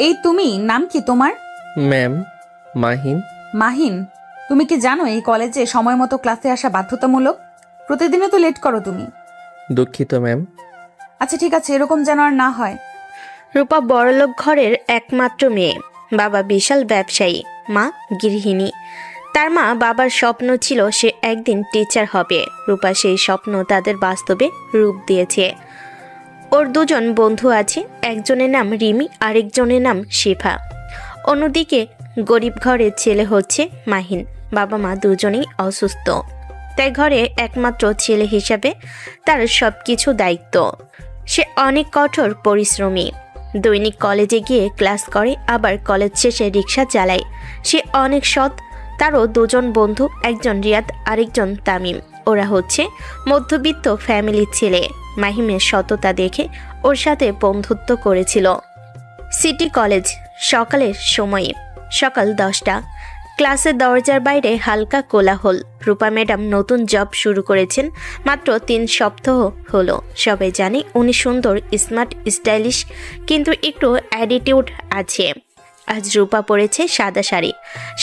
এই তুমি, নাম কি তোমার? ম্যাম, মাহিন। মাহিন, তুমি কি জানো এই কলেজে সময় মতো ক্লাসে আসা বাধ্যতামূলক? প্রতিদিনই তো লেট করো তুমি। দুঃখিত ম্যাম। আচ্ছা ঠিক আছে, এরকম যেন আর না হয়। রূপা বড়লোক ঘরের একমাত্র মেয়ে। বাবা বিশাল ব্যবসায়ী, মা গৃহিণী। তার মা বাবার স্বপ্ন ছিল সে একদিন টিচার হবে। রূপা সেই স্বপ্ন তাদের বাস্তবে রূপ দিয়েছে। ওর দুজন বন্ধু আছে, একজনের নাম রিমি, আরেকজনের নাম শিফা। অন্যদিকে গরিব ঘরের ছেলে হচ্ছে মাহিন। বাবা মা দুজনেই অসুস্থ, তাই ঘরে একমাত্র ছেলে হিসাবে তার সব কিছু দায়িত্ব। সে অনেক কঠোর পরিশ্রমী। দৈনিক কলেজে গিয়ে ক্লাস করে, আবার কলেজ শেষে রিক্সা চালায়। সে অনেক সৎ। তারও দুজন বন্ধু, একজন রিয়াদ, আরেকজন তামিম। ওরা হচ্ছে মধ্যবিত্ত ফ্যামিলির ছেলে। মাহিমের সততা দেখে ওর সাথে বন্ধুত্ব করেছিল। সিটি কলেজ, সকালের সময়ে, সকাল 10টা। ক্লাসের দরজার বাইরে হালকা কোলাহল। রূপা ম্যাডাম নতুন জব শুরু করেছেন, মাত্র 3 সপ্তাহ হলো। সবাই জানে উনি সুন্দর, স্মার্ট, স্টাইলিশ, কিন্তু একটু অ্যাটিটিউড আছে। আজ রূপা পরেছে সাদা শাড়ি,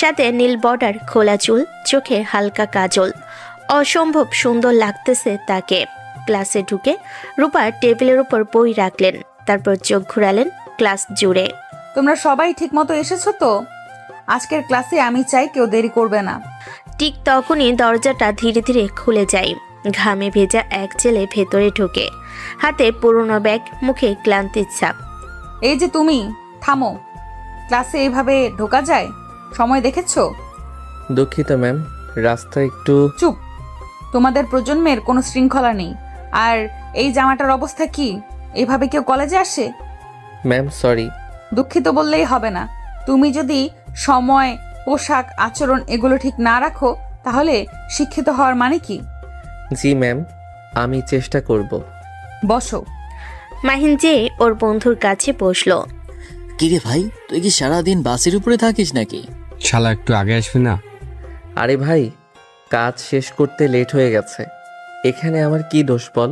সাথে নীল বর্ডার, খোলা চুল, চোখে হালকা কাজল। অসম্ভব সুন্দর লাগতেছে তাকে। ক্লাসে ঢুকে রূপা টেবিলের উপর বই রাখলেন, তারপর চোখ ঘুরালেন ক্লাস জুড়ে। তোমরা সবাই ঠিক মতো এসেছো তো? আজকের ক্লাসে আমি চাই কেউ দেরি করবে না। ঠিক তখনই দরজাটা ধীরে ধীরে খুলে যায়। ঘামে ভেজা এক ছেলে ভেতরে ঢোকে, হাতে পুরনো ব্যাগ, মুখে ক্লান্তির ছাপ। এই যে তুমি, থামো। ক্লাসে এইভাবে ঢোকা যায়? সময় দেখেছো? দুঃখিত ম্যাম, রাস্তা একটু। চুপ। তোমাদের প্রজন্মের কোনো শৃঙ্খলা নেই। আর এই জামাটার অবস্থা কি? এইভাবে কেউ কলেজে আসে? Ma'am sorry. দুঃখিত বললেই হবে না। তুমি যদি সময়, পোশাক, আচরণ এগুলো ঠিক না রাখো, তাহলে শিক্ষিত হওয়ার মানে কি? জি ম্যাম, আমি চেষ্টা করব। বসো। মাহিন যেয়ে ওর বন্ধুর কাছে বসলো। কিরে ভাই, তুই কি সারাদিন বাসের উপরে থাকিস নাকি? শালা একটু আগে আসবি না? আরে ভাই, কাজ শেষ করতে লেট হয়ে গেছে। এখানে আমার কি দোষ বল?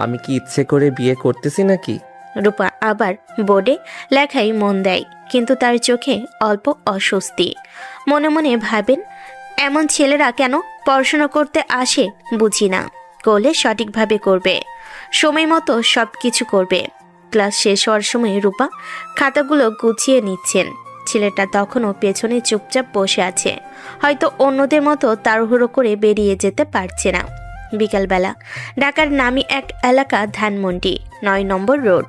আমি কি ইচ্ছে করে বিয়ে করতেছি নাকি? রূপা আবার বোর্ডে লেখাই মন দেয়, কিন্তু তার চোখে অল্প অস্বস্তি। মনে মনে ভাবেন, এমন ছেলেরা কেন পড়াশোনা করতে আসে বুঝি না। করলে সঠিকভাবে করবে, সময় মতো সব কিছু করবে। ক্লাস শেষ হওয়ার সময় রূপা খাতাগুলো গুছিয়ে নিচ্ছেন। ছেলেটা তখনও পেছনে চুপচাপ বসে আছে, হয়তো অন্যদের মতো তাড়াহুড়ো করে বেরিয়ে যেতে পারছে না। বিকালবেলা, ঢাকার নামি এক এলাকা ধানমন্ডি, 9 নম্বর রোড।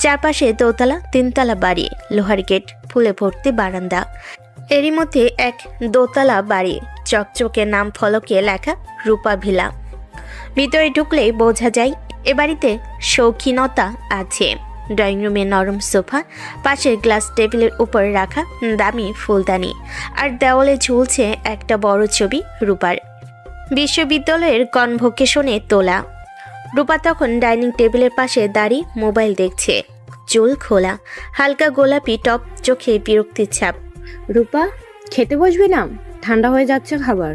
চারপাশে দোতলা, 3তলা বাড়ি, লোহার গেট, ফুলে ভর্তি বারান্দা। এরই মধ্যে এক দোতলা বাড়ি, চকচকে নাম ফলকে লেখা রূপা ভিলা। ভিতরে ঢুকলেই বোঝা যায় এ বাড়িতে শৌখিনতা আছে। ড্রয়িং রুমে নরম সোফা, পাশের গ্লাস টেবিলের উপর রাখা দামি ফুলদানি, আর দেওয়ালে ঝুলছে একটা বড় ছবি রূপার, বিশ্ববিদ্যালয়ের কনভোকেশনে তোলা। রূপা তখন ডাইনিং টেবিলের পাশে দাঁড়িয়ে মোবাইল দেখছে, চুল খোলা, হালকা গোলাপি টপ, চোখে বিরক্তির ছাপ। রূপা, খেতে বসবি না? ঠান্ডা হয়ে যাচ্ছে খাবার।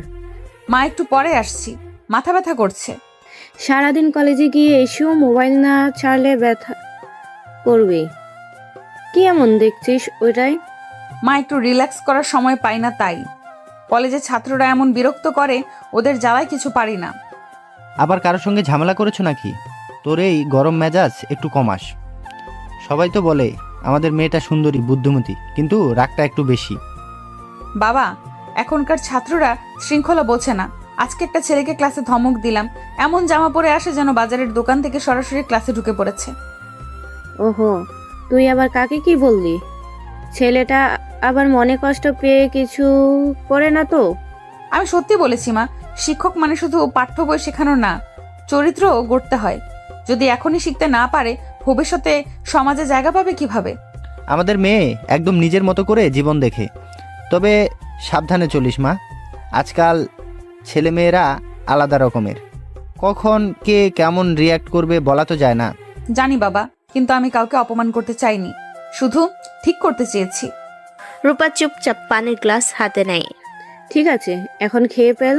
মা, একটু পরে আসছি, মাথা ব্যথা করছে। সারাদিন কলেজে গিয়ে এসেও মোবাইল না ছাড়লে ব্যথা করবে। কি এমন দেখছিস ওইটাই? মা, একটু রিল্যাক্স করার সময় পাই না তাই। কলেজের ছাত্ররা এমন বিরক্ত করে, ওদের জ্বালায় কিছু পারি না। আবার কারোর সঙ্গে ঝামেলা করেছো নাকি? তোর এই গরম মেজাজ একটু কমাস। সবাই তো বলে আমাদের মেয়েটা সুন্দরী, বুদ্ধিমতী, কিন্তু রাগটা একটু বেশি। বাবা, এখনকার ছাত্ররা শৃঙ্খলা বোঝে না। আজকে একটা ছেলেকে ক্লাসে ধমক দিলাম, এমন জামা পরে আসে যেন বাজারের দোকান থেকে সরাসরি ক্লাসে ঢুকে পড়েছে। ওহো, তুই আবার কাকে কি বললি? ছেলেটা আবার মনে কষ্ট পেয়ে কিছু করে না তো? আমি সত্যি বলেছি মা, শিক্ষক মানে শুধু পাঠ্য বই শেখানো না, চরিত্র গড়তে হয়। যদি এখনই শিখতে না পারে, ভবিষ্যতে সমাজে জায়গা পাবে কিভাবে? আমাদের মেয়ে একদম নিজের মতো করে জীবন দেখে। তবে সাবধানে চলিস মা, আজকাল ছেলেমেয়েরা আলাদা রকমের। কখন কে কেমন রিয়্যাক্ট করবে বলা তো যায় না। জানি বাবা, কিন্তু আমি কাউকে অপমান করতে চাইনি, শুধু ঠিক করতে চেয়েছি। রূপা চুপচাপ পানির গ্লাস হাতে নেয়। ঠিক আছে, এখন খেয়ে ফেল।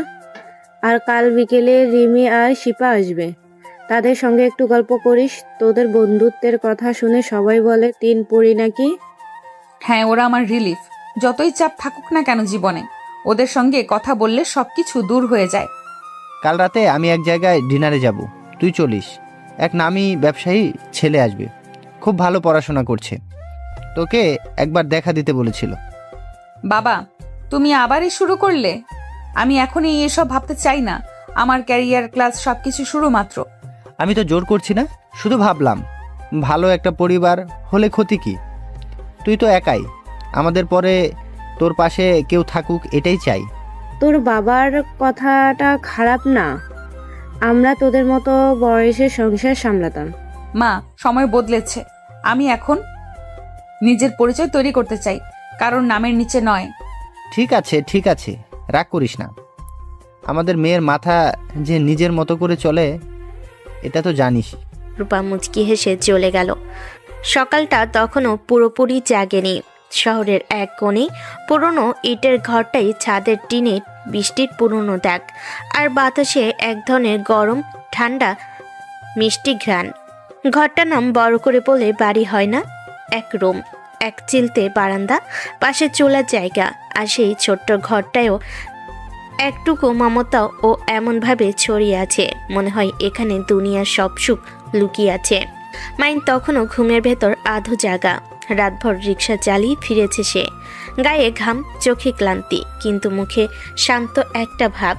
আর কাল বিকেলে রিমি আর শিপা আসবে, তাদের সঙ্গে একটু গল্প করিস। তোদের বন্ধুত্বের কথা শুনে সবাই বলে 3 পড়ি নাকি। হ্যাঁ, ওরা আমার রিলিফ। যতই চাপ থাকুক না কেন জীবনে, ওদের সঙ্গে কথা বললে সবকিছু দূর হয়ে যায়। কাল রাতে আমি এক জায়গায় ডিনারে যাব, তুই চলিস। এক নামী ব্যবসায়ী ছেলে আসবে, খুব ভালো পড়াশোনা করছে, তোকে একবার দেখা দিতে বলেছিল। বাবা, তুমি আবারই শুরু করলে? আমি এখনই এসব ভাবতে চাই না। আমার ক্যারিয়ার, ক্লাস সবকিছু শুরু মাত্র। আমি তো জোর করছি না, শুধু ভাবলাম ভালো একটা পরিবার হলে ক্ষতি কি? তুই তো একাই, আমাদের পরে তোর পাশে কেউ থাকুক, এটাই চাই। তোর বাবার কথাটা খারাপ না, আমরা তোদের মতো বয়সে সংসার সামলাতাম। মা, সময় বদলেছে। আমি এখন নিজের পরিচয় তৈরি করতে চাই, কারণ নামের নিচে নয়। ঠিক আছে ঠিক আছে, রাগ করিস না। আমাদের মেয়ের মাথা যে নিজের মতো করে চলে, এটা তো জানিস। রূপা মুচকি হেসে চলে গেল। সকালটা তখনও পুরোপুরি জাগেনি। শহরের এক কোণে পুরনো ইটের ঘরটাই ছাদের টিনে বৃষ্টির পুরনো দাগ, আর বাতাসে এক ধরনের গরম ঠান্ডা মিষ্টি ঘ্রাণ। ঘরটার নাম বড় করে বলে বাড়ি হয় না। এক রুম, এক চিলতে বারান্দা, পাশে চুলার জায়গা, আর সেই ছোট্ট ঘরটায়ও একটুকু মমতা ও এমনভাবে ছড়িয়ে আছে, মনে হয় এখানে দুনিয়ার সব সুখ লুকিয়ে আছে। মাইন তখনও ঘুমের ভেতর আধো জাগা। রাতভর রিক্সা চালিয়ে ফিরেছে সে। গায়ে ঘাম, চোখে ক্লান্তি, কিন্তু মুখে শান্ত একটা ভাব।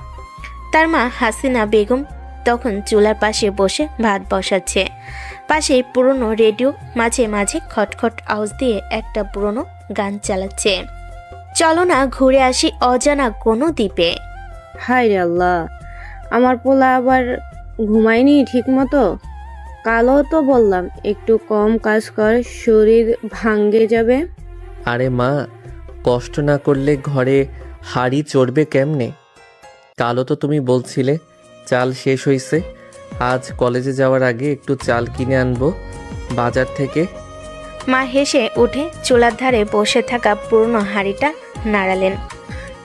তার মা হাসিনা বেগম তখন চুলার পাশে বসে ভাত বসাচ্ছে। পাশে পুরনো রেডিও মাঝে মাঝে খটখট আওয়াজ দিয়ে একটা পুরনো গান চালাচ্ছে। চলো না ঘুরে আসি অজানা কোনো দ্বীপে। হায় রে আল্লাহ, আমার পোলা আবার ঘুমায়নি ঠিক মতো। কালও তো বললাম একটু কম কাজ কর, শরীর ভাঙ্গে যাবে। আরে মা, কষ্ট না করলে ঘরে হাড়ি চড়বে কেমনে? কালও তো তুমি বলছিলে চাল শেষ হইছে। আজ কলেজে যাওয়ার আগে একটু চাল কিনে আনবো বাজার থেকে। মা হেসে উঠে চুলার ধারে বসে থাকা পুরনো হাঁড়িটা নাড়ালেন।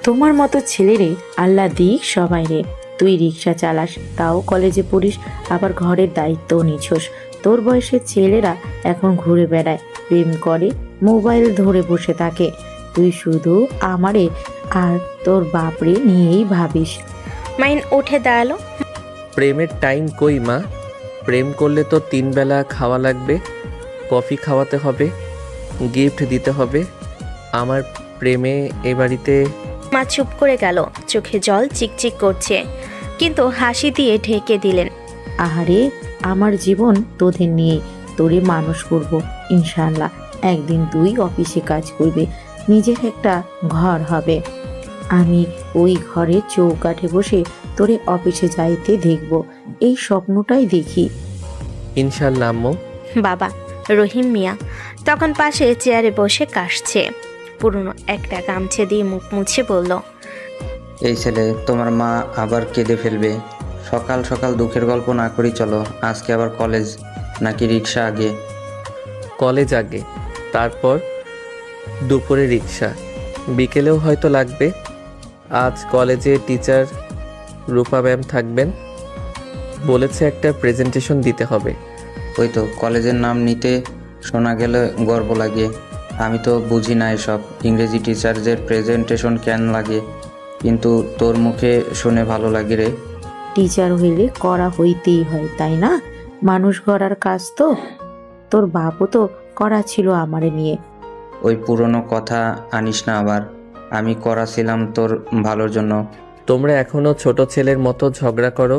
তোমার মতো ছেলেরে আল্লাহ দিক সবাই রে। তুই রিক্সা চালাস, তাও কলেজে পড়িস, আবার ঘরের দায়িত্বও নিছোস। তোর বয়সের ছেলেরা এখন ঘুরে বেড়ায়, প্রেম করে, মোবাইল ধরে বসে থাকে। তুই শুধু আমারে আর তোর বাপরে নিয়েই ভাবিস। মাইন উঠে দাঁড়ালো। প্রেমের টাইম কই মা? প্রেম করলে তো 3 বেলা খাওয়া লাগবে, কফি খাওয়াতে হবে, গিফট দিতে হবে। আমার প্রেমে এ বাড়িতে। মা চুপ করে গেল, চোখে জল চিকচিক করছে, কিন্তু হাসি দিয়ে ঢেকে দিলেন। আহারে, আমার জীবন তোদের নিয়ে, তোরে মানুষ করব ইনশাআল্লাহ। একদিন তুই অফিসে কাজ করবে, নিজের একটা ঘর হবে। আমি ওই ঘরের চৌকাঠে বসে তোরে অফিসে যাইতে দেখব, এই স্বপ্নটাই দেখি। ইনশাল্লাহ আম্মু। বাবা রহিম মিয়া তখন পাশে চেয়ারে বসে কাশছে। পুরনো একটা গামছা দিয়ে মুখ মুছে বলল, এই ছেলে, তোমার মা আবার কেঁদে ফেলবে। সকাল সকাল দুঃখের গল্প না করি, চলো। আজকে আবার কলেজ নাকি রিক্সা আগে? কলেজ আগে, তারপর দুপুরে রিক্সা, বিকেলেও হয়তো লাগবে। আজ কলেজে টিচার রূপা ম্যাম থাকবেন, বলেছে একটা প্রেজেন্টেশন দিতে হবে। ওই তো, কলেজের নাম নিতে শোনা গেলে গর্ব লাগে। আমি তো বুঝি না এসব, ইংরেজি টিচারদের প্রেজেন্টেশন কেন লাগে, কিন্তু তোর মুখে শুনে ভালো লাগে রে। টিচার হইলে করা হইতেই হয়, তাই না? মানুষ গড়ার কাজ তো। তোর বাপও তো করা ছিল আমারে নিয়ে। ওই পুরনো কথা আনিস না আবার। আমি করা ছিলাম তোর ভালোর জন্য। তোমরা এখনো ছোট ছেলের মতো ঝগড়া করো।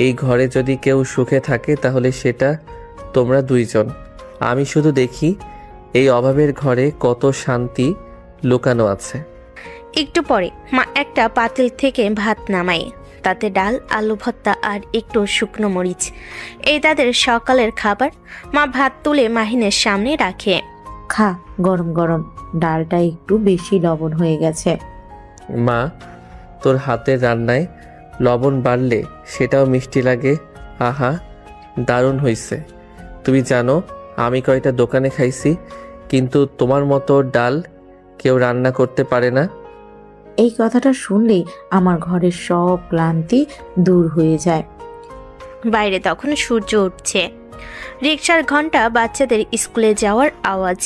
এই ঘরে যদি কেউ সুখে থাকে তাহলে সেটা তোমরা দুইজন। আমি শুধু দেখি এই অভাবের ঘরে কত শান্তি লুকানো আছে। একটু পরে মা একটা পাতিল থেকে ভাত নামায়, তাতে ডাল, আলু ভর্তা আর একটু শুকনো মরিচ। এই তাদের সকালের খাবার। মা ভাত তুলে মাহিনের সামনে রাখে। খা, গরম গরম। ডালটা একটু বেশি লবণ হয়ে গেছে। মা, তোর হাতের রান্নায় লবণ বাড়লে সেটাও মিষ্টি লাগে। আহা, দারুণ হইছে। তুমি জানো আমি কয়টা দোকানে খাইছি, কিন্তু তোমার মতো ডাল কেউ রান্না করতে পারে না। এই কথাটা শুনলেই আমার ঘরের সব ক্লান্তি দূর হয়ে যায়। বাইরে তখন সূর্য উঠছে। রিকশার ঘন্টা, বাচ্চাদের স্কুলে যাওয়ার আওয়াজ।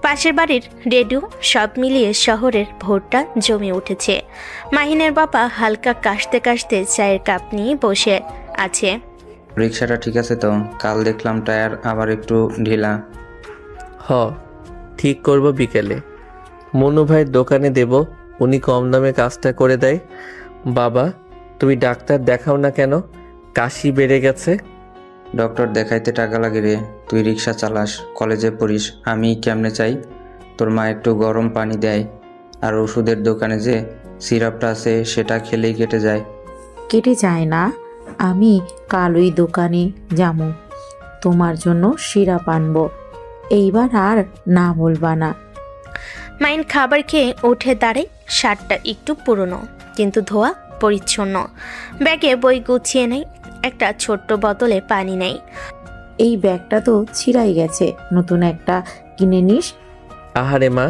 পাশের বাড়ির রেডিও সব মিলিয়ে শহরের ভোরটা জমে উঠেছে। মাহিনের বাবা হালকা কাশতে কাশতে চায়ের কাপ নিয়ে বসে আছে। রিক্সাটা ঠিক আছে তো? কাল দেখলাম টায়ার আবার একটু ঢিলা। হ, ঠিক করব বিকেলে। মনু ভাইয়ের দোকানে দেব, উনি কম দামে কাজটা করে দেয়। বাবা, তুমি ডাক্তার দেখাও না কেন? কাশি বেড়ে গেছে। ডক্টর দেখাইতে টাকা লাগে রে। তুই রিক্সা চালাস, কলেজে পড়িস, আমি কেমনে চাই? তোর মা একটু গরম পানি দেয়, আর ওষুধের দোকানে যে সিরাপটা আছে সেটা খেলেই কেটে যায়। কেটে যায় না। আমি কাল ওই দোকানে যাবো, তোমার জন্য সিরাপ আনবো। এইবার আর না বলবা না। মাহিন খাবার খেয়ে উঠে দাঁড়ায়। শার্টটা একটু পুরনো কিন্তু ধোয়া পরিচ্ছন্ন। ব্যাগে বই গুছিয়ে নেয়, একটা ছোট্ট বোতলে পানি নেই। এই ব্যাগটা তো ছিঁড়াই গেছে, নতুন একটা কিনে নিস। আহারে মা,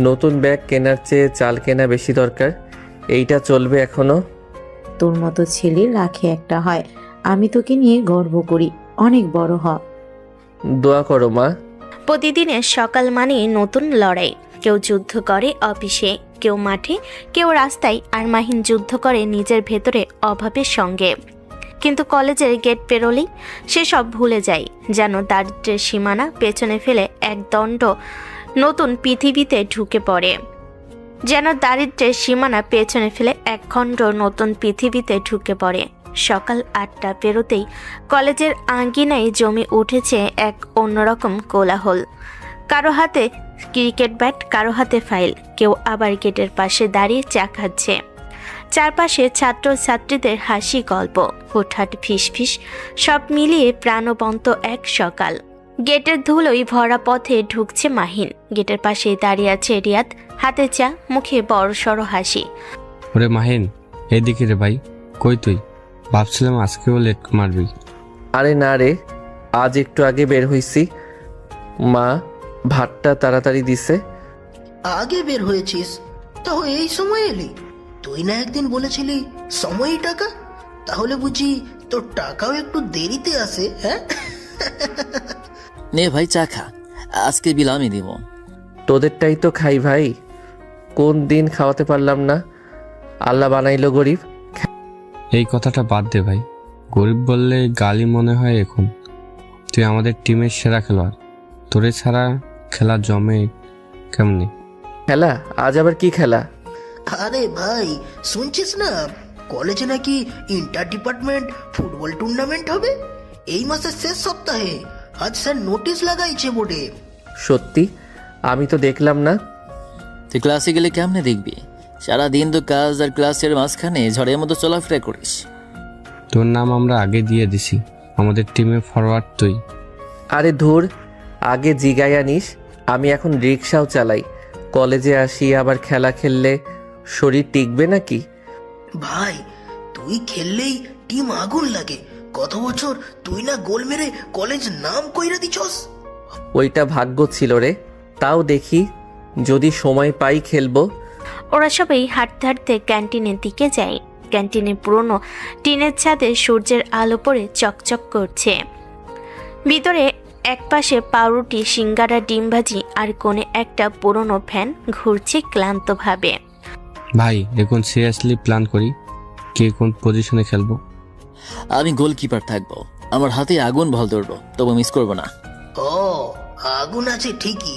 নতুন ব্যাগ কেনার চেয়ে চাল কেনা বেশি দরকার। এইটা চলবে এখনো? তোর মতো ছেলে রাখে একটা হয়। আমি তোকে নিয়ে গর্ব করি, অনেক বড় হ। দোয়া করো মা। প্রতিদিনের সকাল মানে নতুন লড়াই। কেউ যুদ্ধ করে অফিসে, কেউ মাঠে, কেউ রাস্তায়, আর মাহিন যুদ্ধ করে নিজের ভেতরে অভাবের সঙ্গে। কিন্তু কলেজের গেট পেরোলেই সেসব ভুলে যায়, যেন দারিদ্র্যের সীমানা পেছনে ফেলে এক দণ্ড নতুন পৃথিবীতে ঢুকে পড়ে। যেন দারিদ্র্যের সীমানা পেছনে ফেলে এক খণ্ড নতুন পৃথিবীতে ঢুকে পড়ে। সকাল 8টা পেরোতেই কলেজের আঙ্গিনায় জমে উঠেছে এক অন্যরকম কোলাহল। কারো হাতে ক্রিকেট ব্যাট, কারো হাতে ফাইল, কেউ আবার গেটের পাশে দাঁড়িয়ে চা খাচ্ছে। চারপাশে ছাত্র ছাত্রীদের হাসি, গল্প, হুটহাট ফিসফিস, সব মিলিয়ে প্রাণবন্ত এক সকাল। গেটের ধুলোয় ভরা পথে ঢুকছে মাহিন। গেটের পাশে দাঁড়িয়ে আছে রিয়াদ, হাতে চা, মুখে বড় সড়ো হাসি। ওরে মাহিন, এদিকে রে ভাই। কই তুই? ভাবছিলাম আজকেও লেট মারবি। আরে না রে, আজ একটু আগে বের হইছি। মা ভাতটা তাড়াতাড়ি দিছে। আগে বের হয়েছিস তাও এই সময় এলি? তুই না একদিন বলেছিলি সময়ই টাকা? তাহলে বুঝি তোর টাকাও একটু দেরিতে আসে, হ্যাঁ? নে ভাই চা খা, আজকে বিল আমি দিব। তোদেরটাই তো খাই ভাই, কোন দিন খাওয়াতে পারলাম না। আল্লাহ বানাইলো গরিব। এই কথাটা বাদ দে ভাই, গরিব বললে গালি মনে হয় এখন। তুই আমাদের টিমের সেরা খেলোয়াড়, তোরে ছাড়া খেলা জমে কেমনি? খেলা? আজ আবার কি খেলা? আরে ভাই, শুনছিস না কলেজে নাকি ইন্টার ডিপার্টমেন্ট ফুটবল টুর্নামেন্ট হবে এই মাসের শেষ সপ্তাহে। আজ স্যার নোটিশ লাগাইছে বোর্ডে। সত্যি? আমি তো দেখলাম না। তুই ক্লাসে গেলে কেমনে দেখবি? সারাদিন তো কাজ আর ক্লাসের মাঝখানে ঝড়ের মতো চলাফেরা করিস। তোর নাম আমরা আগে দিয়ে দিছি, আমাদের টিমে ফরওয়ার্ড তুই। আরে ধুর, আগে জিগাইয়া নিস। আমি এখন রিক্সাও চালাই, কলেজে আসি, আবার খেলা খেললে শরীর টিকবে নাকি? ভাই তুই খেললেই টিম আগুন লাগে। গত বছর তুই না গোল মেরে কলেজ নাম কইরা দিছস। ওইটা ভাগ্য ছিল রে। তাও দেখি যদি সময় পাই খেলবো। ওরা সবাই হাঁটতে হাঁটতে ক্যান্টিনের দিকে যায়। ক্যান্টিনে পুরনো টিনের ছাদে সূর্যের আলো পড়ে চকচক করছে। ভিতরে একপাশে পাউরুটি, সিঙ্গারা, ডিম ভাজি, আর কোণে একটা পুরনো ফ্যান ঘুরছে ক্লান্তভাবে। ভাই এখন সিরিয়াসলি প্ল্যান করি, কে কোন পজিশনে খেলবো। আমি গোলকিপার থাকবো, আমার হাতে আগুন বল ধরবো, তবু মিস করবো না। ও আগুন আছে ঠিকই,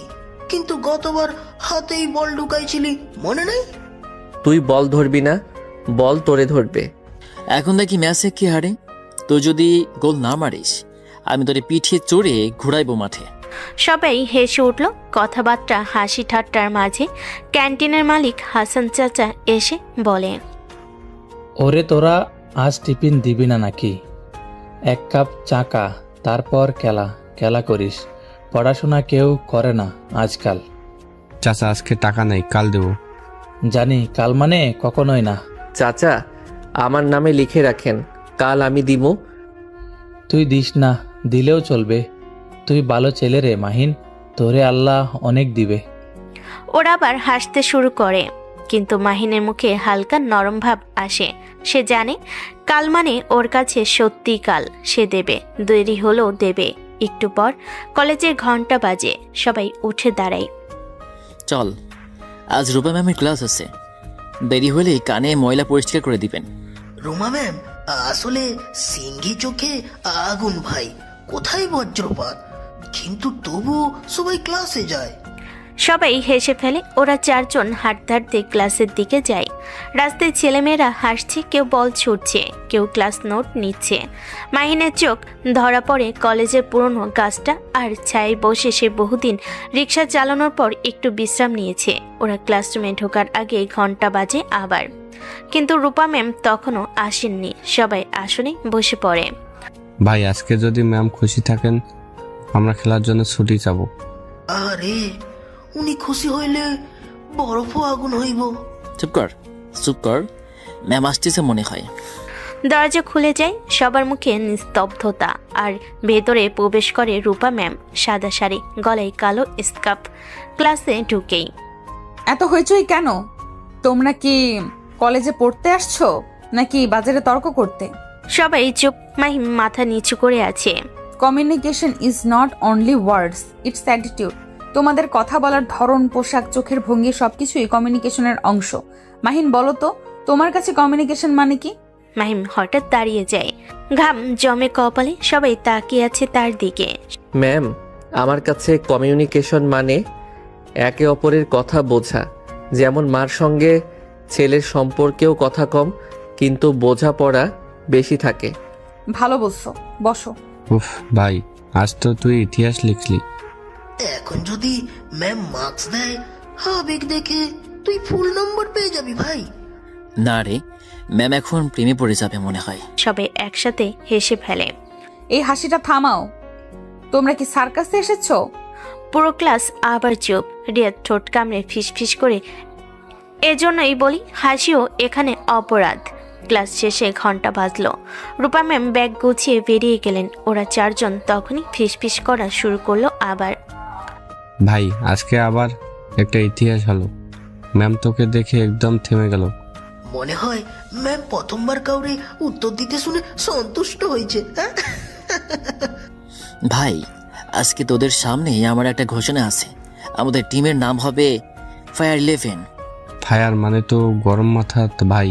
কিন্তু গতবার হাতেই বল ঢুকাইছিলি, মনে নাই? তুই বল ধরবি না, বল তোরে ধরবে। এখন দেখি ম্যাচে কি হারে। তো যদি গোল না মারিস, আমি তোরে পিঠিয়ে চড়ে ঘুরাইবো মাঠে। সবাই হেসে উঠল। কথাবার্তা হাসি ঠাট্টার মাঝে ক্যান্টিনের মালিক হাসান চাচা এসে বলে, ওরে তোরা আজ টিফিন দিবি না নাকি? 1 কাপ চা খা, তারপর খেলা করিস। পড়াশোনা কেউ করে না আজকাল। চাচা আজকে টাকা নাই, কাল দেবো। জানি, কাল মানে কখনোই না। চাচা আমার নামে লিখে রাখেন, কাল আমি দিব। তুই দিস না, দিলেও চলবে। তুই ভালো ছেলে রে মাহিন, তোরে আল্লাহ অনেক দিবে। ওরা আবার হাসতে শুরু করে, কিন্তু মাহিনের মুখে হালকা নরম ভাব আসে। সে জানে কাল মানে ওর কাছে সত্যি কাল। সে দেবে, দেরি হলেও দেবে। একটু পর কলেজের ঘন্টা বাজে, সবাই উঠে দাঁড়ায়। চল, আজ রূপা ম্যামের ক্লাস আছে, দেরি হলে কানে ময়লা পরিষ্কার করে দিবেন। রুমা ম্যাম, আসলে সিঙ্গি চোখে আগুন ভাই, কোথায় বজ্রপাত, কিন্তু তবু সবাই ক্লাসে যায়। সবাই হেসে ফেলে। ওরা চারজন হাঁটতে হাঁটতে ক্লাসের দিকে যায়। রাস্তায় ছেলেমেয়েরা হাসছে, কেউ বল ছুটছে, কেউ ক্লাস নোট নিচ্ছে। মাহিনের চোখ ধরা পড়ে কলেজের পুরনো গাছটা, আর ছায়ে বসে সে বহুদিন রিক্সা চালানোর পর একটু বিশ্রাম নিয়েছে। ওরা ক্লাসরুমে ঢোকার আগে ঘন্টা বাজে আবার, কিন্তু রূপা ম্যাম তখনও আসেননি। সবাই আসনে বসে পড়ে। ভাই আজকে যদি ম্যাম খুশি থাকেন আমরা খেলার জন্য ছুটি যাব। আরে উনি খুশি হইলে বরফও আগুন হইব। চুপ কর, চুপ কর, ম্যাম আসতেছে মনে হয়। দরজা খুলে যায়, সবার মুখে নিস্তব্ধতা, আর ভেতরে প্রবেশ করে রূপা ম্যাম। সাদা শাড়ি, গলায় কালো স্কার্ফ। ক্লাসে ঢুকেই এত হইচই কেন? তোমরা কি কলেজে পড়তে আসছো নাকি বাজারে তর্ক করতে? সবাই চুপ। মাহিম মাথা নিচু করে আছে। Communication is not only words, it's attitude. তোমাদের কথা বলার ধরন, পোশাক, চোখের ভঙ্গি সবকিছুই কমিউনিকেশনের অংশ। মাহিন, বলো তো তোমার কাছে কমিউনিকেশন মানে কি? মাহিম হঠাৎ দাঁড়িয়ে যায়, ঘাম জমে কপালে। সবাই তাকিয়ে আছে তার দিকে। ম্যাম, আমার কাছে কমিউনিকেশন মানে একে অপরের কথা বোঝা। যেমন মার সঙ্গে ছেলের সম্পর্কেও কথা কম, কিন্তু বোঝাপড়া বেশি থাকে। ভালো বলছো, বসো। উফ ভাই, আজ তো তুই ইতিহাস লিখলি। এখন যদি ম্যাম মার্কস দেয়, আবেগ দেখে তুই ফুল নম্বর পেয়ে যাবি ভাই। না রে, ম্যাম এখন প্রেমে পড়ে যাবে মনে হয়। সবাই একসাথে হেসে ফেলে। এই হাসিটা থামাও। তোমরা কি সার্কাসে এসেছো? পুরো ক্লাস আবার চুপ। রিয়াদ ঠোঁট কামড়ে ফিসফিস করে, এজন্যই বলি হাসিও এখানে অপরাধ। ক্লাস শেষে ঘন্টা বাজলো। রূপা ম্যাম ব্যাগ গুছিয়ে বেরিয়ে গেলেন। ওরা চারজন তখনই ফিসফিস করা শুরু করলো আবার। ভাই আজকে আবার একটা ইতিহাস হলো। ম্যাম তোকে দেখে একদম থেমে গেল। মনে হয় ম্যাম প্রথমবার কাউরে উত্তর দিতে শুনে সন্তুষ্ট হয়েছে। ভাই, আজকে তোদের সামনেই আমার একটা ঘোষণা আছে। আমাদের টিমের নাম হবে ফায়ার 11। ফায়ার মানে তো গরম মাথা তো ভাই।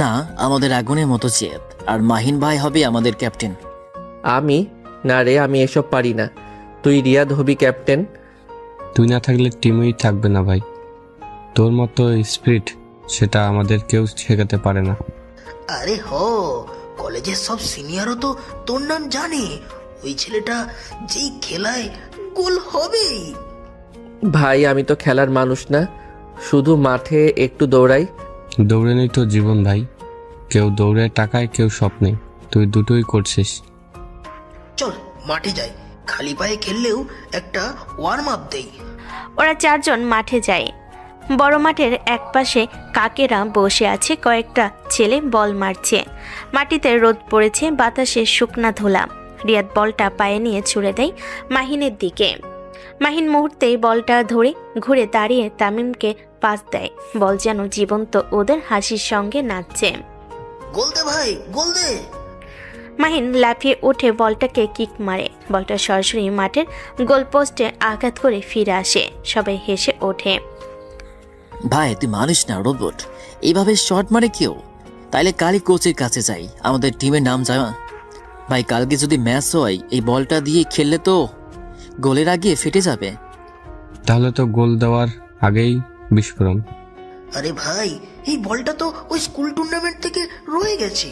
না, আমাদের আগুনের মতো জেদ। আর মাহিন ভাই হবে আমাদের ক্যাপ্টেন। আমি না রে, আমি এসব পারি না। তুই রিয়াদ হবি ক্যাপ্টেন। তুই না থাকলে টিমেই থাকবে না ভাই। তোর মতো স্পিরিট সেটা আমাদের কেউ শেখাতে পারে না। আরে কলেজের সব সিনিয়রও তো তোর নাম জানে। ওই ছেলেটা যেই খেলায় গোল হবেই। ভাই আমি তো খেলার মানুষ না, শুধু মাঠে একটু দৌড়াই। দৌড়ে নেই তো জীবন ভাই। কেউ দৌড়ে টাকায়, কেউ স্বপ্নে। তুই দুটোই করছিস। চল মাঠে যাই, খালি পায়ে খেললেও একটা ওয়ার্ম আপ দেই। ওরা চারজন মাঠে যায়। বড় মাঠের একপাশে কাকেরা বসে আছে, কয়েকটা ছেলে বল মারছে। মাটিতে রোদ পড়েছে, বাতাসে শুকনা ধোলা। রিয়াদ বলটা পায়ে নিয়ে ছুড়ে দেয় মাহিনের দিকে। মাহিন মুহূর্তেই বলটা ধরে ঘুরে দাঁড়িয়ে তামিমকে পাস দেয়। বল যেন জীবন্ত, ওদের হাসির সঙ্গে নাচছে। গোল দে ভাই, গোল দে। মাহিন লাফিয়ে উঠে বলটাকে কিক মারে। বলটা সরাসরি মাঠের গোলপোস্টে আঘাত করে ফিরে আসে। সবাই হেসে ওঠে। ভাই তুই মানুষ না, রোবট। এইভাবে শট মারে কেউ? তাইলে কালই কোচের কাছে যাই, আমাদের টিমের নাম যায়। ভাই কালকে যদি ম্যাচ হয়, এই বলটা দিয়ে খেললে তো গোলের আগে ফেটে যাবে। তাহলে তো গোল দেওয়ার আগেই বিস্ফোরণ। আরে ভাই, এই বলটা তো ওই স্কুল টুর্নামেন্ট থেকে রয়ে গেছে,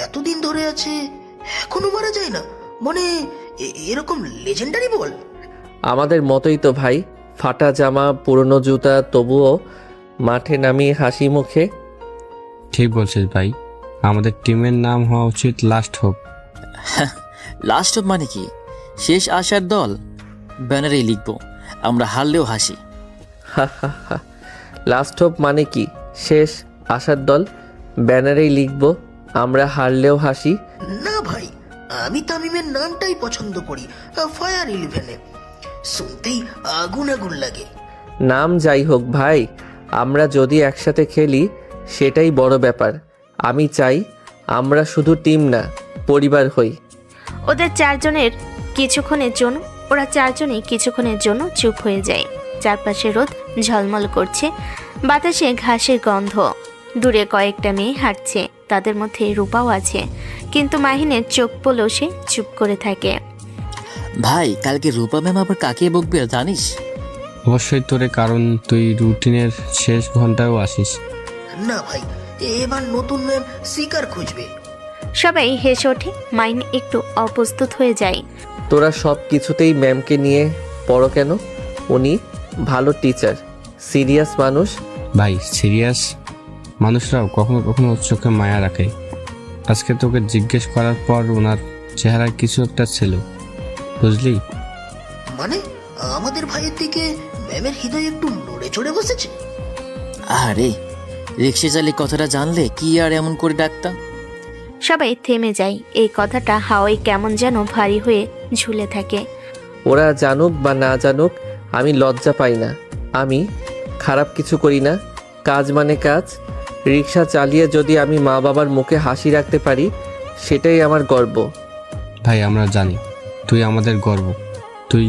এতদিন ধরে আছে, এখনো মারা যায় না। মানে এরকম লেজেন্ডারি বল। আমাদের মতোই তো ভাই, ফাটা জামা, পুরনো জুতা, তবুও মাঠে নামিয়ে হাসি মুখে। ঠিক বলছিস ভাই। আমাদের টিমের নাম হওয়া উচিত লাস্ট হোপ। লাস্ট অফ মানে কি? শেষ আশার দল। ব্যানারেই লিখবো, আমরা হারলেও হাসি। লাস্ট হোপ মানে কি? শেষ আশার দল। ব্যানারেই লিখবো, আমরা হারলেও হাসি। না ভাই, আমি তামিমের নামটাই পছন্দ করি, ফায়ার 11। শুনতেই আগুন আগুন লাগে। নাম যাই হোক ভাই, আমরা যদি একসাথে খেলি সেটাই বড় ব্যাপার। আমি চাই আমরা শুধু টিম না, পরিবার হই। ওদের চারজনের কিছুক্ষণের জন্য ওরা চারজনেই কিছুক্ষণের জন্য চুপ হয়ে যায়। চারপাশে রোদ ঝলমল করছে, বাতাসে ঘাসের গন্ধ। দূরে কয়েকটা মেয়ে হাঁটছে, তাদের মধ্যে রূপাও আছে, কিন্তু মাহিনের চোখ পড়লেও সে চুপ করে থাকে। ভাই কালকে রূপা ম্যাম আবার কাকে বকবে জানিস? অবশ্যই তোরে, কারণ তুই রুটিনের শেষ ঘন্টায়ও আসিস। না ভাই, এবার নতুন ম্যাম শিকার খুঁজবে। সবাই হেসে ওঠে। মাহিন একটু অপ্রস্তুত হয়ে যায়। তোরা সব কিছুতেই ম্যামকে নিয়ে পড়ো কেন? উনি ভালো টিচার, সিরিয়াস মানুষ। ভাই সিরিয়াস মানুষরাও কখনো কখনো চোখে মায়া রাখে। আজকে তোকে জিজ্ঞেস করার পর ওনার চেহারায় কিছু একটা ছিল, বুঝলি? মানে আমাদের ভাইয়ের দিকে ম্যামের হৃদয় একটু নড়ে চড়ে বসেছে। আরে রিক্সা চালিয়ে কথাটা জানলে কি আর এমন করে ডাকতাম। সবাই থেমে যায়। এই কথাটা হাওয়ায় কেমন যেন ভারী হয়ে ঝুলে থাকে। ওরা জানুক বা না জানুক, আমি লজ্জা পাই না। আমি খারাপ কিছু করি না। কাজ মানে কাজ। রিক্সা চালিয়ে যদি আমি মা বাবার মুখে হাসি রাখতে পারি, সেটাই আমার গর্ব। ভাই আমরা জানি তুই আমাদের গর্ব। তুই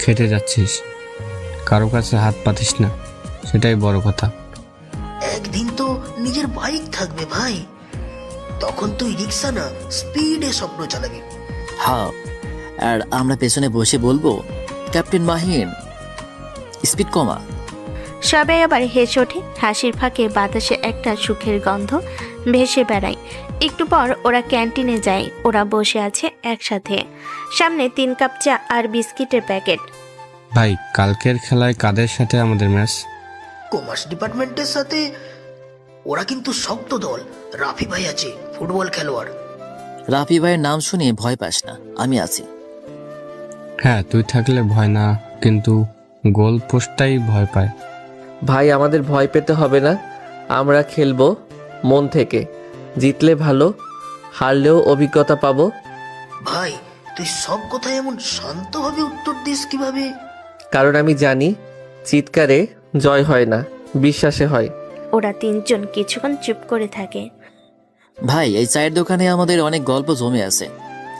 খেটে যাচ্ছিস, কারো কাছে হাত পাতিস না, সেটাই বড় কথা। একদিন তো নিজের বাইক থাকবে ভাই, তখন তুই রিক্সা না স্পিডে স্বপ্ন চালাবি। হ্যাঁ, আর আমরা পেছনে বসে বলবো, ক্যাপ্টেন মাহিন স্পিড কমা। সবাই আবার হেসে ওঠে। হাসির ফাঁকে বাতাসে একটা সুখের গন্ধ ভেসে বেড়ায়। একটু পর ওরা ক্যান্টিনে যায়। ওরা বসে আছে একসাথে, সামনে 3 কাপ চা আর বিস্কিটের প্যাকেট। ভাই কালকের খেলায় কাদের সাথে আমাদের ম্যাচ? কমার্স ডিপার্টমেন্টের সাথে। ওরা কিন্তু শক্ত দল। রাফি ভাই আছে, ফুটবল খেলোয়াড়। রাফি ভাইয়ের নাম শুনে ভয় পাস না, আমি আছি। হ্যাঁ তুই থাকলে ভয় না, কিন্তু গোল পোস্টটাই ভয় পায়। ভাই আমাদের ভয় পেতে হবে না, আমরা খেলবো মন থেকে। জিতলে ভালো, হারলেও অভিজ্ঞতা পাবো। ভাই তুই সব কথায় এমন শান্তভাবে উত্তর দিস কিভাবে? কারণ আমি জানি চিৎকারে জয় হয় না, বিশ্বাসে হয়। ওরা 3 জন কিছুক্ষণ চুপ করে থাকে। ভাই এই চায়ের দোকানে আমাদের অনেক গল্প জমে আছে।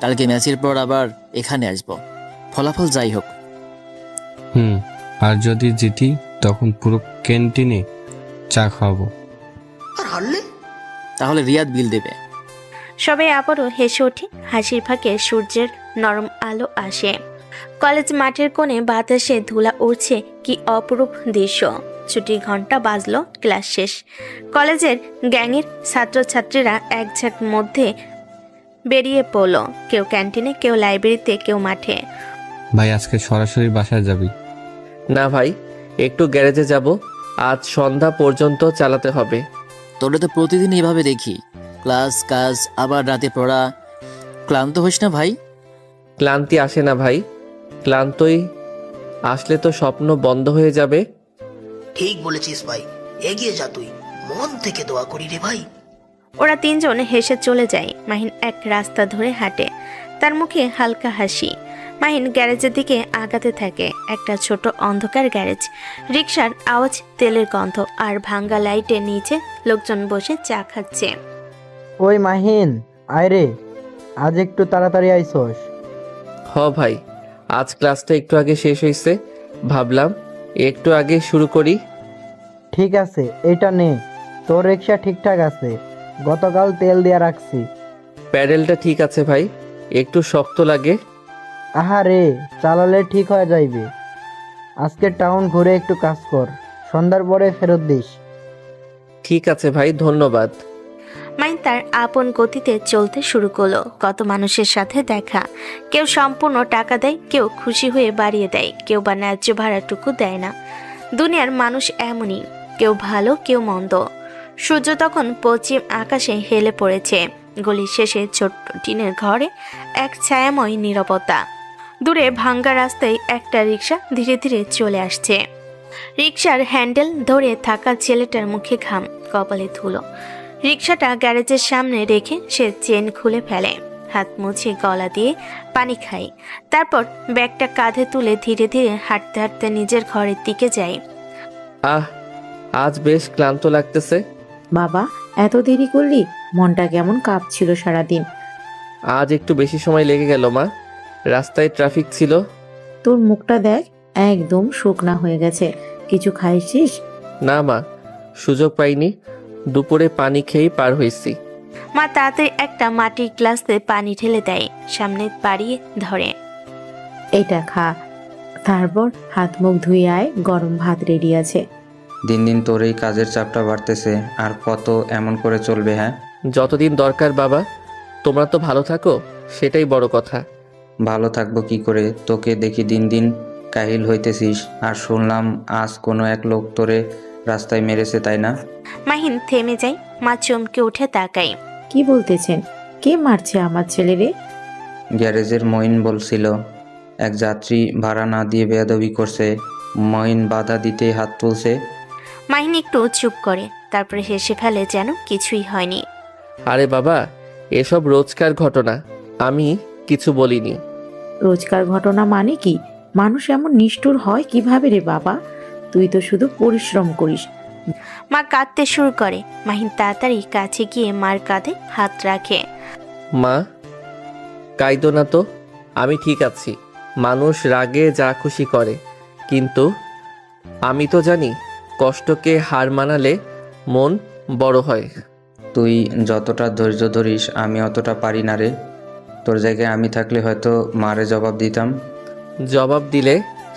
কালকে ম্যাচের পর আবার এখানে আসবো, ফলাফল যাই হোক। আর যদি জিতি তখন পুরো ক্যান্টিনে চা খাওয়াবো। আর হারলে? তাহলে রিয়াদ বিল দেবে। সবাই আবারও হেসে ওঠে। হাসির ফাঁকে সূর্যের নরম আলো আসে। কলেজ মাঠের কোণে বাতাসে ধুলা উড়ছে, কি অপরূপ দৃশ্য। ছুটির ঘন্টা বাজলো, ক্লাস শেষ। কলেজের গ্যাংয়ের ছাত্রছাত্রীরা একঝাঁক মধ্যে বেরিয়ে পড়ল। কেউ ক্যান্টিনে, কেউ লাইব্রেরিতে, কেউ মাঠে। ভাই আজকে সরাসরি বাসায় যাবি? না ভাই, একটু গ্যারেজে যাব। আজ সন্ধ্যা পর্যন্ত চালাতে হবে। তোরা তো প্রতিদিন এইভাবে দেখি, ক্লাস কাজ আবার রাতে পড়া। ক্লান্ত হোস না ভাই? ক্লান্তি আসে না ভাই, ক্লান্তই আসলে তো স্বপ্ন বন্ধ হয়ে যাবে। ঠিক বলেছিস ভাই, এগিয়ে যা তুই। মন থেকে দোয়া করি রে ভাই। ওরা 3 জন হেসে চলে যায়। মাহিন এক রাস্তা ধরে হাঁটে, তার মুখে হালকা হাসি। মাহিন গ্যারেজের দিকে আগাতে থাকে। একটা ছোট অন্ধকার গ্যারেজ, রিকশার আওয়াজ, তেলের গন্ধ আর ভাঙ্গা লাইটের নিচে লোকজন বসে চা খাচ্ছে। ওই মাহিন, আয় রে, আজ একটু তাড়াতাড়ি আইসোস। হ ভাই, আজ ক্লাসটা একটু আগে শেষ হয়েছে, ভাবলাম একটু আগে শুরু করি। ঠিক আছে, এইটা নে, তোর রিক্সা ঠিকঠাক আছে, গতকাল তেল দিয়া রাখছি। প্যাডেলটা ঠিক আছে ভাই, একটু শক্ত লাগে। আহারে, চালালে ঠিক হয়ে যাইবে। আজকে টাউন ঘুরে একটু কাজ কর, সন্ধ্যার পরে ফেরত দিস। ঠিক আছে ভাই, ধন্যবাদ। মাইন তার আপন গতিতে চলতে শুরু করলো। কত মানুষের সাথে দেখা। কেউ সম্পূর্ণ টাকা দেয়, কেউ খুশি হয়ে বাড়িয়ে দেয়, কেউ বা ন্যায্য ভাড়াটুকু দেয় না। দুনিয়ার মানুষ এমনই, কেউ ভালো কেউ মন্দ। সূর্য তখন পশ্চিম আকাশে হেলে পড়েছে। গলির শেষে ছোট্ট টিনের ঘরে এক ছায়াময় নীরবতা। দূরে ভাঙ্গা রাস্তায় একটা রিক্সা ধীরে ধীরে চলে আসছে। রিক্সার হ্যান্ডেল ধরে থাকা ছেলেটার মুখে ঘাম, কপালে ধুলো। রিক্সাটা গ্যারেজের সামনে রেখে সে চেন খুলে ফেলে, হাত মুছে গলা দিয়ে পানি খায়। তারপর ব্যাগটা কাঁধে তুলে ধীরে ধীরে হাঁটতে হাঁটতে নিজের ঘরের দিকে যায়। আজ বেশ ক্লান্ত লাগতেছে। বাবা এত দেরি করলি? মনটা কেমন কাঁপছিল সারাদিন। আজ একটু বেশি সময় লেগে গেল মা। রাস্তায় ট্রাফিক ছিল। তোর মুখটা দেখ, একদম শুকনা হয়ে গেছে। কিছু খাইছিস? না মা, সুযোগ পাইনি। দুপুরে পানি খেয়েই পার হয়েছি। মা তাড়াতাড়ি একটা মাটির গ্লাসে পানি ঢেলে দেয়, সামনে বাড়িয়ে ধরে। এইটা খা, তারপর হাত মুখ ধুয়ে আয়, গরম ভাত রেডি আছে। দিন দিন তোর এই কাজের চাপটা বাড়তেছে, আর কত এমন করে চলবে? হ্যাঁ, যতদিন দরকার বাবা, তোমরা তো ভালো থাকো, সেটাই বড় কথা। ভালো থাকবো কি করে? তোকে দেখি দিন দিন কাহিল হইতেছিস। আর শুনলাম আজ কোনো এক লোক তোরে রাস্তায় মেরেছে, তাই না? মাহিন থেমে যায়। মা চমকে উঠে তাকায়। কি বলতেছেন? কে মারছে আমার ছেলেরে? গ্যারেজের মঈন বলছিল এক যাত্রী ভাড়া না দিয়ে বেয়াদবি করছে। মঈন বাধা দিতেই হাত তুলছে। মাহিন একটু চুপ করে, তারপরে হেসে ফেলে যেন কিছুই হয়নি। আরে বাবা, এসব রোজকার ঘটনা, আমি কিছু বলিনি। রোজকার ঘটনা মানে কি? মানুষ এমন নিষ্ঠুর হয় কিভাবে রে বাবা? তুই তো শুধু পরিশ্রম করিস। মা কাঁদতে শুরু করে। মাহিন তাড়াতাড়ি কাছে গিয়ে মার কাঁধে হাত রাখে। মা, কাইদো না তো, আমি ঠিক আছি। মানুষ রাগে যা খুশি করে, কিন্তু আমি তো জানি কষ্টকে হার মানালে মন বড় হয়। তুই যতটা ধৈর্য ধরিস আমি অতটা পারি না রে। তোর জায়গায় আমি থাকলে হয়তো মারে জবাব দিতাম। জবাব দিলে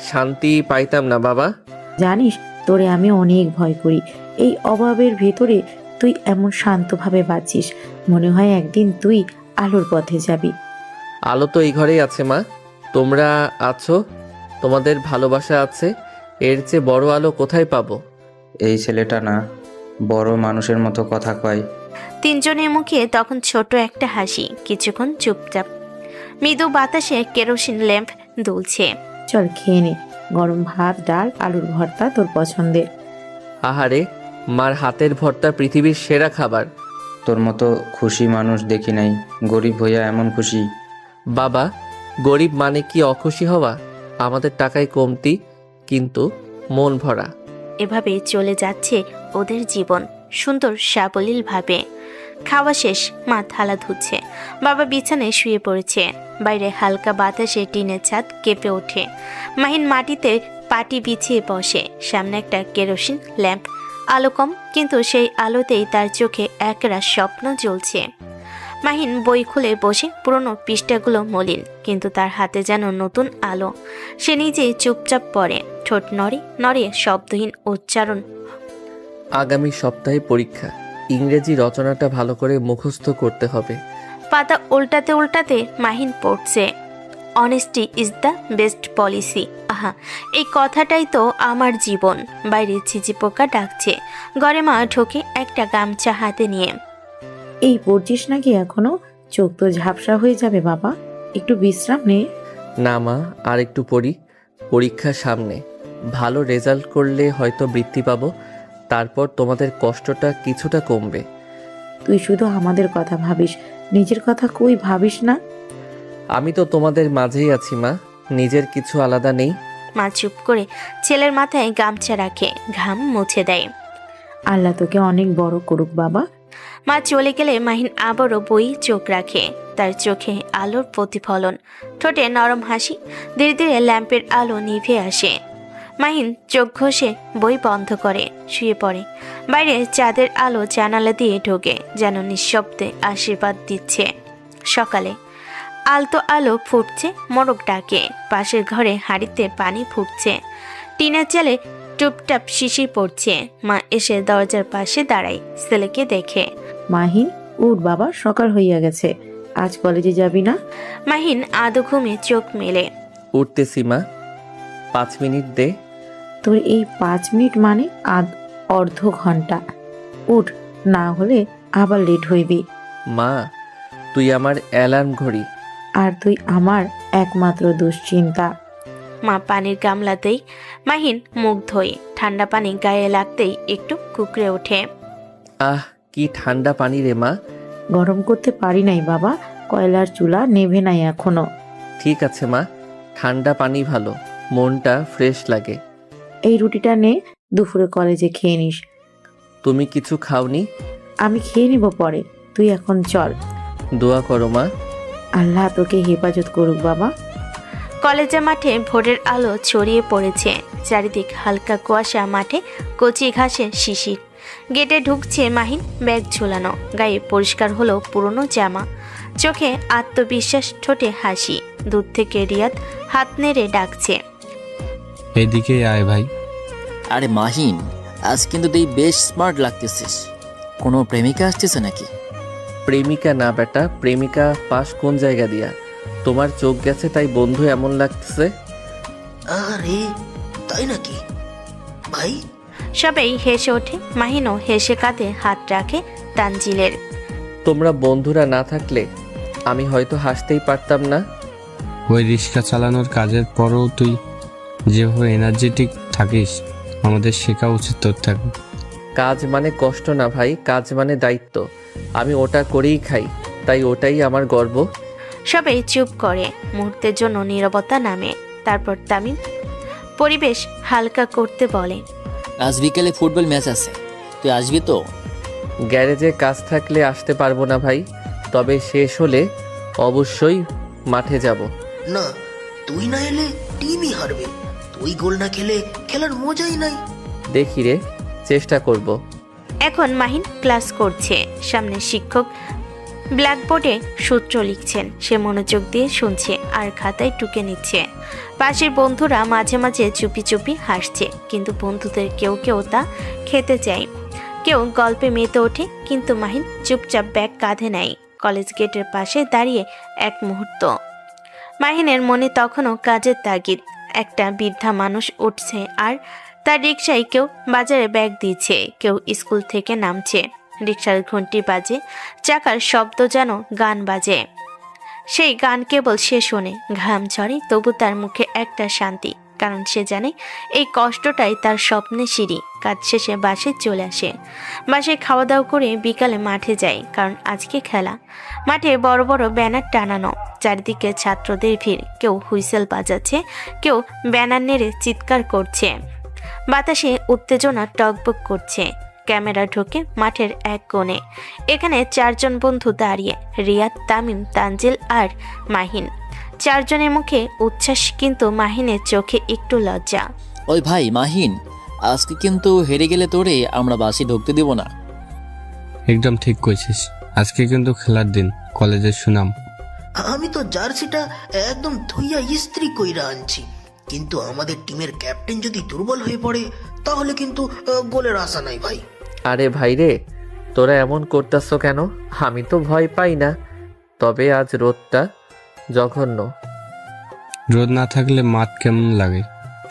শান্তি পাইতাম না বাবা। জানিস, তোরে আমি অনেক ভয় করি। এই অভাবের ভেতরে তুই এমন শান্তভাবে বাঁচিস, মনে হয় একদিন তুই আলোর পথে যাবি। আলো তো এই ঘরেই আছে মা, তোমরা আছো, তোমাদের ভালোবাসা আছে, এর চেয়ে বড় আলো কোথায় পাবো? এই ছেলেটা না বড় মানুষের মতো কথা কয়। তিনজনের মুখে তখন ছোট একটা হাসি। কিছুক্ষণ চুপচাপ। মৃদু বাতাসে কেরোসিন ল্যাম্প দুলছে। চল খেয়ে নে, গরম ভাত, ডাল, আলুর ভর্তা তোর পছন্দের। আহারে, মার হাতের ভর্তা পৃথিবীর সেরা খাবার। তোর মতো খুশি মানুষ দেখি নাই। গরিব হইয়া এমন খুশি। বাবা, গরিব মানে কি অখুশি হওয়া? আমাদের টাকায় কমতি, কিন্তু মন ভরা। এভাবে চলে যাচ্ছে ওদের জীবন, সুন্দর সাবলীল ভাবে। খাওয়া শেষ, মা থালা ধুচ্ছে। বাবা বিছানায় শুয়ে পড়েছে। বাইরে হালকা বাতাসে টিনের ছাদ কেঁপে ওঠে। মাহিন মাটিতে পাটি বিছিয়ে বসে। সামনে একটা কেরোসিন ল্যাম্প, আলো কম, কিন্তু সেই আলোতেই তার চোখে একরা স্বপ্ন জ্বলছে। মাহিন বই খুলে বসে। পুরনো পৃষ্ঠাগুলো মলিন, কিন্তু তার হাতে যেন নতুন আলো। সে নিজেই চুপচাপ পড়ে, ঠোঁট নড়ে নড়ে, শব্দহীন উচ্চারণ। আগামী সপ্তাহে পরীক্ষা, ইংরেজি রচনাটা ভালো করে মুখস্থ করতে হবে। পাতা উল্টাতে উল্টাতে মাহিন পড়ছে, honesty is the best policy. আহা, এই কথাটাই তো আমার জীবন। বাইরে ঝিঝি পোকা ডাকছে। ঘরে মা ঢোকে একটা গামছা হাতে নিয়ে। এই পড়ছিস নাকি এখনো? চোখ তো ঝাপসা হয়ে যাবে বাবা, একটু বিশ্রাম নে। না মা, আর একটু পড়ি, পরীক্ষা সামনে। ভালো রেজাল্ট করলে হয়তো বৃত্তি পাবো, তারপর তোমাদের কষ্টটা কিছুটা কমবে। তুই শুধু আমাদের কথা ভাবিস, নিজের কথা কই ভাবিস না। আমি তো তোমাদের মাঝেই আছি মা, নিজের কিছু আলাদা নেই। মা চুপ করে ছেলের মাথায় গামছা রাখে, ঘাম মুছে দেয়। আল্লাহ তোকে অনেক বড় করুক বাবা। মা চলে গেলে মাহিন আবারও বই চোখ রাখে। তার চোখে আলোর প্রতিফলন, ঠোঁটে নরম হাসি। ধীরে ধীরে ল্যাম্পের আলো নিভে আসে। মাহিন চোখ ঘষে বই বন্ধ করে শুয়ে পড়ে। বাইরে চাঁদের আলো জানালা দিয়ে ঢোকে, যেন নিঃশব্দে আশীর্বাদ দিচ্ছে। সকালে আলতো আলো ফুটছে, মোরগ ডাকে। পাশের ঘরে হাঁড়িতে পানি ফুটছে। টিনের চালে টুপটাপ শিশির পড়ছে। মা এসে দরজার পাশে দাঁড়ায়, ছেলেকে দেখে। মাহিন, উঠ বাবা, সকাল হইয়া গেছে, আজ কলেজে যাবি না? মাহিন আদো ঘুমে চোখ মেলে। উঠতেছি মা, 5 মিনিট দে। তোর এই 5 মিনিট মানে অর্ধ ঘন্টা। উঠ, না হলে আবার লেট হইবি। মা, তুই আমার অ্যালার্ম ঘড়ি। আর তুই আমার একমাত্র দুশ্চিন্তা। মা পানির গামলাতেই মাহিন মুখ ধোয়। ঠান্ডা পানি গায়ে লাগতেই একটু কুকড়ে ওঠে। আহ, কি ঠান্ডা পানি রে মা। গরম করতে পারি নাই বাবা, কয়লার চুলা নেভে নাই এখনো। ঠিক আছে মা, ঠান্ডা পানি ভালো, মনটা ফ্রেশ লাগে। এই রুটিটা নে, দুপুরে কলেজে খেয়ে নিস। তুমি কিছু খাওনি? আমি খেয়ে নিব পরে, তুই এখন চল। দোয়া করো মা। আল্লাহ তোকে হেফাজত করুক বাবা। কলেজের মাঠে ভোরের আলো ছড়িয়ে পড়েছে, চারিদিক হালকা কুয়াশা, মাঠে কচি ঘাসে শিশির। গেটে ঢুকছে মাহিন, ব্যাগ ঝোলানো, গায়ে পরিষ্কার হলো পুরনো জামা, চোখে আত্মবিশ্বাস, ঠোঁটে হাসি। দূর থেকে রিয়াদ হাত নেড়ে ডাকছে। এইদিকে আয় ভাই। আরে মাহিন, আজ কিন্তু তুই বেশ স্মার্ট লাগতেছিস। কোনো প্রেমিকা আসতেছে নাকি? প্রেমিকা না বেটা, প্রেমিকা পাস কোন জায়গা দিয়া? তোমার চোখ গেছে তাই বন্ধু এমন লাগতেছে। আরে তাই নাকি ভাই? সবাই হেসে ওঠে, মাহিনও হেসে কাঁধে হাত রাখে তানজিলের। তোমরা বন্ধুরা না থাকলে আমি হয়তো হাসতেই পারতাম না। ওই রিক্সা চালানোর কাজের পরও তুই যেভাবে এনার্জেটিক থাকিস, আমাদের শেখা উচিত তোর থেকে। কাজ মানে কষ্ট না ভাই, কাজ মানে দায়িত্ব। আমি ওটা করেই খাই, তাই ওটাই আমার গর্ব। সবাই চুপ করে, মুহূর্তের জন্য নীরবতা নামে। তারপর তামিম পরিবেশ হালকা করতে বলে, আজ বিকেলে ফুটবল ম্যাচ আছে, তুই আসবি তো? গ্যারেজে কাজ থাকলে আসতে পারবো না ভাই, তবে শেষ হলে অবশ্যই মাঠে যাব। না, তুই না এলে টিমই হারবে। তুই গোল না খেলে খেলার মজাই নাই। দেখি রে, চেষ্টা করব। এখন মাহিন ক্লাস করছে, সামনে শিক্ষক ব্ল্যাকবোর্ডে সূত্র লিখছেন। সে মনোযোগ দিয়ে শুনছে আর খাতায় টুকে নিচ্ছে। পাশের বন্ধুরা মাঝে মাঝে চুপি চুপি হাসছে, কিন্তু বন্ধুদের কেউ কেউ তা খেতে চায়, কেউ গল্পে মেতে ওঠে। কিন্তু মাহিন চুপচাপ ব্যাগ কাঁধে নেয়, কলেজ গেটের পাশে দাঁড়িয়ে এক মুহূর্ত। মাহিনের মনে তখনও কাজের তাগিদ। একটা বৃদ্ধা মানুষ উঠছে আর তার রিকশায় কেউ বাজারে ব্যাগ দিচ্ছে, কেউ স্কুল থেকে নামছে। রিকশার ঘন্টি বাজে, চাকার শব্দ যেন গান বাজে। সেই গান কেবল সে শোনে, ঘাম ঝরে, তবু তার মুখে একটা শান্তি, কারণ সে জানে এই কষ্টটাই তার স্বপ্নের সিঁড়ি। কাজ শেষে বাসে চলে আসে, বাসে খাওয়া দাওয়া করে বিকালে মাঠে যায়, কারণ আজকে খেলা। মাঠে বড় বড় ব্যানার টানানো, চারিদিকে ছাত্রদের ভিড়, কেউ হুইসেল বাজাচ্ছে, কেউ ব্যানার নেড়ে চিৎকার করছে। বাতাসে উত্তেজনা টকবক করছে। ক্যামেরা ঢোকে মাঠের এক কোণে। এখানে 4 জন বন্ধু দাঁড়িয়ে, রিয়াদ, তামিম, তানজিল আর মাহিন। 4 জনের মুখে উচ্ছ্বাস, কিন্তু মাহিনের চোখে একটু লজ্জা। ওই ভাই মাহিন, আজকে কিন্তু হেরে গেলে তোরে আমরা বাসে ঢুকতে দিব না। একদম ঠিক কইছিস, আজকে কিন্তু খেলার দিন, কলেজের সুনাম। আমি তো জার্সিটা একদম ধুইয়া ইস্ত্রি কইরা আনছি, কিন্তু আমাদের টিমের ক্যাপ্টেন যদি দুর্বল হয়ে পড়ে তাহলে কিন্তু গোলের আশা নাই ভাই। আরে ভাই রে, তোরা এমন করতেছ কেন? আমি তো ভয় পাই না, তবে আজ রোদটা জঘন্য। রোদ না থাকলে মাঠ কেমন লাগে?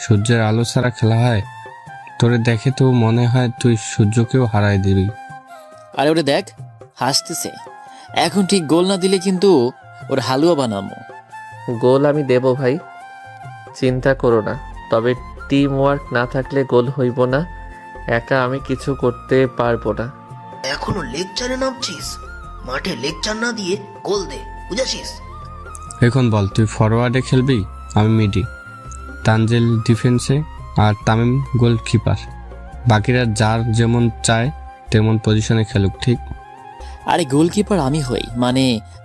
সূর্যের আলো ছাড়া খেলা হয়? তোরে দেখে তো মনে হয় তুই সূর্যকেও হারাই দিবি। আরে ওরে দেখ, হাসতেছে। এখন ঠিক গোল না দিলে কিন্তু ওর হালুয়া বানাবো। গোল আমি দেব ভাই, চিন্তা করো না। তবে টিম ওয়ার্ক না থাকলে গোল হইব না। একা আমি কিছু করতে পারবো না। এখনো লেকচারে নামছিস? মাঠে লেকচার না দিয়ে গোল দে, বুঝাছিস? এখন বল, তুই ফরওয়ার্ডে খেলবি, আমি মিডি, তানজিল ডিফেন্সে আর তামিম গোলকিপার। বাকিরা যার যেমন চায় তেমন পজিশনে খেলুক, ঠিক? আরে গোলকিপার আমি হই, মানে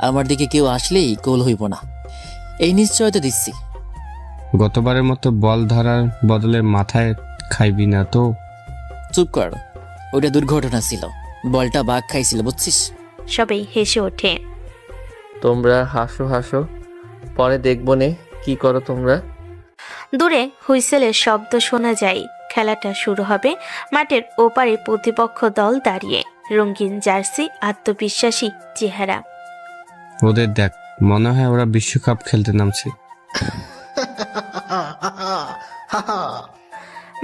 আমার দিকে কেউ আসলেই গোল হইব না, এই নিশ্চয়তা দিচ্ছি। গতবারের মতো বল ধরার বদলে মাথায় খাইবি না তো? চুপ কর, ওটা দুর্ঘটনা ছিল, বলটা বাঘ খাইছিল, বুঝছিস? সবাই হেসে ওঠে। তোমরা হাসো হাসো, পরে দেখবো নে কি করো তোমরা। দূরে হুইসেলের শব্দ শোনা যায়। খেলাটা শুরু হবে। মাঠের ওপারে প্রতিপক্ষ দল দাঁড়িয়ে, রঙিন জার্সি, আত্মবিশ্বাসী চেহারা। ওদের দেখ, মনে হয় ওরা বিশ্বকাপ খেলতে নামছে।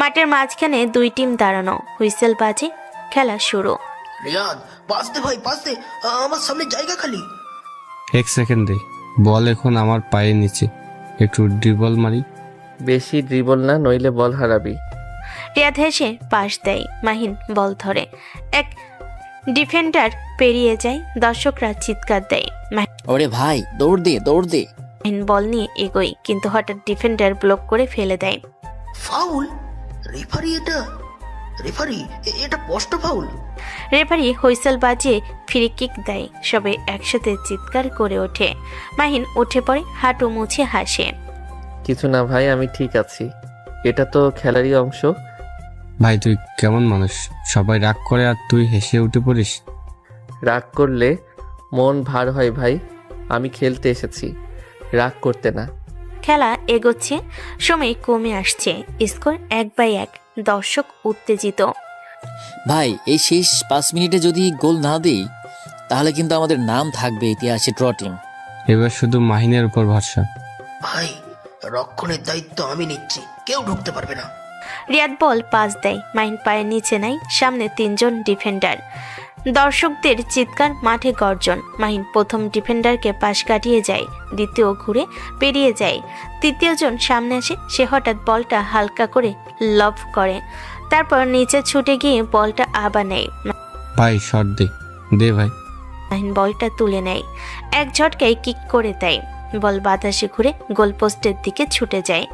মাঠের মাঝখানে 2 টিম দাঁড়ানো, হুইসেল বাজে, খেলা শুরু। রিয়াদ, পাস দে ভাই, পাস দে, আমার সামনে জায়গা খালি। 1 সেকেন্ড দে, বল এখন আমার পায়ের নিচে, একটু ড্রিবল মারি। বেশি ড্রিবল না, নইলে বল হারাবি। রিয়াদ হেসে পাস দেয়, মাহিন বল ধরে, এক ডিফেন্ডার পেরিয়ে যায়, দর্শকরা চিৎকার দেয়। ওরে ভাই, দৌড় দে, দৌড় দে। মাহিন বল নিয়ে এগোয়, কিন্তু হঠাৎ ডিফেন্ডার ব্লক করে ফেলে দেয়। ফাউল? রেফারি এটা স্পষ্ট ফাউল। রেফারি হুইসেল বাজিয়ে ফ্রি কিক দেয়। সবাই একসাথে চিৎকার করে ওঠে। মাহিন উঠে পড়ে, হাঁটু মুছে হাসে। কিছু না ভাই, আমি ঠিক আছি। এটা তো খেলারই অংশ। ভাই তুই কেমন মানুষ, সবাই রাগ করে আর তুই হেসে উঠে পড়িস। রাগ করলে মন ভার হয় ভাই। আমি খেলতে এসেছি, রাগ করতে না। খেলা এগোচ্ছে, সময় কমে আসছে, স্কোর 1-1, দর্শক উত্তেজিত। ভাই এই শেষ 5 মিনিটে যদি গোল না দিই তাহলে কিন্তু আমাদের নাম থাকবে ইতিহাসে ড্র টিম। এবার শুধু মাহিনের উপর ভরসা। ভাই রক্ষণের দায়িত্ব আমি নিচ্ছি, কেউ ঢুকতে পারবে না। রিয়াদ বল পাস দেয়, মাহিন পায়ের নিচে নাই, সামনে 3 জন ডিফেন্ডার। দর্শকদের চিৎকার, মাঠে গর্জন। মাহিন প্রথম ডিফেন্ডারকে পাশ কাটিয়ে যায়, দ্বিতীয় ঘুরে পেরিয়ে যায়, তৃতীয় জন সামনে আসে। সে হঠাৎ বলটা হালকা করে লব করে, তারপর নিচে ছুটে গিয়ে বলটা আবার নেয়। ভাই শট দে দে ভাই। মাহিন বলটা তুলে নেয়, এক ঝটকায় কিক করে দেয়। বল বাতাসে ঘুরে গোলপোস্টের দিকে ছুটে যায়,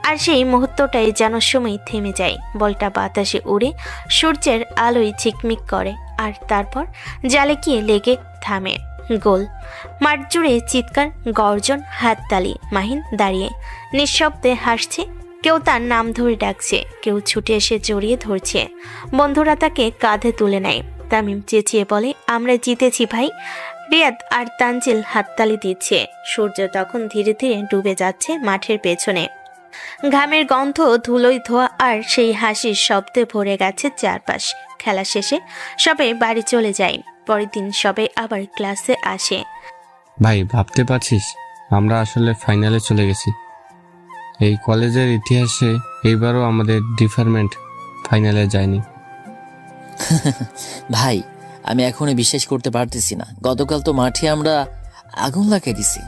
আর সেই মুহূর্তটাই যেন সময় থেমে যায়। বলটা বাতাসে উড়ে সূর্যের আলোয় ঝিকমিক করে, আর তারপর জালে গিয়ে লেগে থামে। গোল। মাঠ জুড়ে চিৎকার, গর্জন, হাততালি। মাহিন দাঁড়িয়ে নিঃশব্দে হাসছে। কেউ তার নাম ধরে ডাকছে, কেউ ছুটে এসে জড়িয়ে ধরছে। বন্ধুরা তাকে কাঁধে তুলে নেয়। তামিম চেঁচিয়ে বলে, আমরা জিতেছি ভাই। রিয়াদ আর তানজিল হাততালি দিচ্ছে। সূর্য তখন ধীরে ধীরে ডুবে যাচ্ছে মাঠের পেছনে। ঘামের গন্ধ, ধুলোয় ধোয়া আর সেই হাসির শব্দে ভরে গেছে চারপাশ। খেলা শেষে সবাই বাড়ি চলে যায়। পরের দিন সবাই আবার ক্লাসে আসে। ভাই ভাবতে পারছিস আমরা আসলে ফাইনালে চলে গেছি। এই কলেজের ইতিহাসে এইবারও আমাদের ডিপার্টমেন্ট ফাইনালে যায়নি। ভাই আমি এখনই বিশ্বাস করতে পারতেছি না, গতকাল তো মাঠে আমরা আগুন লাগিয়ে দিছি।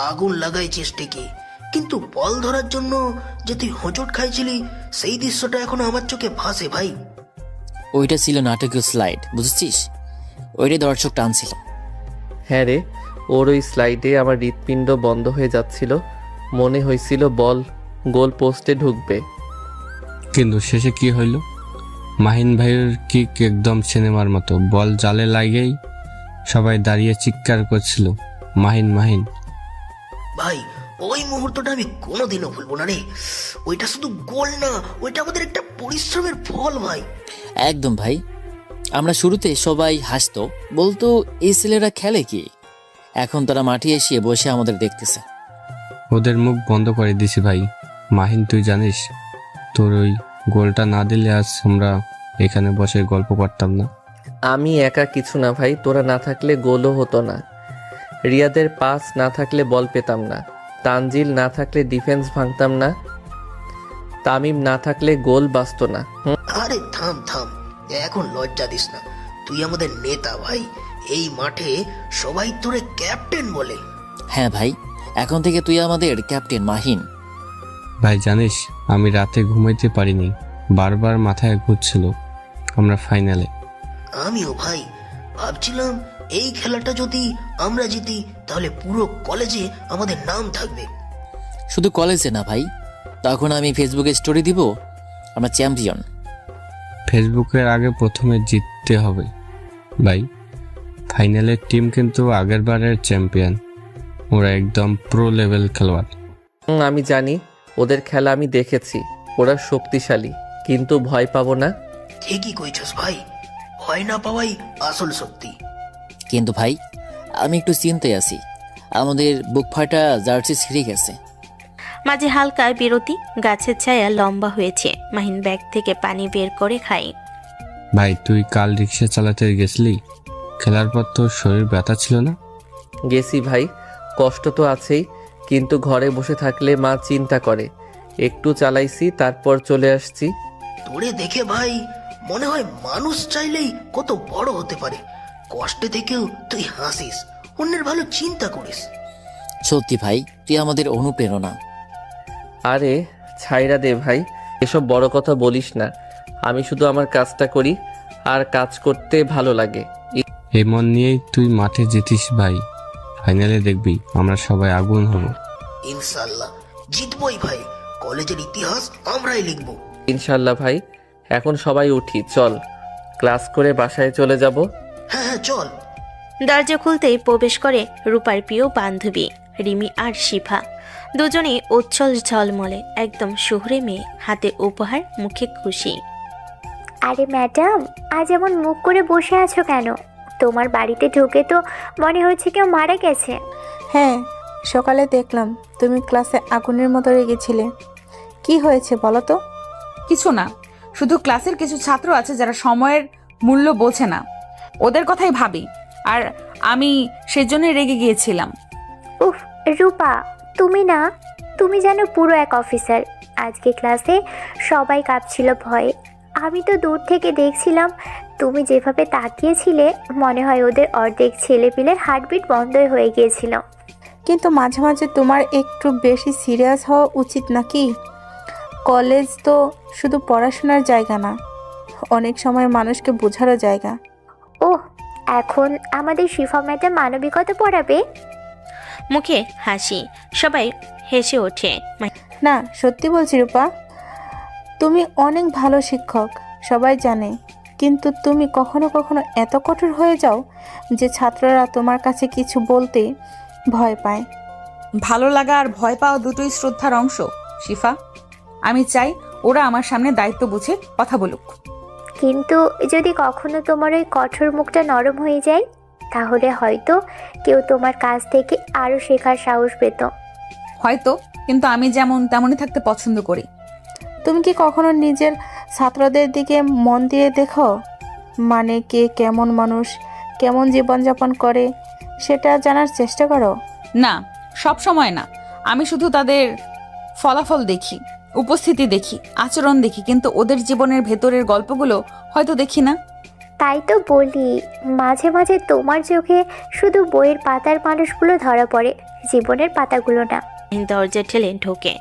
আগুন লাগাইছিস ঠিকই, কিন্তু বল ধরার জন্য যে তুই হোঁচট খাইছিলি সেই দৃশ্যটা এখনো আমার চোখে ভাসে ভাই। ওইটা ছিল নাটকীয় স্লাইড, বুঝছিস? ওইটা দর্শক টানছিল। হ্যাঁ রে, ওর ওই স্লাইডে আমার হৃৎপিণ্ড বন্ধ হয়ে যাচ্ছিল। মনে হয়েছিল বল গোল পোস্টে ঢুকবে। কিন্তু শেষে কি হইল? মাহিন ভাইয়ের কিক একদম সিনেমার মতো, বল জালে লাগেই সবাই দাঁড়িয়ে চিৎকার করছিল, মাহিন মাহিন। ভাই ওই মুহূর্তটা আমি কোনোদিনও ভুলবো না রে। ওইটা শুধু গোল না, ওইটা আমাদের একটা পরিশ্রমের ফল ভাই। একদম ভাই, আমরা শুরুতে সবাই হাসতো, বলতো এই ছেলেরা খেলে কি। এখন তারা মাঠে এসে বসে আমাদের দেখতেছে। ওদের মুখ বন্ধ করে দিছি ভাই। মাহিন তুই জানিস, তোর ওই গোলটা না দিলে আজ আমরা এখানে বসে গল্প করতাম না। আমি একা কিছু না ভাই, তোরা না থাকলে গোলও হতো না। রিয়াদের পাস না থাকলে বল পেতাম না। তানজিল না থাকলে ডিফেন্স ভাঙতাম না। তামিম না থাকলে গোল বাঁচত না। আরে থাম থাম, এখন লজ্জা দিস না। তুই আমাদের নেতা ভাই, এই মাঠে সবাই তোরে ক্যাপ্টেন বলে। হ্যাঁ ভাই, এখন থেকে তুই আমাদের ক্যাপ্টেন মাহিন। ভাই জানিস আমি রাতে ঘুমাইতে পারিনি, বারবার মাথায় ঘুরছিল আমরা ফাইনালে। আমিও ভাই ভাবছিলাম এই খেলাটা যদি আমরা জিতি তাহলে পুরো কলেজে আমাদের নাম থাকবে। শুধু কলেজে না ভাই, তখন আমি ফেসবুকে স্টোরি দিব আমরা চ্যাম্পিয়ন। ফেসবুকের আগে প্রথমে জিততে হবে ভাই। ফাইনালের টিম কিন্তু আগেরবারের চ্যাম্পিয়ন, ওরা একদম প্রো লেভেল খেলোয়াড়। আমি জানি, ওদের খেলা আমি দেখেছি। ওরা শক্তিশালী, কিন্তু ভয় পাবো না। ঠিকই কইছস ভাই, ভয় না পাওয়াই আসল শক্তি। কিন্তু ভাই আমি একটু চিন্তায় আছি, আমাদের বুক ফাটা জার্সি ছিঁড়ে গেছে। মাঝে হালকা বিরতি, গাছের ছায়া লম্বা হয়েছে। মাহিন ব্যাগ থেকে পানি বের করে খায়। ভাই তুই কাল রিক্সা চালাতে গেছিলি, খেলার পর তোর শরীর ব্যথা ছিল না? গেছি ভাই, কষ্ট তো আছেই, কিন্তু ঘরে বসে থাকলে মা চিন্তা করে। একটু চালাইছি, তারপর চলে আসছি। তোরে দেখে ভাই মনে হয় মানুষ চাইলেই কত বড় হতে পারে। কষ্টে থেকেও তুই হাসিস, অন্যের ভালো চিন্তা করিস। সত্যি ভাই, তুই আমাদের অনুপ্রেরণা। আরে ছাইরা দে ভাই, এসব বড় কথা বলিস না। আমি শুধু আমার কাজটা করি, আর কাজ করতে ভালো লাগে। এই মন নিয়েই তুই মাঠে জিতিস ভাই। ফাইনালে দেখবি আমরা সবাই আগুন হব। ইনশাল্লাহ জিতবই ভাই, কলেজের ইতিহাস আমরাই লিখবো। ইনশাল্লাহ ভাই। এখন সবাই উঠি, চল ক্লাস করে বাসায় চলে যাব। হ্যাঁ হ্যাঁ চল। দরজা খুলতেই প্রবেশ করে রূপার প্রিয় বান্ধবী রিমি আর শিফা। দুজনেই উচ্ছল ঝলমলে, একদম শহুরে মেয়ে, হাতে উপহার, মুখে খুশি। আরে ম্যাডাম, আজ এমন মুখ করে বসে আছো কেন? তোমার বাড়িতে ঢুকে তো মনে হচ্ছে কেউ মারা গেছে। হ্যাঁ, সকালে দেখলাম তুমি ক্লাসে আগুনের মতো রেগেছিলে। কি হয়েছে বলো তো? কিছু না, শুধু ক্লাসের কিছু ছাত্র আছে যারা সময়ের মূল্য বোঝে না, ওদের কথাই ভাবি, আর আমি সেজন্যই রেগে গিয়েছিলাম। উফ রূপা, তুমি জানো পুরো এক অফিসার। আজকে ক্লাসে সবাই কাঁপছিল ভয়ে। আমি তো দূর থেকে দেখছিলাম, তুমি যেভাবে তাকিয়েছিলে মনে হয় ওদের অর্ধেক ছেলেপিলের হার্টবিট বন্ধই হয়ে গিয়েছিল। কিন্তু মাঝে মাঝে তোমার একটু বেশি সিরিয়াস হওয়া উচিত নাকি? কলেজ তো শুধু পড়াশোনার জায়গা না, অনেক সময় মানুষকে বোঝারও জায়গা। ওহ, এখন আমাদের শিফা ম্যাডাম মানবিকতা পড়াবে? মুখে হাসি, সবাই হেসে ওঠে। না, সত্যি বলছি রূপা, তুমি অনেক ভালো শিক্ষক, সবাই জানে। কিন্তু তুমি কখনো কখনো এত কঠোর হয়ে যাও যে ছাত্ররা তোমার কাছে কিছু বলতে ভয় পায়। ভালো লাগা আর ভয় পাওয়া দুটোই শ্রদ্ধার অংশ শিফা। আমি চাই ওরা আমার সামনে দায়িত্ব বুঝে কথা বলুক। কিন্তু যদি কখনো তোমার ওই কঠোর মুখটা নরম হয়ে যায়, তাহলে হয়তো কেউ তোমার কাছ থেকে আরও শেখার সাহস পেত। হয়তো, কিন্তু আমি যেমন তেমনই থাকতে পছন্দ করি। তুমি কি কখনো নিজের ছাত্রদের দিকে মন দিয়ে দেখো? মানে কে কেমন মানুষ, কেমন জীবনযাপন করে, সেটা জানার চেষ্টা করো? না, সব সময় না। আমি শুধু তাদের ফলাফল দেখি, উপস্থিতি দেখি, আচরণ দেখি, কিন্তু ওদের জীবনের ভেতরের গল্পগুলো হয়তো দেখি না। তাই তো বলি, মাঝে মাঝে তোমার চোখে শুধু বইয়ের পাতার মানুষগুলো ধরা পড়ে, জীবনের পাতাগুলো না। দরজা ঠেলে ঢোকে,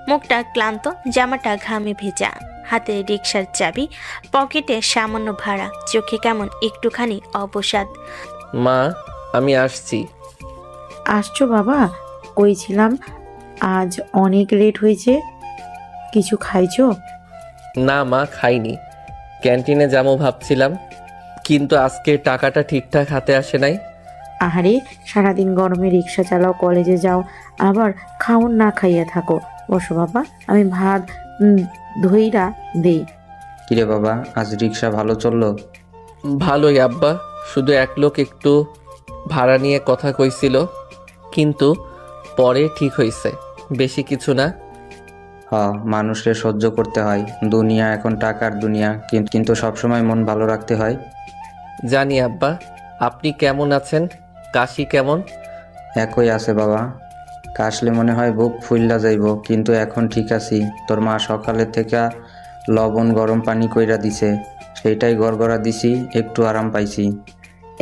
মুখটা ক্লান্ত, জামাটা ঘামে ভেজা, হাতে রিকশার চাবি, পকেটে সামান্য ভাড়া, চোখে কেমন একটুখানি অবসাদ। মা, আমি আসছি। আসছো বাবা? কই ছিলাম, আজ অনেক লেট হয়েছে, কিছু খাইছো? না মা, খাইনি। ক্যান্টিনে যাবো ভাবছিলাম, কিন্তু আজকে টাকাটা ঠিকঠাক হাতে আসে নাই। আহারে, সারাদিন গরমে রিক্সা চালাও, কলেজে যাও, আবার খাওন না খাইয়া থাকো। বসো বাবা, আমি ভাত ধইরা দেই। কিরে বাবা, আজ রিক্সা ভালো চললো? ভালোই আব্বা, শুধু এক লোক একটু ভাড়া নিয়ে কথা কইছিল, কিন্তু পরে ঠিক হইছে, বেশি কিছু না। মানুষকে সহ্য করতে হয়, দুনিয়া এখন টাকার দুনিয়া, কিন্তু সবসময় মন ভালো রাখতে হয়। জানি আব্বা। আপনি কেমন আছেন? কাশি কেমন? একই আছে বাবা, কাশলে মনে হয় বুক ফুইল্লা যাইব, কিন্তু এখন ঠিক আছি। তোর মা সকালে থেকে লবণ গরম পানি কইরা দিছে, সেইটাই গড়গড়া দিছি, একটু আরাম পাইছি।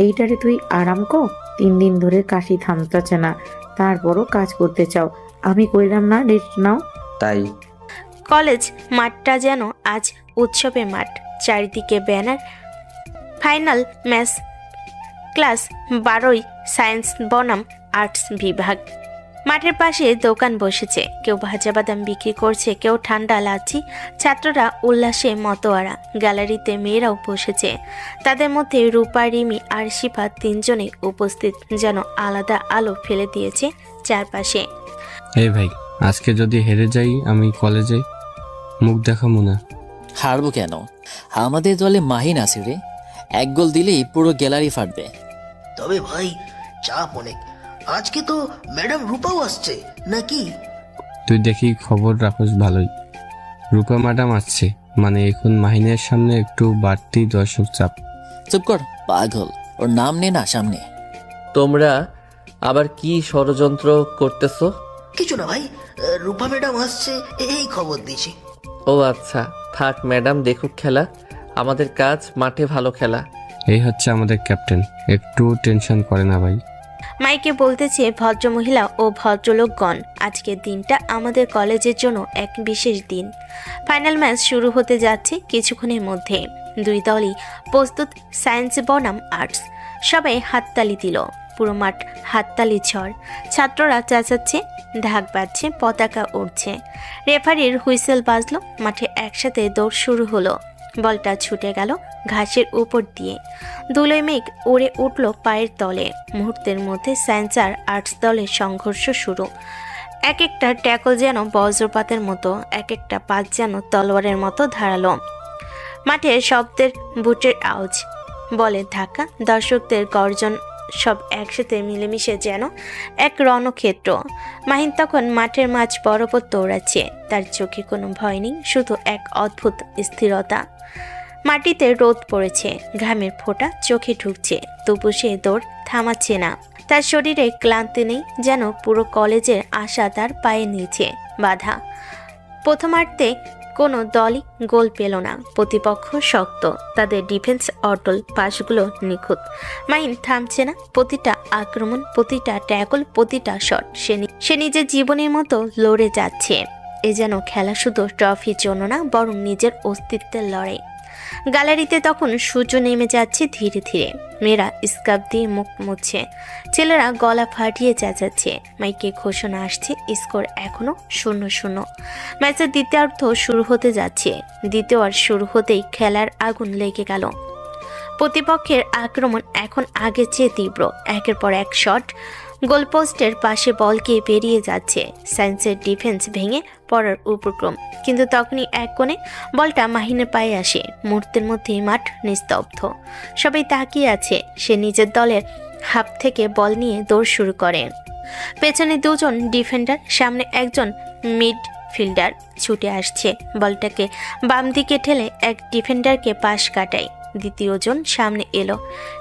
এইটারে তুই আরাম কো? 3 দিন ধরে কাশি থামতেছে না, তারপরও কাজ করতে চাও। আমি কইলাম না রেস্ট নাও? তাই কলেজ মাঠটা যেন আজ উৎসবের মাঠ, চারিদিকে banner, final match, class 12 science বনাম আর্টস বিভাগ। মাঠের পাশে দোকান বসেছে, কেউ ভাজা বাদাম বিক্রি করছে, কেউ ঠান্ডা লাচ্ছি, ছাত্ররা উল্লাসে মতোয়ারা। গ্যালারিতে মেয়েরাও বসেছে, তাদের মধ্যে রূপা, রিমি আর শিফা তিনজনেই উপস্থিত, যেন আলাদা আলো ফেলে দিয়েছে চারপাশে। এই ভাই, আজকে যদি হেরে যাই আমি কলেজে মুখ দেখাবো না। হারবো কেন? আমাদের দলে মাহিন আছে রে, 1 গোল দিলেই পুরো গ্যালারি ফাটবে। তবে ভাই, চাপ অনেক। আজকে তো ম্যাডাম রূপাও আসছে নাকি? তুই দেখি খবর রাখোস ভালোই। রূপা ম্যাডাম আসছে মানে এখন মাহিনের সামনে একটু বাড়তি দর্শক চাপ। চুপ কর পাগল, ওর নাম নে না সামনে। তোমরা আবার কি ষড়যন্ত্র করতেছো? কিছু না ভাই, রূপা ম্যাডাম আসছে এই খবর দিছি। ও আচ্ছা, থাক, ম্যাডাম দেখুক খেলা, আমাদের কাজ মাঠে ভালো খেলা। এই হচ্ছে আমাদের ক্যাপ্টেন, একটু টেনশন করে না ভাই। মাইকে বলতেছে ভদ্রমহিলা ও ভদ্রলোকগণ, আজকের দিনটা আমাদের কলেজের জন্য এক বিশেষ দিন। ফাইনাল ম্যাচ শুরু হতে যাচ্ছে কিছুক্ষণের মধ্যে। 2 দলই প্রস্তুত, সায়েন্স বনাম আর্টস। সবাই হাততালি দিল, পুরো মাঠ হাততালি ঝড়। ছাত্ররা চেঁচাচ্ছে, ঢাক বাজছে, পতাকা উড়ছে, রেফারির হুইসেল বাজলো, মাঠে একসাথে দৌড় শুরু হলো। বলটা ছুটে গেল ঘাসের উপর দিয়ে, ধুলোয় মেঘ উড়ে উঠল পায়ের তলে। মুহূর্তের মধ্যে সায়েন্স আর আর্টস দলের সংঘর্ষ শুরু। এক একটা ট্যাকল যেন বজ্রপাতের মতো, এক একটা পাত যেন তলোয়ারের মতো ধারালো। মাঠে শব্দের বুটের আওয়াজ, বলের ধাক্কা, দর্শকদের গর্জন সব একসাথে মিলেমিশে যেন এক রণক্ষেত্র। মাহিন তখন মাঠের মাঝ বরাবর দৌড়াচ্ছে। তার চোখে কোনো ভয় নেই, শুধু এক অদ্ভুত স্থিরতা। মাটিতে রোদ পড়েছে, ঘামের ফোঁটা চোখে ঢুকছে, তবু সে দৌড় থামাচ্ছে না। তার শরীরে ক্লান্তি নেই, যেন পুরো কলেজের আশা তার পায়ের নিচে বাধা। প্রথমার্ধে কোনো দলই গোল পেল না। প্রতিপক্ষ শক্ত, তাদের ডিফেন্স অটল, পাশগুলো নিখুঁত। মাহিন থামছে না। প্রতিটা আক্রমণ, প্রতিটা ট্যাকল, প্রতিটা শট সে নিজের জীবনের মতো লড়ে যাচ্ছে। এ যেন খেলা শুধু ট্রফির জন্য না, বরং নিজের অস্তিত্বের লড়াই। গ্যালারিতে তখন সূর্য নেমে যাচ্ছে ধীরে ধীরে। মেয়েরা স্কার্ফ দিয়ে মুখ মুছছে, ছেলেরা গলা ফাটিয়ে চেঁচাচ্ছে। মাইকে ঘোষণা আসছে, স্কোর এখনো 0-0। ম্যাচের দ্বিতীয়ার্ধ শুরু হতে যাচ্ছে। দ্বিতীয়ার্ধ শুরু হতেই খেলার আগুন লেগে গেল। প্রতিপক্ষের আক্রমণ এখন আগের চেয়ে তীব্র। একের পর এক শট, গোলপোস্টের পাশে বল গিয়ে বেরিয়ে যাচ্ছে। সায়েন্সের ডিফেন্স ভেঙে পড়ার উপক্রম, কিন্তু তখনই এক কোণে বলটা মাহিনের পায়ে আসে। মুহূর্তের মধ্যেই মাঠ নিস্তব্ধ। সবাই তাকিয়ে আছে। সে নিজের দলের হাফ থেকে বল নিয়ে দৌড় শুরু করে। পেছনে দুজন ডিফেন্ডার, সামনে একজন মিডফিল্ডার ছুটে আসছে। বলটাকে বাম দিকে ঠেলে এক ডিফেন্ডারকে পাশ কাটায়। দ্বিতীয়জন সামনে এলো।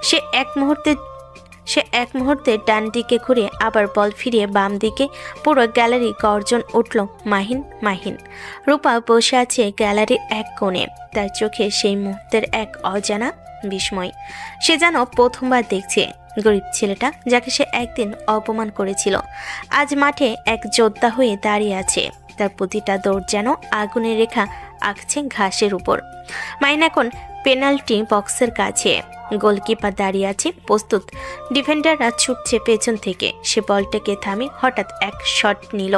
সে এক মুহূর্তে ডান দিকে ঘুরে আবার বল ফিরিয়ে বাম দিকে। পুরো গ্যালারি গর্জন উঠল, মাহিন, মাহিন। রূপা বসে আছে গ্যালারির এক কোণে। তার চোখে সেই মুহূর্তের এক অজানা বিস্ময়। সে যেন প্রথমবার দেখছে গরিব ছেলেটা, যাকে সে একদিন অপমান করেছিল, আজ মাঠে এক যোদ্ধা হয়ে দাঁড়িয়ে আছে। তার প্রতিটা দৌড় যেন আগুনের রেখা আঁকছে ঘাসের উপর। মাহিন এখন পেনাল্টি বক্সের কাছে। গোলকিপার দাঁড়িয়ে আছে প্রস্তুত। ডিফেন্ডাররা ছুটছে পেছন থেকে। সে বলটাকে থামে। হঠাৎ এক শট নিল।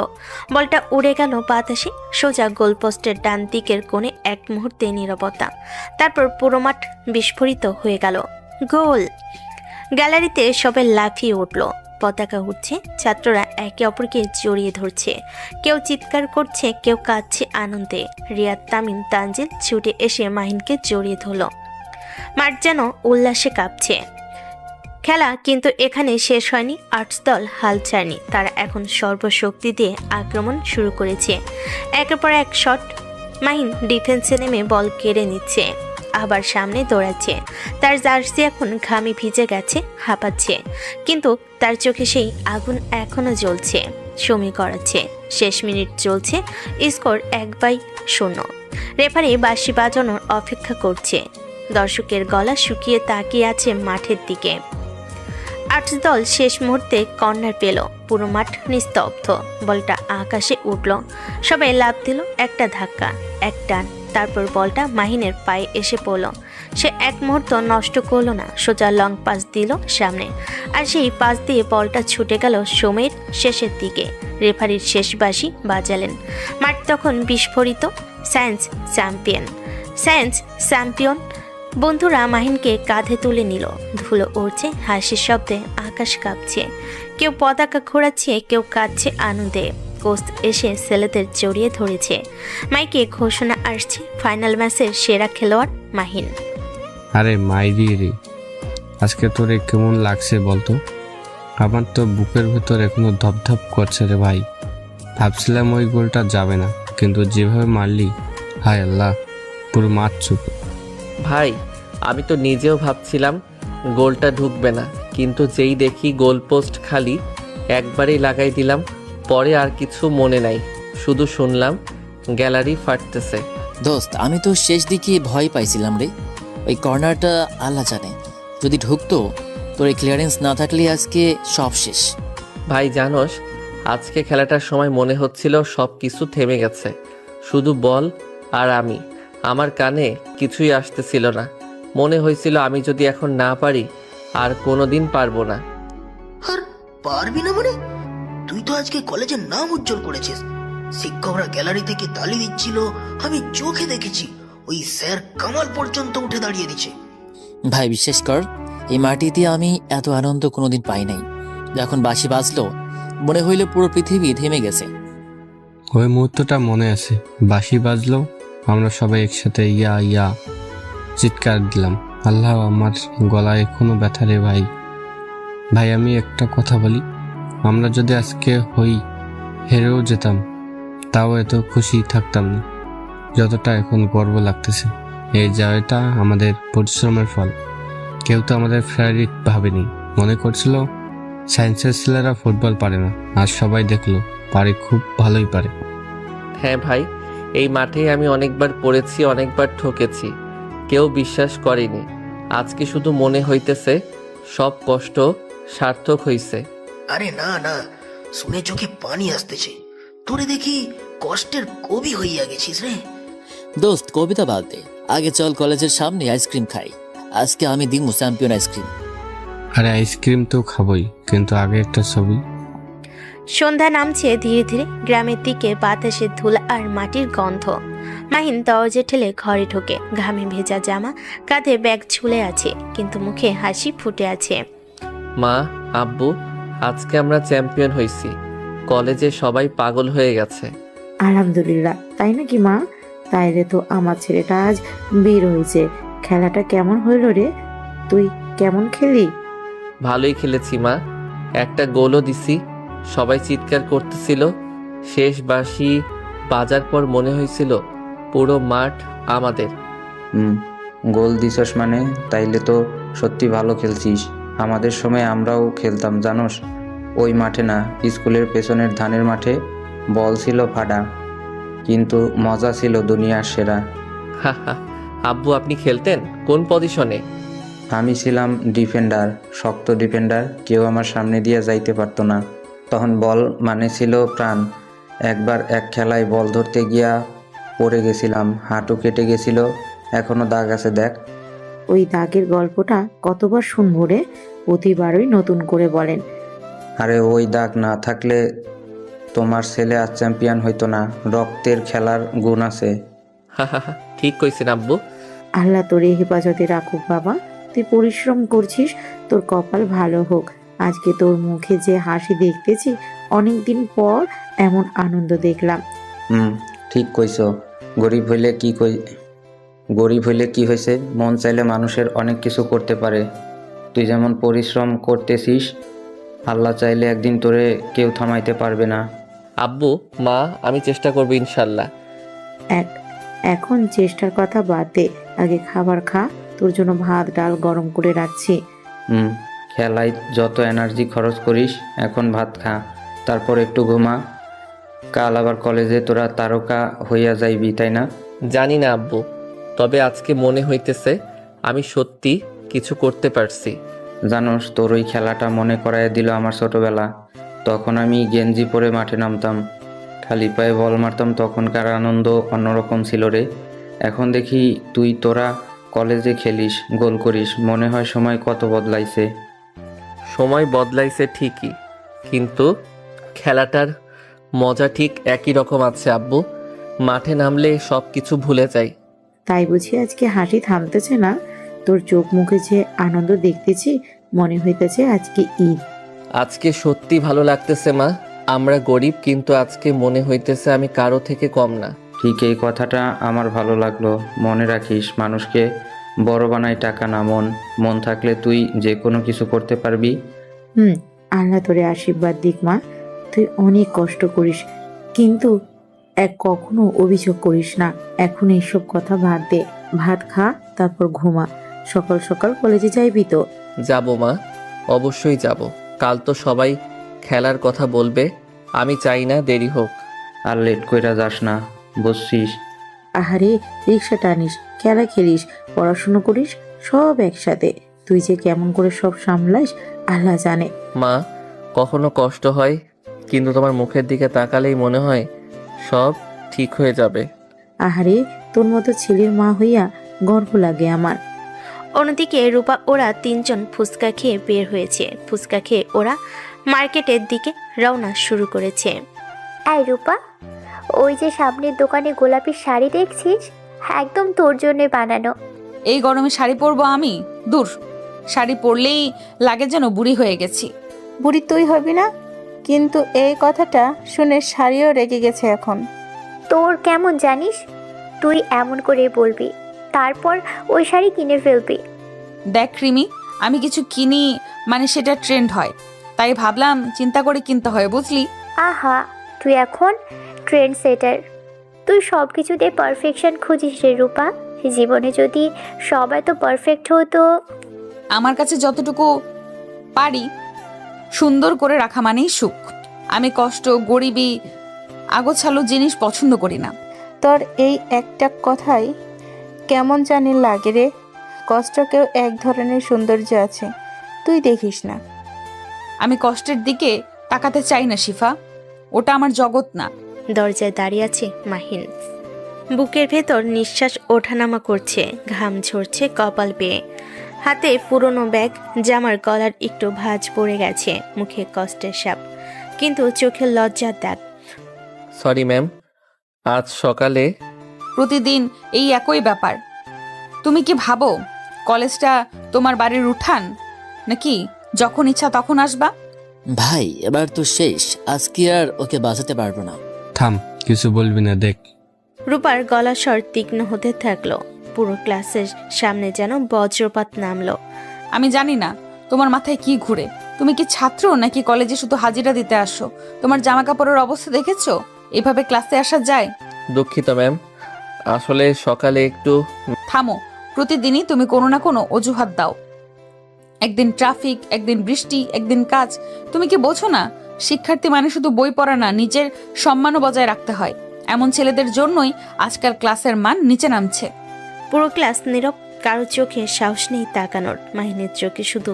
বলটা উড়ে গেল বাতাসে, সোজা গোলপোস্টের ডান দিকের কোণে। এক মুহূর্তে নীরবতা, তারপর পুরো মাঠ বিস্ফোরিত হয়ে গেল। গোল! গ্যালারিতে সবাই লাফিয়ে উঠল। পতাকা উঠছে, ছাত্ররা একে অপরকে জড়িয়ে ধরছে। কেউ চিৎকার করছে, কেউ কাঁদছে আনন্দে। রিয়াদ, তামিম, তানজিল ছুটে এসে মাহিনকে জড়িয়ে ধরল। মাঠ যেন উল্লাসে কাঁপছে। খেলা কিন্তু এখানে শেষ হয়নি। আর্টস দল হাল ছাড়েনি। তারা এখন সর্বশক্তি দিয়ে আক্রমণ শুরু করেছে। একের পর এক শট। মাহিন ডিফেন্সে নেমে বল কেড়ে নিচ্ছে, আবার সামনে দৌড়াচ্ছে। তার জার্সি এখন ঘামে ভিজে গেছে, হাঁপাচ্ছে, কিন্তু তার চোখে সেই আগুন এখনো জ্বলছে, সমী করাচ্ছে। শেষ মিনিট চলছে, স্কোর 1/0। রেফারি বাঁশি বাজানোর অপেক্ষা করছে। দর্শকের গলা শুকিয়ে তাকিয়ে আছে মাঠের দিকে। আর্টস দল শেষ মুহূর্তে কর্নার পেল। পুরো মাঠ নিস্তব্ধ। বলটা আকাশে উঠল। সবাই লাফ দিল। একটা ধাক্কা, এক টান, তারপর বলটা মাহিনের পায়ে এসে পড়ল। সে এক মুহূর্ত নষ্ট করলো না, সোজা লং পাস দিল সামনে। আর সেই পাস দিয়ে বলটা ছুটে গেল সময়ের শেষের দিকে। রেফারির শেষ বাঁশি বাজালেন। মাঠ তখন বিস্ফোরিত। Science champion, science champion. বন্ধুরা মাহিনকে কাঁধে তুলে নিল। ধুলো উড়ছে, হাসির শব্দে আকাশ কাঁপছে। কেউ পতাকা ঘোরাচ্ছে, কেউ কাঁদছে আনন্দে। কোচ এসে ছেলেদের জড়িয়ে ধরেছে। মাইকে ঘোষণা আসছে, ফাইনাল ম্যাচের সেরা খেলোয়াড় মাহিন। আরে মাইরি রে, আজকে তোরে কেমন লাগছে বলতো? আমার তো বুকের ভেতর এখনো ধপধপ করছে রে ভাই। ভাবছিলাম ওই গোলটা যাবে না, কিন্তু যেভাবে মারলি, হায় আল্লাহ, পুরো মাঠ চুপ। ভাই, আমি তো নিজেও ভাবছিলাম গোলটা ঢুকবে না, কিন্তু যেই দেখি গোল পোস্ট খালি, একবারেই লাগাই দিলাম। পরে আর কিছু মনে নাই, শুধু শুনলাম গ্যালারি ফাটতেছে। দোস্ত, আমি তো শেষ দিকে ভয় পাইছিলাম রে। ওই কর্নারটা আল্লাহ জানে যদি ঢুকতো, তোর এই ক্লিয়ারেন্স না থাকলে আজকে সব শেষ। ভাই জানোস, আজকে খেলাটার সময় মনে হচ্ছিল সব কিছু থেমে গেছে, শুধু বল আর আমি। আমার কানে কিছুই আসতেছিল না। মনে হয়েছিল আমি যদি এখন না পারি, আর কোনোদিন পারবো না। আর পারবি না মানে? তুই তো আজকে কলেজের নাম উজ্জ্বল করেছিস। শিক্ষকরা গ্যালারি থেকে তালি দিচ্ছিল, আমি চোখে দেখেছি। ওই স্যার কামাল পর্যন্ত উঠে দাঁড়িয়ে দিচ্ছে। ভাই বিশ্বাস কর, এই মাটিতে আমি এত আনন্দ কোনোদিন পাই নাই। যখন বাঁশি বাজলো, মনে হইল পুরো পৃথিবী থেমে গেছে। ওই মুহূর্তটা মনে আছে, বাঁশি বাজলো, আমরা সবাই একসাথে ইয়া ইয়া চিৎকার দিলাম। আল্লাহ, আমার গলায় এখনো ব্যথা রে ভাই। ভাই আমি একটা কথা বলি, আমরা যদি আজকে হেরেও যেতাম তাও এত খুশি থাকতাম না যতটা এখন গর্ব লাগতেছে। এই জয়টা আমাদের পরিশ্রমের ফল। কেউ তো আমাদের ফেভারিট ভাবেনি, মনে করছিল সায়েন্সের ছেলেরা ফুটবল পারে না, আর সবাই দেখলো পারে, খুব ভালোই পারে। হ্যাঁ ভাই, এই মাঠেই আমি অনেকবার পড়েছি, অনেকবার ঠকেছি, কেউ বিশ্বাস করেনি। আজকে শুধু মনে হইতেছে সব কষ্ট সার্থক হইছে। আরে না না, শুনে চোখে পানি আসতেছে। তোরে দেখি কষ্টের কবি হইয়া গেছিস রে। দোস্ত, কবিতা বাদ দে, আগে চল কলেজের সামনে আইসক্রিম খাই। আজকে আমি দিমু চ্যাম্পিয়ন আইসক্রিম। আরে আইসক্রিম তো খাবোই, কিন্তু আগে একটা ছবি। সন্ধ্যা নামছে ধীরে ধীরে, গ্রামের দিকে বাতাসের ধুল আর মাটির গন্ধ। মাহিন দরজা ঠেলে ঘরে ঢোকে, ঘামে ভেজা জামা, কাঁধে ব্যাগ ঝুলে আছে, কিন্তু মুখে হাসি ফুটে আছে। মা, আব্বু, আজকে আমরা চ্যাম্পিয়ন হইছি। কলেজে সবাই পাগল হয়ে গেছে। আলহামদুলিল্লাহ, তাই নাকি মা? তাইলে তো আমার ছেলেটা আজ বের হয়েছে। খেলাটা কেমন হইল রে? তুই কেমন খেলি? ভালোই খেলেছি মা, একটা গোলও দিছি। সবাই চিৎকার করতেছিল। শেষ বাঁশি বাজার পর মনে হয়েছিল পুরো মাঠ আমাদের। গোল দিছস মানে? তাইলে তো সত্যি ভালো খেলছিস। আমাদের সময় আমরাও খেলতাম জানোস, ওই মাঠে না, স্কুলের পেছনের ধানের মাঠে। বল ছিল ফাডা, কিন্তু মজা ছিল দুনিয়ার সেরা। আব্বু, আপনি খেলতেন কোন পজিশনে? আমি ছিলাম ডিফেন্ডার, শক্ত ডিফেন্ডার। কেউ আমার সামনে দিয়ে যাইতে পারতো না। তখন বল মানে ছিল প্রাণ। একবার এক খেলায় বল ধরতে গিয়া পড়ে গেছিলাম, হাঁটু কেটে গেছিল, এখনো দাগ আছে দেখ। ওই দাগের গল্পটা কতবার শুনবো রে? প্রতিবারই নতুন করে বলেন। আরে ওই দাগ না থাকলে তোমার ছেলে আজ চ্যাম্পিয়ন হইতো না। রক্তের খেলার গুণ আছে। ঠিক কইছেন আব্বু। আল্লাহ তোর এই হেফাজতে রাখুক বাবা। তুই পরিশ্রম করছিস, তোর কপাল ভালো হোক। আজকে তোর মুখে যে হাসি দেখতেছি, অনেকদিন পর এমন আনন্দ দেখলাম। ঠিক কইছো। গরিব হইলে কি হয়েছে, মন চাইলে মানুষের অনেক কিছু করতে পারে। তুই যেমন পরিশ্রম করতেছিস, আল্লাহ চাইলে একদিন তোরে কেউ থামাইতে পারবে না। আব্বু, মা, আমি চেষ্টা করবো ইনশাল্লাহ। এখন চেষ্টার কথা বাদ দে, আগে খাবার খা। তোর জন্য ভাত ডাল গরম করে রাখছি। খেলায় যত এনার্জি খরচ করিস, এখন ভাত খা, তারপর একটু ঘুমা। কাল আবার কলেজে তোরা তারকা হইয়া যাইবি, তাই না? জানি না আব্বু, তবে আজকে মনে হইতেছে আমি সত্যি কিছু করতে পারছি। জানোস, তোর ওই খেলাটা মনে করাইয়া দিল আমার ছোটবেলা। তখন আমি গেঞ্জি পরে মাঠে নামতাম, খালি পায়ে বল মারতাম। তখনকার আনন্দ অন্যরকম ছিল রে। এখন দেখি তোরা কলেজে খেলিস, গোল করিস, মনে হয় সময় কত বদলাইছে। সময় বদলাইছে ঠিকই, কিন্তু খেলাটার মজা ঠিক একই রকম আছে আব্বু। মাঠে নামলে সব কিছু ভুলে যাই। তাই বুঝি আজকে হাসি থামতেছে না? তোর চোখ মুখে যে আনন্দ দেখতেছি, মনে হইতেছে আজকে ঈদ। আজকে সত্যি ভালো লাগতেছে মা। আমরা গরিব, কিন্তু আজকে মনে হইতেছে আমি কারো থেকে কম না। ঠিক, এই কথাটা আমার ভালো লাগলো। মনে রাখিস, মানুষকে বড় বানায় টাকা না, মন থাকলে তুই যে কোনো কিছু করতে পারবি। আল্লাহ তোরে আশীর্বাদ দিক মা। তুই অনেক কষ্ট করিস, কিন্তু কখনো অভিযোগ করিস না। এখন এইসব কথা বাদ দে, ভাত খা, তারপর ঘুমা। সকাল সকাল কলেজে যাইবি তো? যাবো মা, অবশ্যই যাব। কাল তো সবাই খেলার কথা বলবে, আমি চাই না দেরি হোক। আর লেট কইরা যাস না, বুঝছিস? আহারে, রিক্সা টানিস, খেলা খেলিস, পড়াশুনো করিস, সব একসাথে। তুই যে কেমন করে সব সামলাইস আল্লাহ জানে। মা, কখনো কষ্ট হয়, কিন্তু তোমার মুখের দিকে তাকালেই মনে হয় সব ঠিক হয়ে যাবে। আহারে, তোর মতো ছেলের মা হইয়া গর্ব লাগে আমার। অন্যদিকে রূপা ওরা তিনজন ফুচকা খেয়ে বের হয়েছে। ফুচকা খেয়ে ওরা মার্কেটের দিকে রওনা শুরু করেছে। এই রূপা, ওই যে সামনের দোকানে গোলাপি শাড়ি দেখছিস, একদম তোর জন্য বানানো। এই গরমে শাড়ি পরবো আমি? দূর, শাড়ি পরলেই লাগে যেন বুড়ি হয়ে গেছি। বুড়ি তুই হবি না, কিন্তু এই কথাটা শুনে শাড়িও রেগে গেছে এখন। তোর কেমন জানিস, তুই এমন করে বলবি, তারপর ওই শাড়ি কিনে ফেলবি। দেখ রিমি, আমি কিছু কিনি মানে সেটা ট্রেন্ড হয়, তাই ভাবলাম চিন্তা করে কিনতে হয়, বুঝলি? আহা, তুই এখন ট্রেন্ড সেটার। তুই সব কিছুতে পারফেকশন খুঁজিস রে রূপা। জীবনে যদি সবাই তো পারফেক্ট হতো। আমার কাছে যতটুকু পারি সুন্দর করে রাখা মানেই সুখ। আমি কষ্ট, গরিবি, আগোছালো জিনিস পছন্দ করি না। তোর এই একটা কথাই কেমন জানি লাগে রে। কষ্টকেও এক ধরনের সৌন্দর্য আছে, তুই দেখিস না। আমি কষ্টের দিকে তাকাতে চাই না শিফা, ওটা আমার জগৎ না। দরজায় দাঁড়িয়ে আছে মাহিন। বুকের ভেতর নিঃশ্বাস ওঠানামা করছে, ঘাম ঝরছে কপাল বেয়ে। হাতে পুরনো ব্যাগ, জামার গলার একটু ভাঁজ পড়ে গেছে, মুখে কষ্টের ছাপ, কিন্তু চোখে লজ্জার দাগ। সরি ম্যাম, আজ সকালে প্রতিদিন এই একই ব্যাপার। তুমি কি ভাবো কলেজটা তোমার বাড়ির উঠান নাকি যখন ইচ্ছা তখন আসবা? ভাই এবার তো শেষ, আজকে আর ওকে বাঁচাতে পারবো না। থাম, কিছু বলবি না, দেখ। রূপার গলা স্বর তীক্ষ্ণ হতে থাকলো। পুরো ক্লাসের সামনে যেন বজ্রপাত নামলো। আমি জানি না তোমার মাথায় কি ঘুরে। তুমি কি ছাত্র নাকি কলেজে শুধু হাজিরা দিতে আসো? তোমার জামা কাপড়ের অবস্থা দেখেছো? এভাবে ক্লাসে আসা যায়? দুঃখিত ম্যাম, আসলে সকালে একটু থামো, প্রতিদিনই তুমি কোনো না কোনো অজুহাত দাও। একদিন ট্রাফিক, একদিন বৃষ্টি, একদিন কাজ। তুমি কি বোঝো না শিক্ষার্থী মানে শুধু বই পড়া না, নিজের সম্মানও বজায় রাখতে হয়। এমন ছেলেদের জন্যই আজকাল ক্লাসের মান নিচে নামছে। পুরো ক্লাস নীরব, কারো চোখে সাহস নেই তাকানোর। মাহিনের চোখে শুধু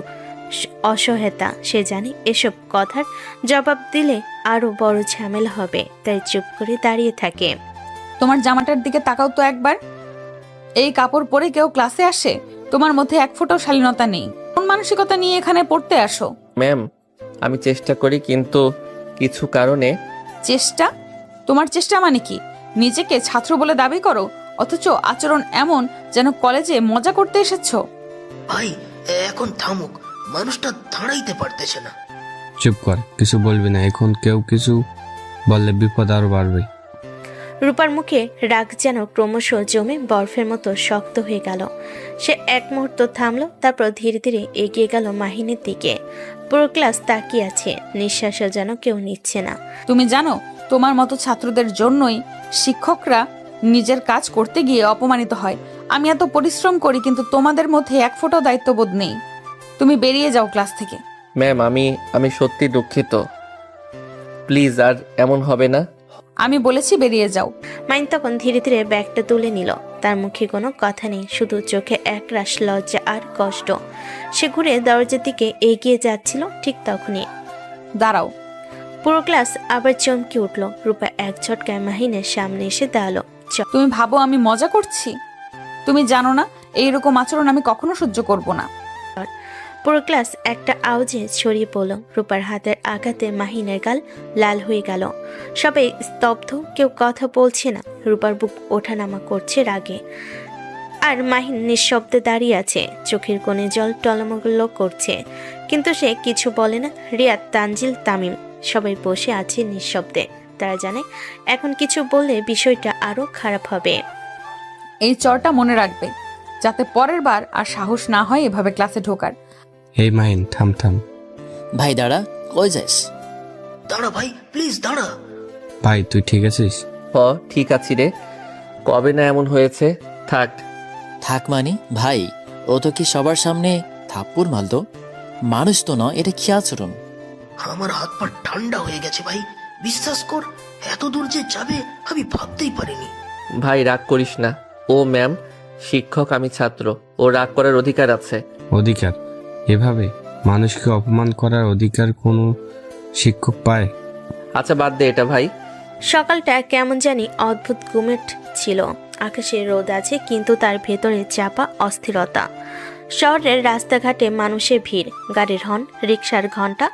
অসহায়তা। সে জানে এসব কথার জবাব দিলে আরো বড় ঝামেলা হবে, তাই চুপ করে দাঁড়িয়ে থাকে। তোমার জামাটার দিকে তাকাও তো একবার। এই কাপড় পরে কেউ ক্লাসে আসে? তোমার মধ্যে এক ফোঁটাও শালীনতা নেই। কোন মানসিকতা নিয়ে এখানে পড়তে আসো? ম্যাম, আমি চেষ্টা করি, কিন্তু কিছু কারণে। চেষ্টা? তোমার চেষ্টা মানে কি? নিজেকে ছাত্র বলে দাবি করো, অথচ আচরণ এমন যেন কলেজে মজা করতে এসেছো। ভাই এখন থামুক, মানুষটা দাঁড়াইতে পারতেছে না। চুপ কর, কিছু বলবি না। এখন কেউ কিছু বললে বিপদ আরো বাড়বে। রূপার মুখে রাগ যেন ক্রমশ জমে বরফের মতো শক্ত হয়ে গেল। সে এক মুহূর্ত থামলো, তারপর ধীরে ধীরে এগিয়ে গেল মাহিনের দিকে। পুরো ক্লাস তাকিয়ে আছে, নিঃশ্বাসও যেন কেউ নিচ্ছে না। তুমি জানো তোমার মতো ছাত্রদের জন্যই শিক্ষকরা নিজের কাজ করতে গিয়ে অপমানিত হয়। আমি এত পরিশ্রম করি, কিন্তু তোমাদের মধ্যে এক ফোঁটাও দায়িত্ববোধ নেই। তুমি বেরিয়ে যাও ক্লাস থেকে। ম্যাম, আমি সত্যি দুঃখিত, প্লিজ আর এমন হবে না। আমি বলেছি বেরিয়ে যাও। মাইন তখন ধীরে ধীরে ব্যাগটা তুলে নিল। তার মুখে কোনো কথা নেই, শুধু চোখে একরাশ লজ্জা আর কষ্ট। সে ঘুরে দরজার দিকে এগিয়ে যাচ্ছিল, ঠিক তখনই দাঁড়াও। পুরো ক্লাস আবার চমকে উঠল। রূপা এক ঝটকায় মাহিনের সামনে এসে দাঁড়ালো। তুমি ভাবো আমি মজা করছি? তুমি জানো না এইরকম আচরণ আমি কখনো সহ্য করব না। পুরো ক্লাস একটা আওয়াজে ছড়িয়ে পড়ল। রূপার হাতের আঘাতে মাহিনের গাল লাল হয়ে গেল। সবাই স্তব্ধ, কেউ কথা বলছে না। রূপার বুক ওঠানামা করছে রাগে, আর মাহিন নিঃশব্দে দাঁড়িয়ে আছে, চোখের কোণে জল টলমল করছে, কিন্তু সে কিছু বলে না। রিয়াদ, তানজিল, তামিম সবাই বসে আছে নিঃশব্দে। তারা জানে এখন কিছু বললে বিষয়টা আরো খারাপ হবে। এই চরটা মনে রাখবে, যাতে পরের বার আর সাহস না হয় এভাবে ক্লাসে ঢোকার। এই মাহিন, থাম থাম। ভাই দাঁড়া, কই যাস? দাঁড়া ভাই, প্লিজ দাঁড়া। ভাই তুই ঠিক আছিস? ঠিক আছি রে, কবে না এমন হয়েছে। থাক। থাক মানে? ভাই ও তো কি সবার সামনে থাপ্পড় মারলো? মানুষ তো নয়, এটা কি আচরণ? আমার হাত পা ঠান্ডা হয়ে গেছে ভাই, বিশ্বাস কর, এত দূর যে যাবে আমি ভাবতেই পারিনি। ভাই রাগ করিস না, ও ম্যাম শিক্ষক, আমি ছাত্র, ও রাগ করার অধিকার আছে। অধিকার? এভাবে মানুষকে অপমান করার অধিকার কোনো শিক্ষক পায়? আচ্ছা বাদ দে এটা ভাই। সকালটা কেমন জানি অদ্ভুত গুমেট ছিল। আকাশে রোদ আছে, কিন্তু তার ভেতরে চাপা অস্থিরতা। শহরের রাস্তাঘাটে মানুষের ভিড়, গাড়ির হর্ন, রিকশার ঘন্টা,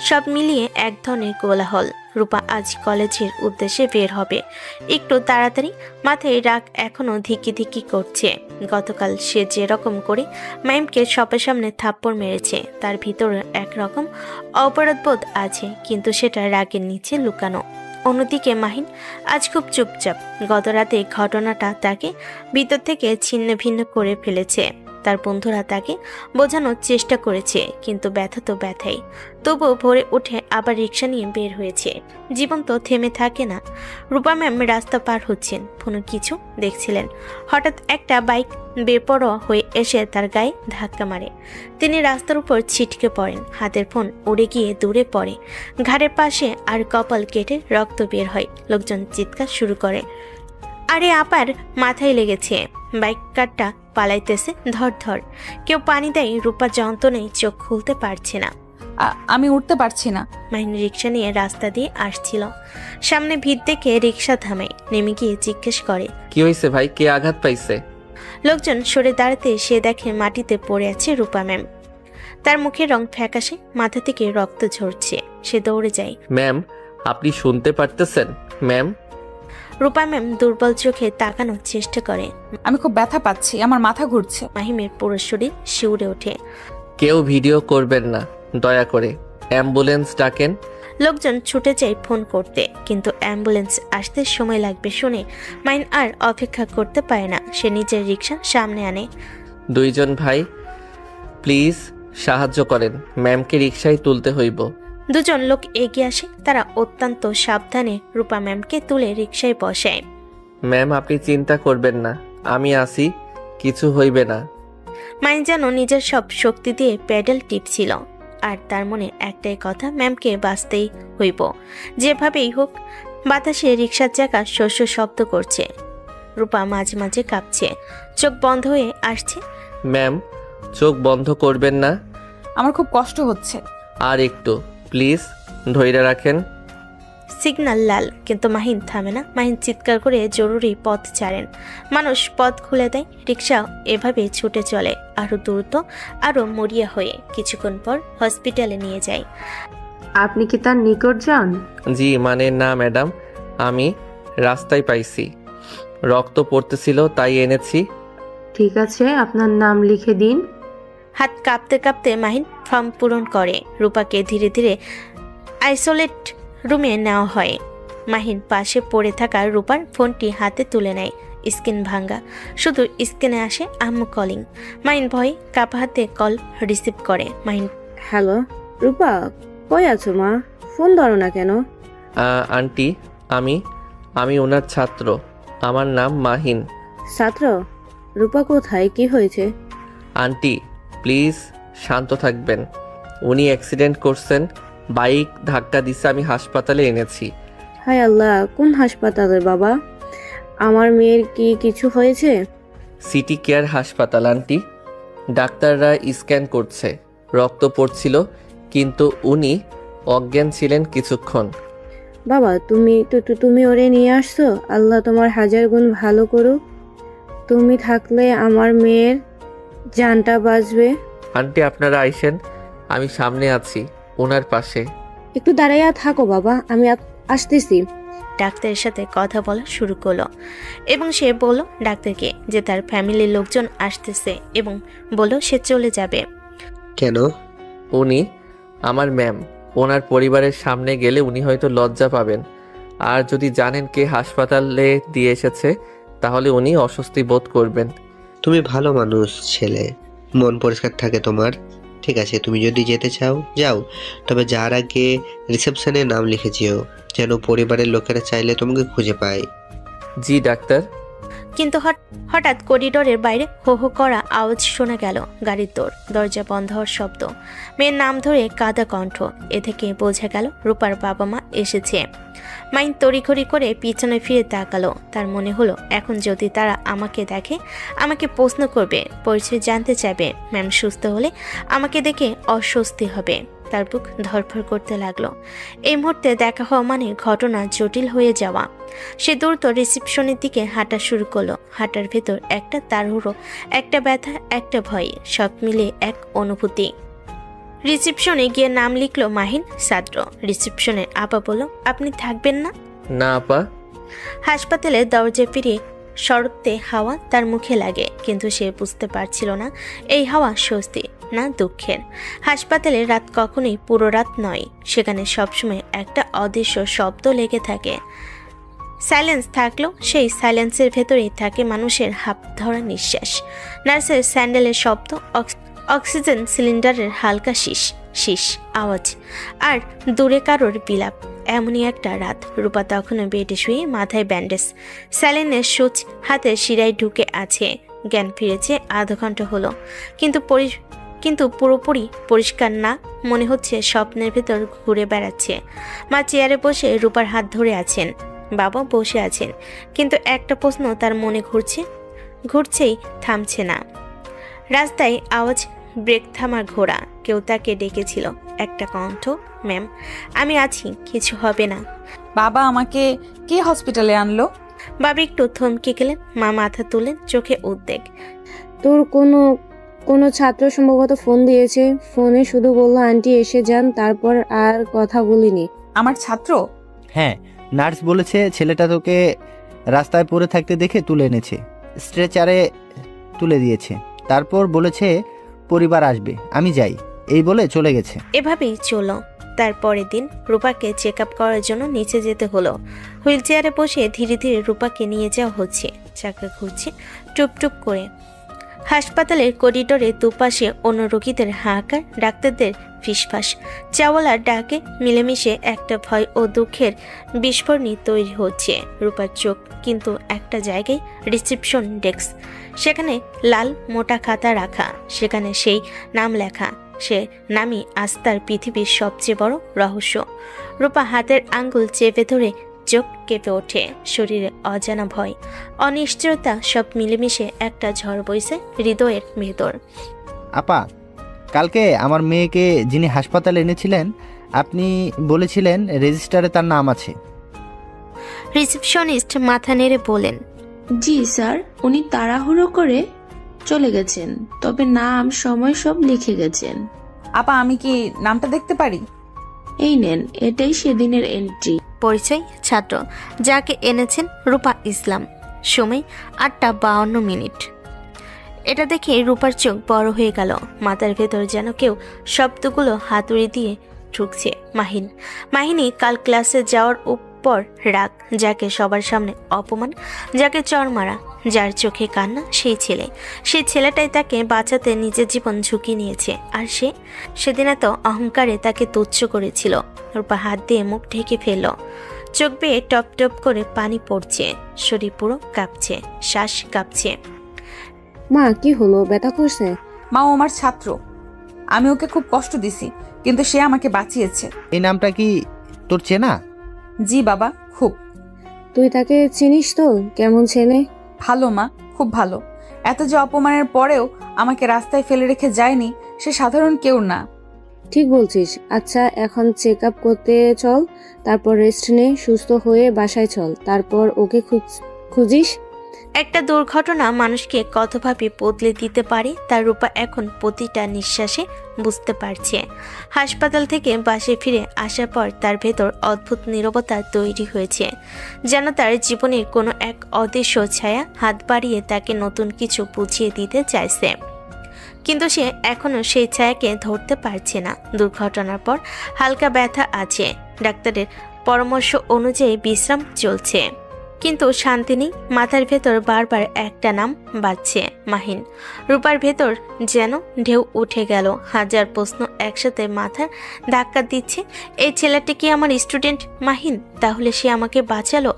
সব মিলিয়ে এক ধরনের কোলাহল। রূপা আজ কলেজের উদ্দেশ্যে বের হবে একটু তাড়াতাড়ি। মাথায় রাগ এখনো ধিকি ধিকি করছে। গতকাল সে যেরকম করে মাইমকে সবার সামনে থাপ্পড় মেরেছে, তার ভিতরে একরকম অপরাধবোধ আছে, কিন্তু সেটা রাগের নিচে লুকানো। অন্যদিকে মাহিন আজ খুব চুপচাপ। গত রাতে ঘটনাটা তাকে ভিতর থেকে ছিন্ন ভিন্ন করে ফেলেছে। তার বন্ধুরা তাকে বোঝানোর চেষ্টা করেছে, কিন্তু ব্যথা তো ব্যথাই। তবুও ভোরে উঠে আবার রিক্সা নিয়ে বের হয়েছে। জীবন তো থেমে থাকে না। রূপা ম্যাম রাস্তা পার হচ্ছেন, কোনো কিছু দেখছিলেন। হঠাৎ একটা বাইক বেপরোয়া হয়ে এসে তার গায়ে ধাক্কা মারে। তিনি রাস্তার উপর ছিটকে পড়েন। হাতের ফোন উড়ে গিয়ে দূরে পড়ে ঘাড়ের পাশে, আর কপাল কেটে রক্ত বের হয়। লোকজন চিৎকার শুরু করে, আরে আপার মাথায় লেগেছে। বাইকারটা পালাইতেছে ধর ধর। কেউ পানি দেয়। রূপা যন্ত্রণায় চোখ খুলতে পারছে না। আমি উঠতে পারছি না। মাহিন রিক্সা নিয়ে রাস্তা দিয়ে আসছিল। সামনে ভিড় দেখে রিক্সা থামায়। নেমে গিয়ে জিজ্ঞেস করে, কি হয়েছে ভাই, কে আঘাত পাইছে? লোকজন সরে দাঁড়াতে সে দেখে মাটিতে পড়ে আছে রূপা ম্যাম। তার মুখের রং ফ্যাকাশে, মাথা থেকে রক্ত ঝরছে। সে দৌড়ে যায়। ম্যাম, আপনি শুনতে পারতেছেন? ম্যাম। রূপা ম্যাম দুর্বল চোখে তাকানোর চেষ্টা করে। আমি খুব ব্যথা পাচ্ছি, আমার মাথা ঘুরছে। মাহিমের পুরো শরীর শিউরে ওঠে। কেউ ভিডিও করবেন না দয়া করে, অ্যাম্বুলেন্স ডাকেন। লোকজন ছুটে যায় ফোন করতে, কিন্তু অ্যাম্বুলেন্স আসতে সময় লাগবে শুনে মাইন আর অপেক্ষা করতে পারে না। সে নিজের রিক্সা সামনে আনে। দুইজন ভাই প্লিজ সাহায্য করেন, ম্যামকে রিকশায় তুলতে হইব। দুজন লোক এগিয়ে আসে। তারা অত্যন্ত সাবধানে রূপা ম্যামকে তুলে রিক্সায় বসায়। ম্যাম, আপনি চিন্তা করবেন না, আমি আসি, কিছু হইবে না। মাইন যেন নিজের সব শক্তি দিয়ে প্যাডেল টিপছিল, আর তার মনে একটাই কথা, ম্যামকে বাঁচতেই হইব যেভাবেই হোক। বাতাসে রিক্সার চাকা শস্য শব্দ করছে। রূপা মাঝে মাঝে কাঁপছে, চোখ বন্ধ হয়ে আসছে। ম্যাম, চোখ বন্ধ করবেন না। আমার খুব কষ্ট হচ্ছে। আর একটু প্লিজ, ধৈর্য রাখেন। সিগন্যাল লাল, কিন্তু মাহিন থামে না। মাহিন চিৎকার করে জরুরি পথ ছাড়েন। মানুষ পথ খুলে দেয়। রিক্সা এভাবে ছুটে চলে, আরো দ্রুত, আরো মরিয়া হয়ে। কিছুক্ষণ পর হসপিটালে নিয়ে যায়। আপনি কি তার নিকট যান? জি মানে না ম্যাডাম, আমি রাস্তায় পাইছি, রক্ত পড়তেছিল তাই এনেছি। ঠিক আছে, আপনার নাম লিখে দিন। হাত কাঁপতে কাঁপতে মাহিন ফর্ম পূরণ করে। রূপাকে ধীরে ধীরে আইসোলেট রুমে নেওয়া হয়। মাহিন পাশে পড়ে থাকা রূপার ফোনটি হাতে তুলে নেয়। স্ক্রিন ভাঙ্গা, শুধু স্ক্রিনে আসে আম্মু কলিং। মাহিন ভয়ে কাপা হাতে কল রিসিভ করে। মাহিন, হ্যালো রূপা, কই আছো মা? ফোন ধরো না কেন? আন্টি, আমি ওনার ছাত্র, আমার নাম মাহিন। ছাত্র? রূপা কোথায়, কি হয়েছে? আন্টি প্লিজ শান্ত থাকবেন, উনি অ্যাক্সিডেন্ট করছেন, বাইক ধাক্কা দিছে, আমি হাসপাতালে এনেছি। হায় আল্লাহ, কোন হাসপাতালে বাবা? আমার মেয়ের কি কিছু হয়েছে? সিটি কেয়ার হাসপাতাল আন্টি, ডাক্তাররা স্ক্যান করছে, রক্ত পড়ছিল, কিন্তু উনি অজ্ঞান ছিলেন কিছুক্ষণ। বাবা তুমি ওরে নিয়ে আসছো? আল্লাহ তোমার হাজার গুণ ভালো করুক। তুমি থাকলে আমার মেয়ের জানটা বাঁচবে। আন্টি আপনারা আইসেন, আমি সামনে আছি ওনার পাশে। একটু দাঁড়াইয়া থাকো বাবা, আমি আসতেছি। ডাক্তারের সাথে কথা বলা শুরু করলো, এবং সে বলল ডাক্তারকে যে তার ফ্যামিলির লোকজন আসতেছে, এবং বলল সে চলে যাবে। কেন? উনি আমার ম্যাম, ওনার পরিবারের সামনে গেলে উনি হয়তো লজ্জা পাবেন, আর যদি জানেন কে হাসপাতালে দিয়ে এসেছে তাহলে উনি অস্বস্তি বোধ করবেন। তুমি ভালো মানুষ ছেলে, মন পরিষ্কার থাকে তোমার। ঠিক আছে, তুমি যদি যেতে চাও যাও, তবে যার আগে রিসেপশনে নাম লিখে যেও, যেন পরিবারের লোকেরা চাইলে তোমাকে খুঁজে পায়। জি ডাক্তার। কিন্তু হঠাৎ করিডোরের বাইরে হো হো করা আওয়াজ শোনা গেল। গাড়ির দরজা বন্ধ হওয়ার শব্দ, মেয়ের নাম ধরে কাঁদা কণ্ঠ। এ থেকে বোঝা গেল রূপার বাবা মা এসেছে। মাইন তড়িঘড়ি করে পিছনে ফিরে তাকালো। তার মনে হলো এখন যদি তারা আমাকে দেখে, আমাকে প্রশ্ন করবে, পরিচয় জানতে চাইবে। ম্যাম সুস্থ হলে আমাকে দেখে অস্বস্তি হবে। তার বুক ধরফর করতে লাগলো। এই মুহূর্তে দেখা হওয়া মানে ঘটনা জটিল হয়ে যাওয়া। সে দ্রুত রিসেপশনের দিকে হাঁটা শুরু করলো। হাঁটার ভেতর একটা তাড়াহুড়ো, একটা ব্যথা, একটা ভয়, সব মিলে এক অনুভূতি। রিসেপশনে গিয়ে নাম লিখলো মাহিন ছাত্র। রিসেপশনের আপা বলল, আপনি থাকবেন না? না আপা। হাসপাতালে দরজা ফিরিয়ে শরতে হাওয়া তার মুখে লাগে, কিন্তু সে বুঝতে পারছিল না এই হাওয়া স্বস্তি না দুঃখের। হাসপাতালে রাত কখনোই পুরো রাত নয়, সেখানে সবসময় একটা অদৃশ্য শব্দ লেগে থাকে। সাইলেন্স থাকলেও সেই সাইলেন্সের ভেতরেই থাকে মানুষের হাঁপ ধরা নিঃশ্বাস, নার্সের স্যান্ডেলের শব্দ, অক্সিজেন সিলিন্ডারের হালকা শীষ আওয়াজ, আর দূরে কারোর বিলাপ। এমনই একটা রাত। রূপা তখনও বেডে শুয়ে, মাথায় ব্যান্ডেজ, স্যালিনের সুচ হাতে শিরায় ঢুকে আছে। জ্ঞান ফিরেছে আধা ঘন্টা হলো, কিন্তু পুরোপুরি পরিষ্কার না, মনে হচ্ছে স্বপ্নের ভেতর ঘুরে বেড়াচ্ছে। মা চেয়ারে বসে রূপার হাত ধরে আছেন, বাবা বসে আছেন, কিন্তু একটা প্রশ্ন তার মনে ঘুরছেই থামছে না। রাস্তায় আওয়াজ, ব্রেক থামার ঘোড়া, কেউ তাকে ডেকেছিল। একটা কণ্ঠ, ম্যাম আমি আছি, কিছু হবে না। বাবা, আমাকে কে হসপিটালে আনলো? বাবা একটু থমকে গেলেন, মা মাথা তুলেন, চোখে উদ্বেগ। তোর কোনো ছাত্র সম্ভবত ফোন দিয়েছে। ফোনে শুধু বললো আন্টি এসে যান, তারপর আর কথা বলিনি। আমার ছাত্র? হ্যাঁ, নার্স বলেছে ছেলেটা তোকে রাস্তায় পড়ে থাকতে দেখে তুলে এনেছে, স্ট্রেচারে তুলে দিয়েছে, তারপর বলেছে পরিবার আসবে, আমি যাই, এই বলে চলে গেছে। এভাবেই চলো। তারপরের দিন রূপাকে চেক আপ করার জন্য নিচে যেতে হলো। হুইল চেয়ারে বসে ধীরে ধীরে রূপাকে নিয়ে যাওয়া হচ্ছে। চাকা ঘুরছে টুপটুপ করে। হাসপাতালের করিডোরে দুপাশে অন্য রোগীদের হাহাকার, ডাক্তারদের ফিসফাস, চাওয়ালার ডাকে মিলেমিশে একটা ভয় ও দুঃখের বিস্ফোরণী তৈরি হচ্ছে। রূপার চোখ কিন্তু একটা জায়গায়, রিসেপশন ডেস্ক। সেখানে লাল মোটা খাতা রাখা, সেখানে সেই নাম লেখা। সে নামই আজ তার পৃথিবীর সবচেয়ে বড় রহস্য। রূপা হাতের আঙ্গুল চেপে ধরে চোখ কেঁপে ওঠে, শরীরে অজানা ভয়, অনিশ্চয়তা সব মিলেমিশে একটা ঝড় বইছে হৃদয়ের ভেতর। আপা, কালকে আমার মেয়েকে যিনি হাসপাতালে এনেছিলেন, আপনি বলেছিলেন রেজিস্টারে তার নাম আছে। রিসেপশনিস্ট মাথা নেড়ে বলেন, জি স্যার, উনি তাড়াহুড়ো করে চলে গেছেন, তবে নাম সময় সব লিখে গেছেন। আপা, আমি কি নামটা দেখতে পারি? এই নেন, এটাই সেদিনের এন্ট্রি। পরিচয়, ছাত্র, যাকে এনেছেন রূপা ইসলাম। সময় 8:52। এটা দেখে রূপার চোখ বড় হয়ে গেল। মাথার ভেতর যেন কেউ শব্দগুলো হাতুড়ি দিয়ে ঠুকছে। মাহিনী কাল ক্লাসে যাওয়ার উপর রাগ, যাকে সবার সামনে অপমান, যাকে চড় মারা, যার চোখে কান্না, সেই ছেলেটাই তাকে বাঁচাতে নিজের জীবন ঝুঁকি নিয়েছে। আর সেদিন এত অহংকারে তাকে তুচ্ছ করেছিল। রূপা হাত দিয়ে মুখ ঢেকে ফেলল, চোখ বেয়ে টপ টপ করে পানি পড়ছে, শরীর পুরো কাঁপছে, শ্বাস কাঁপছে। মা, কি হলো? ব্যথা করছে? মা, ও আমার ছাত্র, আমি ওকে খুব কষ্ট দিছি, কিন্তু সে আমাকে বাঁচিয়েছে। এই নামটা কি তোর চেনা? জি বাবা, খুব। তুই তাকে চিনিস তো? কেমন ছেলে? ভালো মা, খুব ভালো। এত যে অপমানের পরেও আমাকে রাস্তায় ফেলে রেখে যায়নি, সে সাধারণ কেউ না। ঠিক বলছিস। আচ্ছা, এখন চেক আপ করতে চল, তারপর রেস্ট নে, সুস্থ হয়ে বাসায় চল, তারপর ওকে খুঁজিস। একটা দুর্ঘটনা মানুষকে কতভাবে বদলে দিতে পারে তার রূপা এখন প্রতিটা নিঃশ্বাসে বুঝতে পারছে। হাসপাতাল থেকে বাসে ফিরে আসার পর তার ভেতর অদ্ভুত নীরবতা তৈরি হয়েছে, যেন তার জীবনের কোনো এক অদৃশ্য ছায়া হাত বাড়িয়ে তাকে নতুন কিছু বুঝিয়ে দিতে চাইছে, কিন্তু সে এখনও সেই ছায়াকে ধরতে পারছে না। দুর্ঘটনার পর হালকা ব্যথা আছে, ডাক্তারের পরামর্শ অনুযায়ী বিশ্রাম চলছে, কিন্তু শান্তি নেই। মাথার ভেতর বারবার একটা নাম বাজছে, মাহিন। রূপার ভেতর যেন ঢেউ উঠে গেল, হাজার প্রশ্ন একসাথে মাথার ধাক্কা দিচ্ছে। এই ছেলেটা কি আমার স্টুডেন্ট মাহিন? তাহলে সে আমাকে বাঁচালো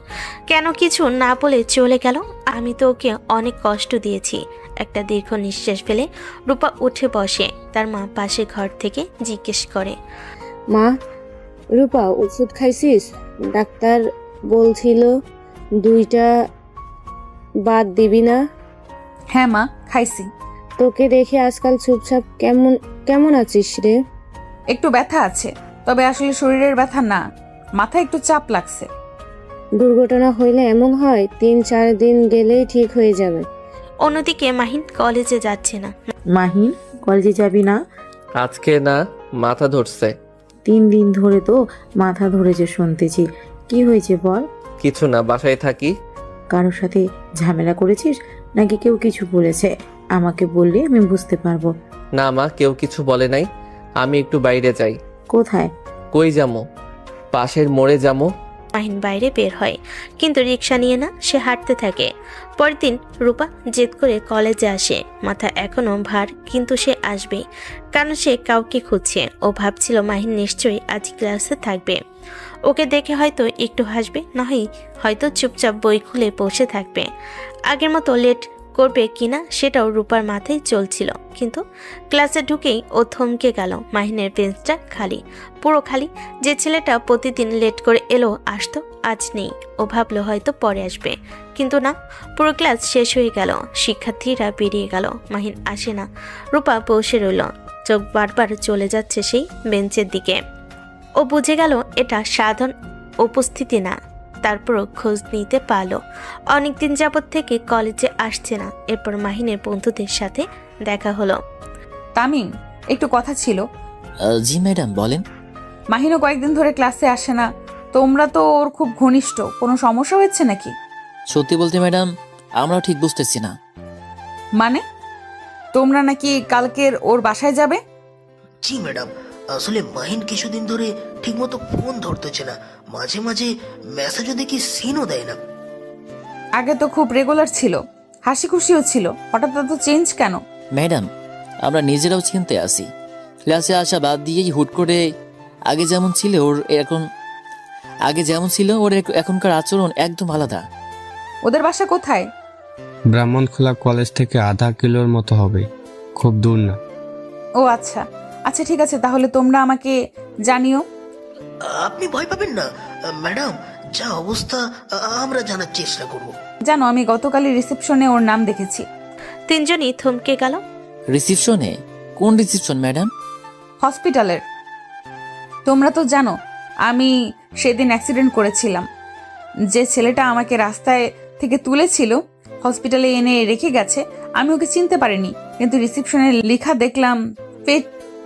কেন? কিছু না বলে চলে গেল। আমি তো ওকে অনেক কষ্ট দিয়েছি। একটা দীর্ঘ নিঃশ্বাস ফেলে রূপা উঠে বসে। তার মা পাশে ঘর থেকে জিজ্ঞেস করে, মা, রূপা ওষুধ খাইছিস? ডাক্তার বলছিল 2টা বাদ দিবি না। হ্যাঁ মা, খাইছি। তোকে দেখে আজকাল চুপচাপ কেমন আছিস রে? একটু ব্যথা আছে, তবে আসলে শরীরের ব্যথা না, মাথায় একটু চাপ লাগছে। দুর্ঘটনা হইলে এমন হয়, 3-4 দিন গেলেই ঠিক হয়ে যাবে। অন্যদিকে মাহিন কলেজে যাচ্ছে না। মাহিন, কলেজে যাবি না? আজকে না। মাথা ধরছে। 3 দিন ধরে তো মাথা ধরেছে শুনতেছি। কি হয়েছে বল? কিছু না, বাসায় থাকি। কারোর সাথে ঝামেলা করেছিস নাকি কেউ কিছু বলেছে? আমাকে বললে আমি বুঝতে পারবো। না মা, কেউ কিছু বলে নাই। আমি একটু বাইরে যাই। কোথায়? কই যামো? পাশের মোড়ে যামো। মাহিন বাইরে বের হয়, কিন্তু রিক্সা নিয়ে না, সে হাঁটতে থাকে। পরের দিন রূপা জেদ করে কলেজে আসে। মাথা এখনো ভার, কিন্তু সে আসবেই, কারণ সে কাউকে খুঁজছে। ও ভাবছিল মাহিন নিশ্চয়ই আজ ক্লাসে থাকবে। ওকে দেখে হয়তো একটু হাসবে, নয় হয়তো চুপচাপ বই খুলে বসে থাকবে। আগের মতো লেট করবে কিনা সেটাও রূপার মাথায় চলছিল। কিন্তু ক্লাসে ঢুকেই ও থমকে গেল। মাহিনের বেঞ্চটা খালি, পুরো খালি। যে ছেলেটা প্রতিদিন লেট করে এলো আসতো, আজ নেই। ও ভাবলো হয়তো পরে আসবে, কিন্তু না, পুরো ক্লাস শেষ হয়ে গেল। শিক্ষার্থীরা বেরিয়ে গেল, মাহিন আসে না। রূপা বসে রইল, চোখ বারবার চলে যাচ্ছে সেই বেঞ্চের দিকে। ও বুঝে গেল এটা সাধারণ উপস্থিতি না। তারপরও খোঁজ নিতে পারলো। অনেকদিন যাবৎ থেকে কলেজে আসছে না। এরপর মাহিনের বন্ধুদের সাথে দেখা হলো। তামিম, একটু কথা ছিল। জি ম্যাডাম, বলেন। মাহিনও কয়েকদিন ধরে ক্লাসে আসে না। তোমরা তো ওর খুব ঘনিষ্ঠ, কোনো সমস্যা হয়েছে নাকি? সত্যি বলতে ম্যাডাম, আমরাও ঠিক বুঝতেছি না। মানে তোমরা নাকি কালকের ওর বাসায় যাবে? জি ম্যাডাম, আসলে মাহিন কিছুদিন ধরে ঠিকমতো ফোন ধরতেছে না, মাঝে মাঝে মেসেজও দেখি সিনও দেয় না। আগে তো খুব রেগুলার ছিল, হাসি খুশিও ছিল, হঠাৎ এত চেঞ্জ কেন? ম্যাডাম, আমরা নিজেরাও চিনতে আসি। ক্লাসে আসা বাদ দিয়েই হুট করে আগে যেমন ছিল ওর এখনকার আচরণ একদম আলাদা। ওদের বাসা কোথায়? ব্রাহ্মণখোলা কলেজ থেকে আধা কিলোর মতো হবে, খুব দূর না। ও আচ্ছা আচ্ছা, ঠিক আছে, তাহলে তোমরা আমাকে জানিও। আপনি ভয় পাবেন না ম্যাডাম, যা অবস্থা আমরা জানার চেষ্টা করব। জানো, আমি গতকালই রিসেপশনে ওর নাম দেখেছি। তিনজনই থমকে গেল। রিসেপশনে? কোন রিসেপশন ম্যাডাম? হসপিটালের। তোমরা তো জানো আমি সেদিন অ্যাক্সিডেন্ট করেছিলাম। যে ছেলেটা আমাকে রাস্তায় থেকে তুলেছিল, হসপিটালে এনে রেখে গেছে। আমি ওকে চিনতে পারিনি, কিন্তু রিসেপশনে লেখা দেখলাম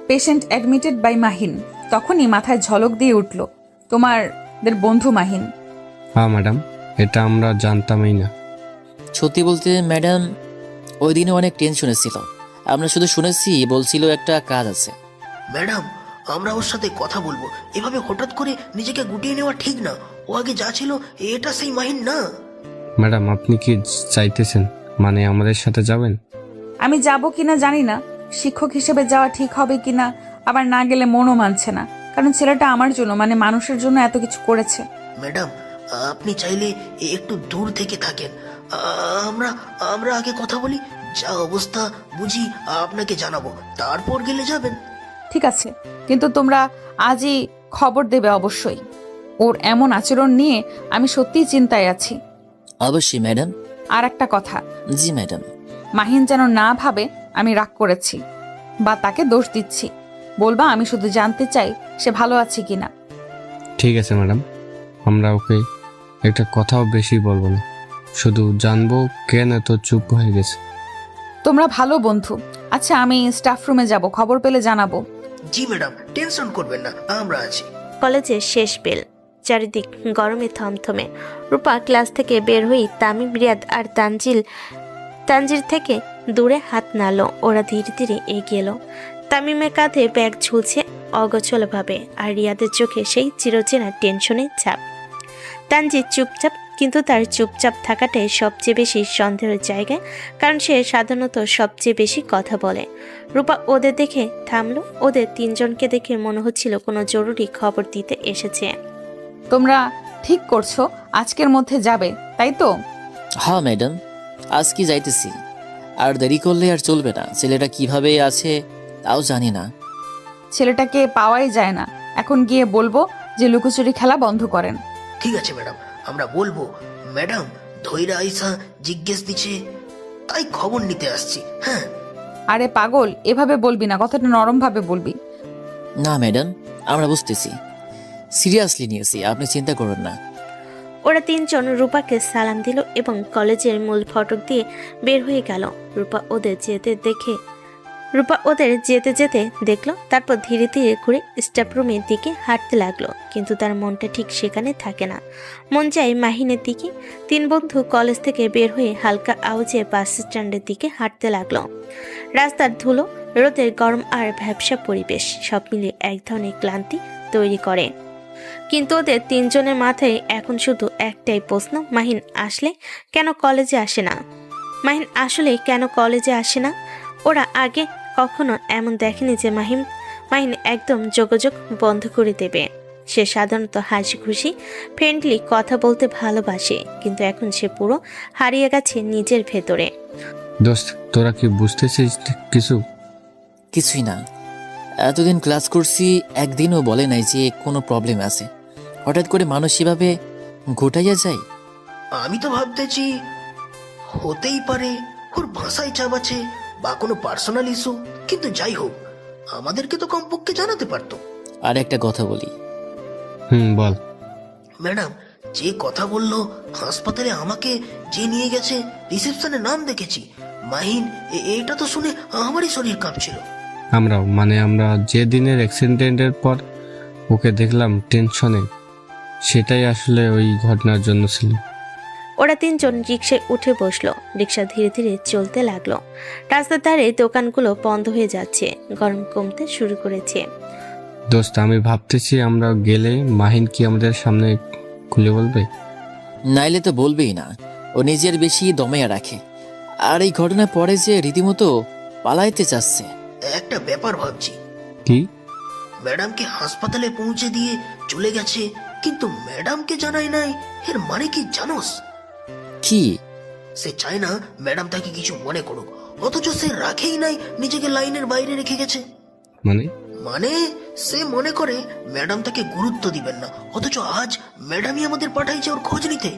পেশেন্ট অ্যাডমিটেড বাই মাহিন। তখনই মাথায় ঝলক দিয়ে উঠল তোমাদের বন্ধু মাহিন। হ্যাঁ ম্যাডাম, এটা আমরা জানতামই না। সত্যি বলতে ম্যাডাম, ওই দিনে অনেক টেনশনে ছিল। আমরা শুধু শুনেছি বলছিল একটা কাজ আছে। ম্যাডাম, আমরা ওর সাথে কথা বলবো। এভাবে হঠাৎ করে নিজেকে গুটিয়ে নেওয়া ঠিক না। ও আগে যা ছিল এটা সেই মাহিন না। ম্যাডাম, আপনি কি চাইতেছেন, মানে আমাদের সাথে যাবেন? আমি যাব কিনা জানি না, শিক্ষক হিসেবে যাওয়া ঠিক হবে কিনা, আবার না গেলে মনও মানছে না, কারণ ছেলেটা আমার জন্য, মানে মানুষের জন্য এত কিছু করেছে। ম্যাডাম, আপনি চাইলে একটু দূর থেকে থাকেন। আমরা আমরা আগে কথা বলি, যা অবস্থা বুঝি আপনাকে জানাবো, তারপর গেলে যাবেন। ঠিক আছে, কিন্তু তোমরা আজই খবর দেবে অবশ্যই। ওর এমন আচরণ নিয়ে আমি সত্যিই চিন্তায় আছি। অবশ্যই ম্যাডাম। আর একটা কথা। জি ম্যাডাম। মাহিন যেন না ভাবে আমি রাগ করেছি বা তাকে দোষ দিচ্ছি। বলবা আমি শুধু জানতে চাই সে ভালো আছে কিনা। ঠিক আছে ম্যাডাম, আমরা ওকে একটা কথাও বেশি বলবো না, শুধু জানবো কেন এত চুপ হয়ে গেছে। তোমরা ভালো বন্ধু। আচ্ছা, আমি স্টাফ রুমে যাব, খবর পেলে জানাবো। জি ম্যাডাম, টেনশন করবেন না, আমরা আছি। কলেজের শেষ বেল, চারিদিক গরমে থমথমে। রূপা ক্লাস থেকে বের হই তামিম, রিয়াদ আর তানজির থেকে দূরে হাত নাড়ল। ওরা ধীরে ধীরে এগিয়ে এলো। তামিমের কাঁধে ব্যাগ ঝুলছে অগোছলভাবে, আর রিয়াদের চোখে সেই চিরচেনা টেনশনের ছাপ। তানজির চুপচাপ, কিন্তু তার চুপচাপ থাকাটাই সবচেয়ে বেশি সন্দেহের জায়গায়, কারণ সে সাধারণত সবচেয়ে বেশি কথা বলে। রূপা ওদের দেখে থামলো। ওদের তিনজনকে দেখে মনে হচ্ছিল কোনো জরুরি খবর দিতে এসেছে। তোমরা ঠিক করছো আজকের মধ্যে যাবে, তাই তো? হ্যাঁ ম্যাডাম, আজ কি যাইতেছি। আর দেরি করলে আর চলবে না। ছেলেটা কিভাবে আছে তাও জানি না। ছেলেটাকে পাওয়াই যায় না। এখন গিয়ে বলবো যে লুকোচুরি খেলা বন্ধ করেন। ঠিক আছে ম্যাডাম, আমরা বলবো। ম্যাডাম, ধৈরা আইসা জিজ্ঞেস দিচ্ছে, তাই খবর নিতে আসছি। হ্যাঁ। আরে পাগল, এভাবে বলবি না, কথাটা নরম ভাবে বলবি। না ম্যাডাম, আমরা বুঝতেছি, সিরিয়াসলি নিয়েছি, আপনি চিন্তা করুন না। ওরা তিনজন রূপাকে সালাম দিল এবং কলেজের মূল ফটক দিয়ে বের হয়ে গেল। রূপা ওদের যেতে দেখে রূপা ওদের যেতে যেতে দেখলো, তারপর ধীরে ধীরে ঘুরে স্টাফ রুমের দিকে হাঁটতে লাগলো। কিন্তু তার মনটা ঠিক সেখানে থাকে না, মন চায় মাহিনের দিকে। 3 বন্ধু কলেজ থেকে বের হয়ে হালকা আওয়াজে বাস স্ট্যান্ডের দিকে হাঁটতে লাগলো। রাস্তার ধুলো, রোদের গরম আর ভ্যাবসা পরিবেশ সব মিলিয়ে এক ধরনের ক্লান্তি তৈরি করে। কিন্তু ওদের 3 জনের মাথায় এখন শুধু একটাই প্রশ্ন, মাহিন আসলে কেন কলেজে আসে না? মাহিন আসলে কেন কলেজে আসে না? ওরা আগে কখনো এমন দেখেনি যে মাহিন একদম যোগাযোগ বন্ধ করে দেবে। সে সাধারণত হাসি খুশি ফ্রেন্ডলি কথা বলতে ভালোবাসে, কিন্তু এখন সে পুরো হারিয়ে গেছে নিজের ভেতরে। দোস্ত, তোরা কি বুঝতেছিস কিছুই না। এতদিন ক্লাস করছি, একদিনও বলে নাই যে কোনো প্রবলেম আছে। হঠাৎ করে মানুষ এভাবে ঘটাইয়া যায়। আমি তো ভাবতেছি হতেই পারে ওর ভাষায় চাপ আছে বা কোনো পার্সোনাল ইস্যু, কিন্তু যাই হোক আমাদেরকে তো কমপক্ষে জানাতে পারতো। আর একটা কথা বলি। বল। ম্যাডাম যে কথা বললো, হাসপাতালে আমাকে যে নিয়ে গেছে, রিসেপশনে নাম দেখেছি মাহিন, এটা তো শুনে আমারই শরীর কাঁপছিল। আমরা যে দিনের অ্যাক্সিডেন্টের পর ওকে দেখলাম টেনশনে, সেটাই আসলে ওই ঘটনার জন্য ছিল। ওরা 3 জন রিকশায় উঠে বসলো। রিকশা ধীরে ধীরে চলতে লাগলো। রাস্তার ধারে দোকানগুলো বন্ধ হয়ে যাচ্ছে, গরম কমতে শুরু করেছে। দোস্ত, আমি ভাবতেছি আমরা গেলে মাহিন কি আমাদের সামনে খুলে বলবে? নাইলে তো বলবেই না, ও নিজের বেশি দমেয়া রাখে। আর এই ঘটনার পরে যে রীতিমতো পালাইতে চাচ্ছে। একটা ব্যাপার ভাবছি। কি? ম্যাডামকে হাসপাতালে পৌঁছে দিয়ে চলে গেছে, কিন্তু ম্যাডামকে জানাই নাই। এর মানে কি জানোস? কি? সে চায় না ম্যাডাম তাকে কিছু মনে করুক, অথচ সে রাখেই নাই, নিজেকে লাইনের বাইরে রেখে গেছে। মানে সে মনে করে ম্যাডাম তাকে গুরুত্ব দিবেন না, অথচ আজ ম্যাডামই আমাদের পাঠাইছে ওর খোঁজ নিতে।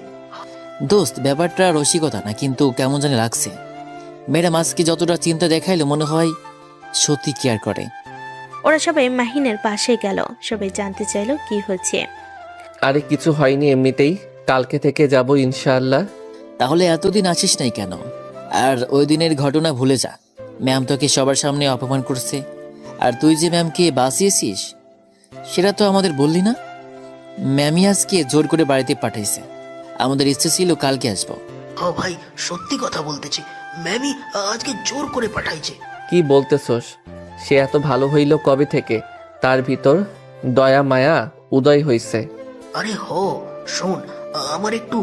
দোস্ত, ব্যাপারটা রসিকতা না, কিন্তু কেমন জানি লাগছে। ম্যাডাম আজকে যতটা চিন্তা দেখাইলো, মনে হয় সত্যি কেয়ার করে। ওরা সবাই মাহিনের পাশে গেল। সবাই জানতে চাইলো কি হচ্ছে। আরে কিছু হয়নি, এমনিতেই কালকে থেকে যাব ইনশাআল্লাহ। তাহলে এতদিন আসিস নাই কেন? আর ওই দিনের ঘটনা ভুলে যা। ম্যাম তোকে সবার সামনে অপমান করছে, আর তুই যে ম্যামকে বাঁচিয়েছিস সেটা তো আমাদের বললি না। ম্যামই আজকে জোর করে বাড়িতে পাঠাইছে। আমাদের ইচ্ছে ছিল কালকে আসবো। ও ভাই, সত্যি কথা বলতেছি, ম্যামই আজকে জোর করে পাঠাইছে। কি বলতেছস? সে এত ভালো হইল কবে থেকে? তার ভিতর দয়া মায়া উদয় হইছে। আরে হো, শোন, আমার একটু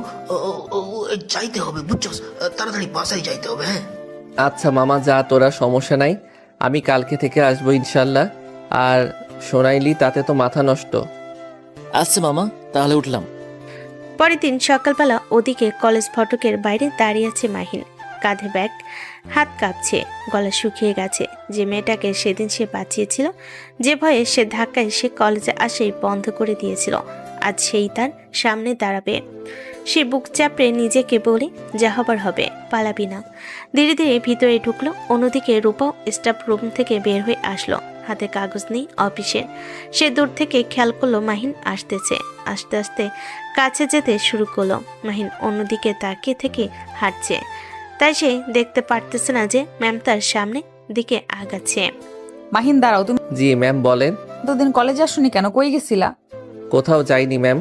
যাইতে হবে, বুঝছস? তাড়াতাড়ি বাসায় যাইতে হবে। হ্যাঁ আচ্ছা মামা, যা তোরা, সমস্যা নাই। আমি কালকে থেকে আসবো ইনশাল্লাহ। আর শোনাইলি তাতে তো মাথা নষ্ট। আচ্ছা মামা, তাহলে উঠলাম। পরের দিন সকালবেলা ওদিকে কলেজ ফটকের বাইরে দাঁড়িয়ে আছে মাহিন। কাঁধে ব্যাগ, হাত কাঁপছে, গলা শুকিয়ে গেছে। যে মেয়েটাকে সেদিন সে বাঁচিয়েছিল, যে ভয়ে সে ধাক্কায় সে কলেজে আসেই বন্ধ করে দিয়েছিল, আজ সেই তার সামনে দাঁড়াবে। সে বুক চাপড়ে নিজেকে বলে, যা হবার হবে, পালাবি না। ধীরে ধীরে ভিতরে ঢুকলো। অন্যদিকে রূপাও স্টাফ রুম থেকে বের হয়ে আসলো। হাতে কাগজ নেই অফিসের। সে দূর থেকে খেয়াল করলো মাহিন আসতেছে। আস্তে আস্তে কাছে যেতে শুরু করলো। মাহিন অন্যদিকে তাকিয়ে থেকে হাঁটছে, তাই সে দেখতে পারতেছে না যে ম্যাম তার সামনে দিকে আগাচ্ছে। মাহিন দাঁড়াও, তুমি জি ম্যাম বলেন। দুদিন কলেজে আসোনি কেন? কই গেছিলা? কোথাও যাইনি ম্যাম,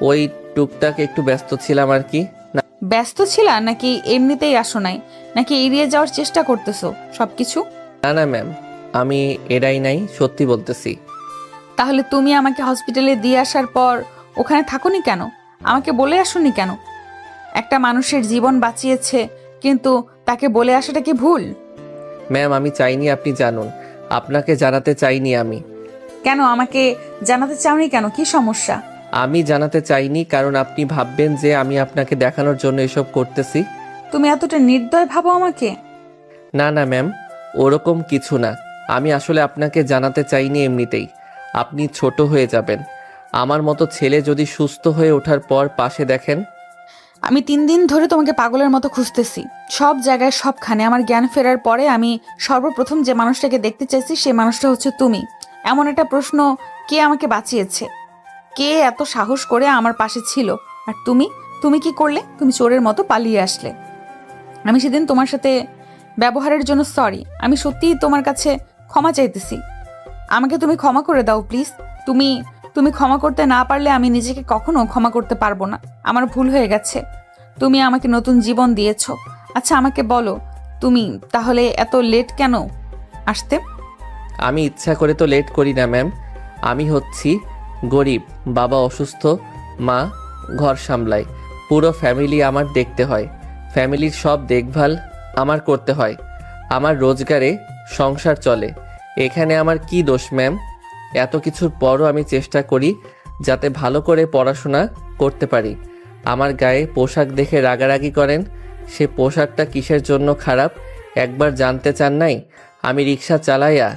ওই টুকটাক একটু ব্যস্ত ছিলাম আর কি। ব্যস্ত ছিলা নাকি এমনিতেই আসো নাই, নাকি এড়িয়ে যাওয়ার চেষ্টা করতেছো সবকিছু? না না ম্যাম, আমি এড়াই নাই, সত্যি বলতেছি। তাহলে তুমি আমাকে হসপিটালে দিয়ে আসার পর ওখানে থাকোনি কেন? আমাকে বলে আসোনি কেন? একটা মানুষের জীবন বাঁচিয়েছে, কিন্তু তাকে বলে আসাটা কি ভুল? ম্যাম আমি চাইনি আপনি জানুন, আপনাকে জানাতে চাইনি আমি। কেন আমাকে জানাতে চাওনি কেন? কি সমস্যা? আমি জানাতে চাইনি কারণ আপনি ভাববেন যে আমি আপনাকে দেখানোর জন্য এসব করতেছি। তুমি এতটা নির্দয় ভাবো আমাকে? না না ম্যাম, ওরকম কিছু না। আমি আসলে আপনাকে জানাতে চাইনি এমনিতেই। আপনি ছোট হয়ে যাবেন। আমার মতো ছেলে যদি সুস্থ হয়ে ওঠার পর পাশে দেখেন। আমি 3 দিন ধরে তোমাকে পাগলের মতো খুঁজতেছি, সব জায়গায় সবখানে। আমার জ্ঞান ফেরার পরে আমি সর্বপ্রথম যে মানুষটাকে দেখতে চাইছি, সেই মানুষটা হচ্ছে তুমি। এমন একটা প্রশ্ন, কে আমাকে বাঁচিয়েছে? কে এত সাহস করে আমার পাশে ছিল? আর তুমি কি করলে? তুমি চোরের মতো পালিয়ে আসলে। আমি সেদিন তোমার সাথে ব্যবহারের জন্য সরি। আমি সত্যিই তোমার কাছে ক্ষমা চাইতেছি। আমাকে তুমি ক্ষমা করে দাও প্লিজ। তুমি তুমি ক্ষমা করতে না পারলে আমি নিজেকে কখনো ক্ষমা করতে পারবো না। আমার ভুল হয়ে গেছে। তুমি আমাকে নতুন জীবন দিয়েছো। আচ্ছা আমাকে বলো, তুমি তাহলে এত লেট কেন আসতে? আমি ইচ্ছা করে তো লেট করি না ম্যাম। আমি হচ্ছি গরিব, বাবা অসুস্থ, মা ঘর সামলায়, পুরো ফ্যামিলি আমার দেখতে হয়, ফ্যামিলির সব দেখভাল আমার করতে হয়, আমার রোজগারে সংসার চলে। এখানে আমার কি দোষ ম্যাম? এত কিছুর পরও আমি চেষ্টা করি যাতে ভালো করে পড়াশোনা করতে পারি। আমার গায়ে পোশাক দেখে রাগারাগি করেন, সে পোশাকটা কিসের জন্য খারাপ একবার জানতে চান নাই? আমি রিক্সা চালাইয়া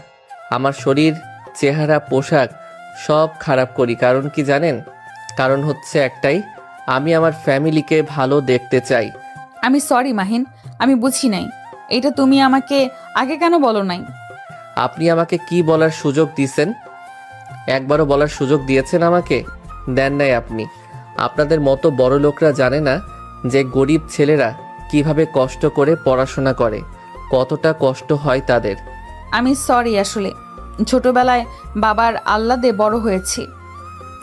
আমার শরীর, চেহারা, পোশাক সব খারাপ করি। কারণ কি জানেন? কারণ হচ্ছে একটাই, আমি আমার ফ্যামিলিকে ভালো দেখতে চাই। আমি সরি মাহিন, আমি বুঝি নাই। এটা তুমি আমাকে আগে কেন বলো নাই? আপনি আমাকে কি বলার সুযোগ দিয়েছেন? একবারও বলার সুযোগ দিয়েছেন আমাকে? দেন নাই আপনি। আপনাদের মতো বড় লোকরা জানে না যে গরিব ছেলেরা কিভাবে কষ্ট করে পড়াশোনা করে, কতটা কষ্ট হয় তাদের। আমি সরি। আসলে ছোটবেলায় বাবার আহ্লাদে বড় হয়েছি,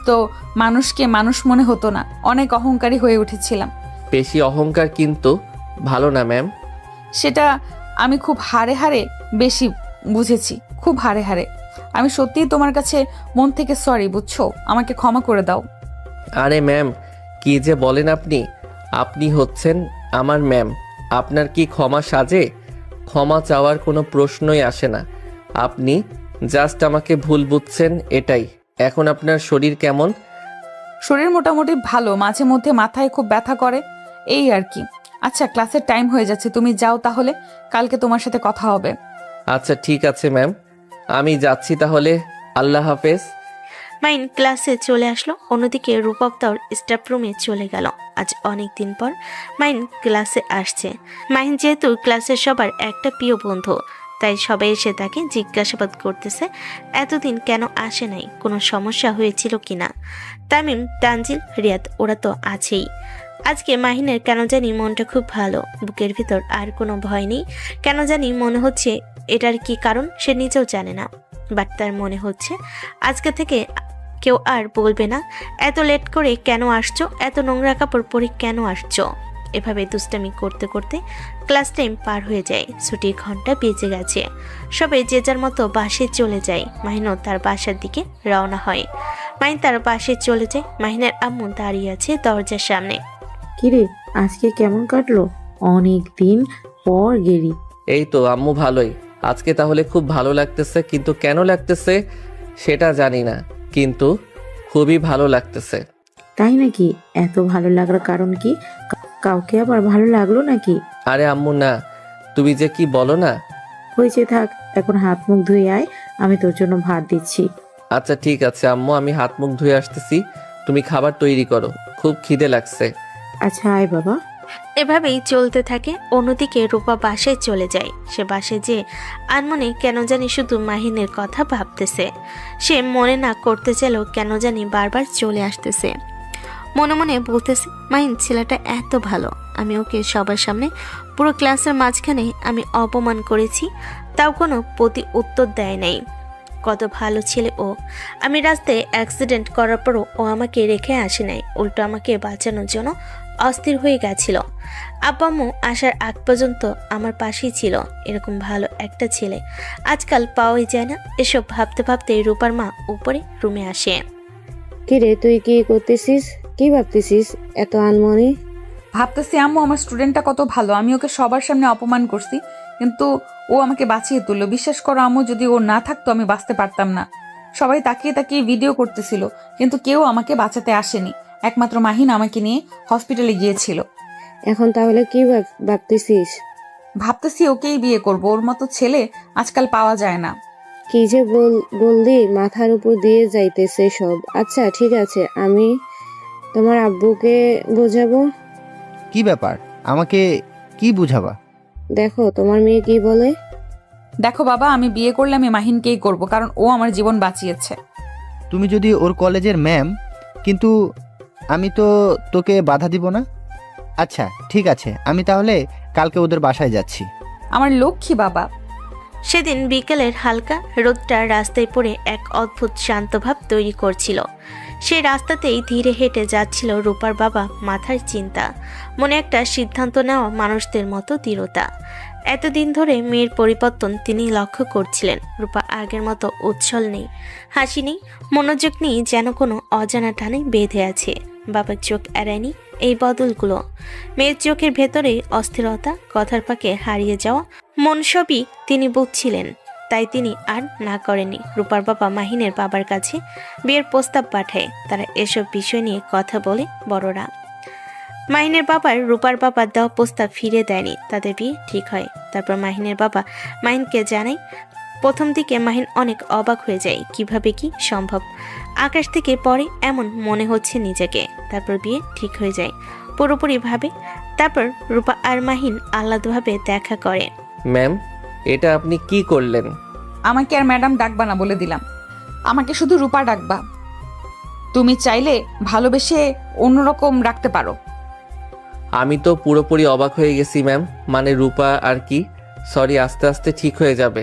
তো মানুষকে মানুষ মনে হতো না, অনেক অহংকারী হয়ে উঠেছিলাম। বেশি অহংকার কিন্তু ভালো না ম্যাম। সেটা আমি খুব হাড়ে হাড়ে বেশি বুঝেছি, খুব হাড়ে হাড়ে। আমি সত্যিই তোমার কাছে মন থেকে সরি, বুঝছো? আমাকে ক্ষমা করে দাও। আরে ম্যাম, কি যে বলেন আপনি? আপনি হচ্ছেন আমার ম্যাম। আপনার কি ক্ষমা সাজে? ক্ষমা চাওয়ার কোনো প্রশ্নই আসে না। আপনি জাস্ট আমাকে ভুল বুঝছেন, এটাই। এখন আপনার শরীর কেমন? শরীর মোটামুটি ভালো, মাঝে মধ্যে মাথায় খুব ব্যথা করে, এই আর কি। আচ্ছা ক্লাসের টাইম হয়ে যাচ্ছে, তুমি যাও তাহলে, কালকে তোমার সাথে কথা হবে। আচ্ছা ঠিক আছে ম্যাম, আমি যাচ্ছি তাহলে। আল্লাহ হাফেজ। মাইন ক্লাসে চলে আসলো, অন্যদিকে রূপক তার স্টাফ রুমে চলে গেল। আজ অনেক দিন পর মাইন ক্লাসে আসছে। মাইন যেহেতু ক্লাসের সবার একটা প্রিয় বন্ধু, তাই সবাই এসে তাকে জিজ্ঞাসাবাদ করতেছে এতদিন কেন আসে নাই, কোনো সমস্যা হয়েছিল কিনা। তামিম, তানজিল, রিয়াদ ওরা তো আছেই। আজকে মাহিনের কেন জানি মনটা খুব ভালো, বুকের ভিতর আর কোনো ভয় নেই। কেন জানি মনে হচ্ছে এটার কি কারণ সে নিজেও জানে না, বাট তার মনে হচ্ছে আজকে থেকে কেউ আর বলবে না এত লেট করে কেন আসছো, এত নোংরা কাপড় পরে কেন আসছো। এভাবে দুষ্টামি করতে করতে ক্লাস টাইম পার হয়ে যায়, ছুটির ঘন্টা বেজে গেছে। সবাই যে যার মতো বাসে চলে যায়। মাহিনও তার বাসার দিকে রওনা হয়। মাহিন তার বাসে চলে যায়। মাহিনের আম্মু দাঁড়িয়ে আছে দরজার সামনে। কিরে আজকে কেমন কাটলো? অনেক দিন পর গেলি। এই তো আম্মু, ভালোই। আজকে তাহলে খুব ভালো লাগতেছে, কিন্তু কেন লাগতেছে সেটা জানি না, কিন্তু খুবই ভালো লাগতেছে। তাই নাকি? এত ভালো লাগার কারণ কি? কাউকে আবার ভালো লাগলো নাকি? আরে আম্মু না, তুমি যে কি বলো না। হয়েছে, থাক, এখন হাত মুখ ধুয়ে আয়, আমি তোর জন্য ভাত দিচ্ছি। আচ্ছা ঠিক আছে আম্মু, আমি হাত মুখ ধুয়ে আসতেছি, তুমি খাবার তৈরি করো, খুব খিদে লাগছে। আচ্ছা আয় বাবা। এভাবেই চলতে থাকে। অন্যদিকে রূপা বাসায় চলে যায়। সে বাসে যে আনমনে কেন জানি শুধু মাহিনের কথা ভাবতেছে। সে মনে না করতে চাইলেও কেন জানি বারবার চলে আসতেছে। মনে মনে বলতেছে, মাহিন ছেলেটা এত ভালো, আমি ওকে সবার সামনে পুরো ক্লাসের মাঝখানে আমি অপমান করেছি, তাও কোনো প্রতি উত্তর দেয় নাই। কত ভালো ছেলে ও। আমি রাস্তায় অ্যাক্সিডেন্ট করার পরও ও আমাকে রেখে আসে নাই, উল্টো আমাকে বাঁচানোর জন্য অস্থির হয়ে গেছিল। আব্বা আম্মু আসার আগ পর্যন্ত আমার পাশেই ছিল। এরকম ভালো একটা ছেলে আজকাল পাওয়াই যায় না। এসব ভাবতে ভাবতে রূপার মা উপরে রুমে আসে। কিরে তুই কি করতেছিস, কি ভাবতেছিস এত আনমনে? ভাবতেছি আম্মু আমার স্টুডেন্টটা কত ভালো, আমি ওকে সবার সামনে অপমান করছি, কিন্তু ও আমাকে বাঁচিয়ে তুললো। বিশ্বাস করো আম্মু, যদি ও না থাকতো আমি বাঁচতে পারতাম না। সবাই তাকিয়ে তাকিয়ে ভিডিও করতেছিল, কিন্তু কেউ আমাকে বাঁচাতে আসেনি। একমাত্র মাহিন আমাকে নিয়ে হসপিটালে গিয়েছিল। এখন তাহলে কি ভাবতেছিস? ভাবতেছি ওকেই বিয়ে করব, ওর মতো ছেলে আজকাল পাওয়া যায় না। কি যে বললি, মাথার উপর দিয়ে যাইতেছে সব। আচ্ছা ঠিক আছে, আমি তোমার আব্বুকে বোঝাবো। কি ব্যাপার, আমাকে কি বুঝাবা? দেখো তোমার মেয়ে কি বলে। দেখো বাবা, আমি বিয়ে করলে আমি মাহিনকেই করব, কারণ ও আমার জীবন বাঁচিয়েছে। তুমি যদি ওর কলেজের ম্যাম, কিন্তু আমি তো তোকে বাধা দিব না। আচ্ছা ঠিক আছে, আমি তাহলে কালকে ওদের বাসায় যাচ্ছি। আমার লক্ষ্মী বাবা। সেদিন বিকেলের হালকা রোদটা রাস্তায় পড়ে এক অদ্ভুত শান্তভাব তৈরি করছিল। সে রাস্তাতেই ধীরে হেঁটে যাচ্ছিল রূপার বাবা। মাথার চিন্তা, মনে একটা সিদ্ধান্ত নেওয়া মানুষদের মতো দৃঢ়তা। এতদিন ধরে মেয়ের পরিবর্তন তিনি লক্ষ্য করছিলেন। রূপা আগের মতো উচ্ছল নেই, হাসি নেই, মনোযোগ নেই, যেন কোনো অজানা টানে বেঁধে আছে। বাবার চোখ এড়ায়নি এই বদলগুলো। মেয়ের চোখের ভেতরেই অস্থিরতা, কথার ফাঁকে হারিয়ে যাওয়া মন সবই তিনি বুঝছিলেন। তাই তিনি আর না করেনি। রূপার বাবা মাহিনের বাবার কাছে বিয়ের প্রস্তাব পাঠায়। তারা এসব বিষয় নিয়ে কথা বলে বড়রা। মাহিনের বাবার রূপার বাবার দেওয়া প্রস্তাব ফিরে দেয়নি। তাদের বিয়ে ঠিক হয়। তারপর মাহিনের বাবা মাহিনকে জানায়। প্রথম দিকে মাহিন অনেক অবাক হয়ে যায়, কিভাবে কি সম্ভব, আকাশ থেকে পড়ে এমন মনে হচ্ছে নিজেকে। তারপর বিয়ে ঠিক হয়ে যায় পুরোপুরিভাবে। তারপর রূপা আর মাহিন আলাদাভাবে দেখা করে। ম্যাম, এটা আপনি কি করলেন? আমাকে আর ম্যাডাম ডাকবা না বলে দিলাম, আমাকে শুধু রূপা ডাকবা। তুমি চাইলে ভালোবেসে অন্যরকম রাখতে পারো। আমি তো পুরোপুরি অবাক হয়ে গেছি ম্যাম। মানে রূপা আর কি? সরি, আস্তে আস্তে ঠিক হয়ে যাবে।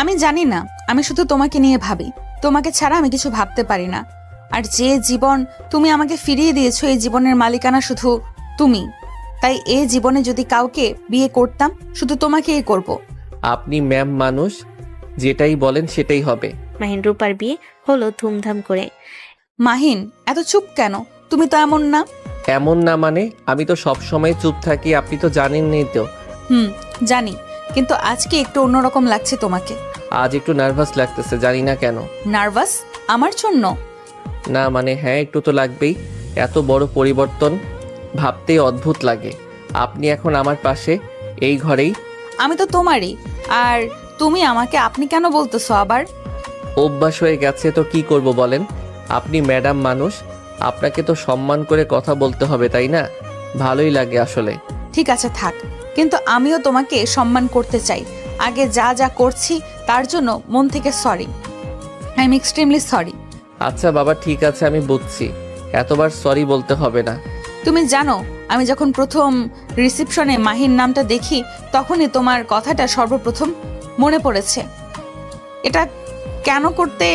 আমি জানি না, আমি শুধু তোমাকে নিয়ে ভাবি। তোমাকে ছাড়া আমি কিছু ভাবতে পারি না। আর যে জীবন তুমি আমাকে ফিরিয়ে দিয়েছো, এই জীবনের মালিকানা শুধু তুমি। তাই এই জীবনে যদি কাউকে বিয়ে করতাম, শুধু তোমাকেই করব। আপনি ম্যাম মানুষ, যেটাই বলেন সেটাই হবে। মাহিন রূপার বিয়ে হলো ধুমধাম করে। মাহিন, এত চুপ কেন? তুমি তো এমন না। এমন না মানে? আমি তো সব সময় চুপ থাকি, আপনি তো জানেনই তো। জানি, কিন্তু আজকে একটু অন্যরকম লাগছে তোমাকে। আজ একটু নার্ভাস লাগতেছে, জানি না কেন। নার্ভাস? আমার জন্য? না মানে হ্যাঁ, একটু তো লাগবেই। এত বড় পরিবর্তন ভাবতেই অদ্ভুত লাগে। আপনি এখন আমার পাশে, এই ঘরেই। আমি তো তোমারই, আর তুমি আমাকে আপনি কেন বলতেছো আবার? অভ্যাস হয়ে গেছে তো কি করব বলেন। আপনি ম্যাডাম মানুষ, আপনাকে তো সম্মান করে কথা বলতে হবে, তাই না? ভালোই লাগে আসলে। ঠিক আছে থাক, কিন্তু আমিও তোমাকে সম্মান করতে চাই। আগে যা যা করছি তার জন্য মন থেকে sorry. I am extremely sorry. আচ্ছা বাবা, ঠিক আছে, আমি বুঝছি। এতবার সরি বলতে হবে না। তুমি জানো, আমি যখন প্রথম রিসেপশনে মাহির নামটা দেখি, তখনই তোমার কথাটা সর্বপ্রথম মনে পড়েছে। এটা কেন করতে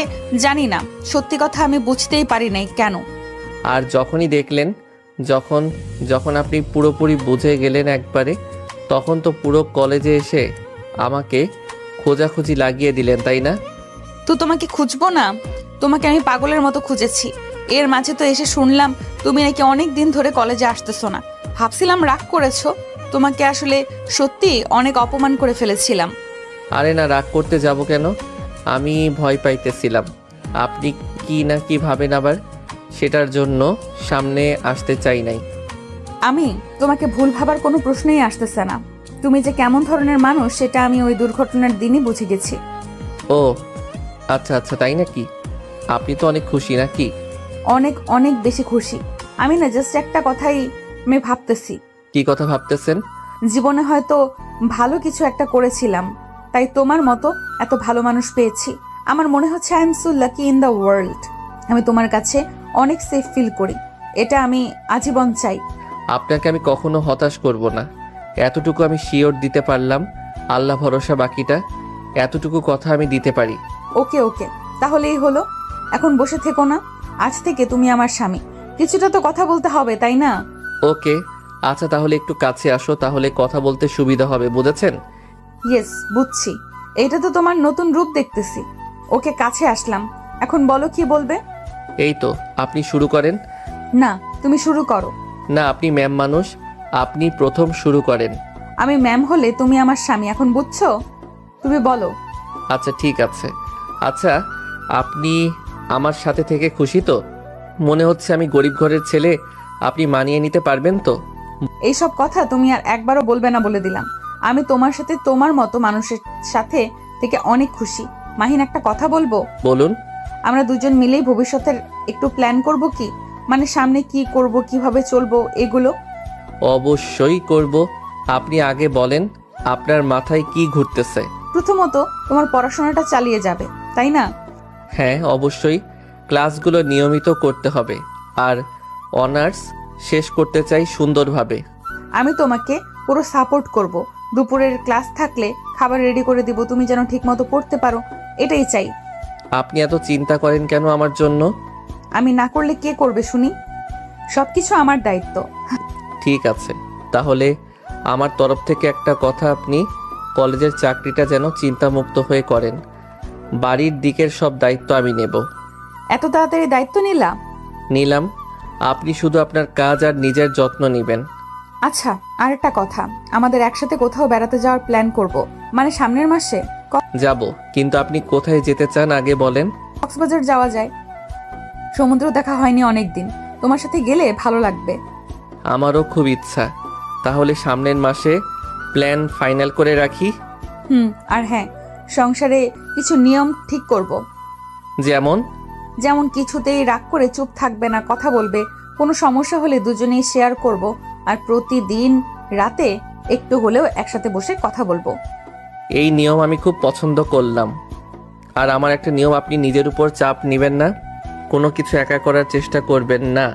জানি না, সত্যি কথা আমি বুঝতেই পারি নাই কেন। আর যখনই দেখলেন, যখন আপনি পুরোপুরি বুঝে গেলেন একবারে, তখন তো পুরো কলেজে এসে আমাকে খোঁজাখুঁজি লাগিয়ে দিলেন, তাই না? তো তোমাকে খুঁজবো না? তোমাকে আমি পাগলের মতো খুঁজেছি। এর মাঝে তো এসে শুনলাম তুমি নাকি অনেক দিন ধরে কলেজে আসতেছো না। ভাবছিলাম রাগ করেছো। তোমাকে আসলে সত্যি অনেক অপমান করে ফেলেছিলাম। আরে না, রাগ করতে যাব কেন? আমি ভয় পাইতেছিলাম আপনি কি না কি ভাবেন আবার, সেটার জন্য সামনে আসতে চাই নাই। আমি তোমাকে ভুল ভাবার কোনো প্রশ্নই আসতেছে না। তুমি যে কেমন ধরনের মানুষ সেটা আমি ওই দুর্ঘটনার দিনই বুঝে গেছি। ও আচ্ছা আচ্ছা, তাই নাকি? আপনি তো অনেক খুশি নাকি? অনেক অনেক বেশি খুশি। আমি না জাস্ট একটা কথাই আমি ভাবতেছি। কি কথা ভাবতেছেন? জীবনে হয়তো ভালো কিছু একটা করেছিলাম, তাই তোমার মতো এত ভালো মানুষ পেয়েছি। আমার মনে হচ্ছে I am so lucky in the world. আমি তোমার কাছে অনেক সেফ ফিল করি। এটা আমি আজীবন চাই। আপনাকে আমি কখনো হতাশ করব না, এতটুকু আমি শিওর দিতে পারলাম। আল্লাহ ভরসা, বাকিটা এতটুকু কথা আমি দিতে পারি। ওকে ওকে, তাহলেই হলো। এখন বসে থেকো না, আজ থেকে তুমি আমার স্বামী। কিছুটা তো কথা বলতে হবে, তাই না? ওকে আচ্ছা, তাহলে একটু কাছে আসো, তাহলে কথা বলতে সুবিধা হবে, বুঝেছেন? ইয়েস, বুঝছি। এটা তো তোমার নতুন রূপ দেখতেছি। ওকে, কাছে আসলাম। এখন বলো কি বলবে? এই তো, আপনি শুরু করেন। না, তুমি শুরু করো। না, আপনি ম্যাম মানুষ, আপনি প্রথম শুরু করেন। আমি ম্যাম হলে তুমি আমার স্বামী, এখন বুঝছো? তুমি বলো। আচ্ছা ঠিক আছে। আচ্ছা, আপনি আমার সাথে থেকে খুশি তো? মনে হচ্ছে আমি গরিব ঘরের ছেলে, আপনি মানিয়ে নিতে পারবেন তো? এইসব কথা তুমি আর একবারও বলবে না বলে দিলাম। আমি তোমার সাথে তোমার মতো মানুষের সাথে থেকে অনেক খুশি। মাহিন, একটা কথা বলবো? বলুন। আমরা দুজন মিলেই ভবিষ্যতের একটু প্ল্যান করব কি? মানে সামনে কি করব, কিভাবে চলবো, এগুলো। অবশ্যই করব। আপনি আগে বলেন, আপনার মাথায় কি ঘুরতেছে? প্রথমত তোমার পড়াশোনাটা চালিয়ে যাবে, তাই না? হ্যাঁ অবশ্যই, ক্লাসগুলো নিয়মিত করতে হবে। আর অনার্স শেষ করতে চাই সুন্দরভাবে। আমি তোমাকে পুরো সাপোর্ট করব। দুপুরের ক্লাস থাকলে খাবার রেডি করে দিব, তুমি যেন ঠিকমতো পড়তে পারো, এটাই চাই। আপনি এত চিন্তা করেন কেন আমার জন্য? আমি না করলে কে করবে শুনি? সবকিছু আমার দায়িত্ব। ঠিক আছে, তাহলে আমার তরফ থেকে একটা কথা, আপনি কলেজের চাকরিটা যেন চিন্তামুক্ত হয়ে করেন। বাড়ির দিকের সব দায়িত্ব আমি নেব। এত তাড়াতাড়ি দায়িত্ব নিলাম, আপনি শুধু আপনার কাজ আর নিজের যত্ন নেবেন। আচ্ছা, আর একটা কথা, আমাদের একসাথে কোথাও বেড়াতে যাওয়ার প্ল্যান করব, মানে সামনের মাসে যাব, কিন্তু আপনি কোথায় যেতে চান আগে বলেন। কক্সবাজার যাওয়া যায়, সমুদ্র দেখা হয়নি অনেকদিন, তোমার সাথে গেলে ভালো লাগবে। আমারও খুব ইচ্ছা। তাহলে সামনের মাসে প্ল্যান ফাইনাল করে রাখি। আর হ্যাঁ, সংসারে কিছু নিয়ম ঠিক করব। যেমন কিছুতেই রাগ করে চুপ থাকবে না, কথা বলবে, কোনো সমস্যা হলে দুজনেই শেয়ার করব, আর প্রতিদিন রাতে একটু হলেও একসাথে বসে কথা বলবো। এই নিয়ম আমি খুব পছন্দ করলাম। আর আমার একটা নিয়ম, আপনি নিজের উপর চাপ নেবেন না, কোনো কিছু একা করার চেষ্টা করবেন না,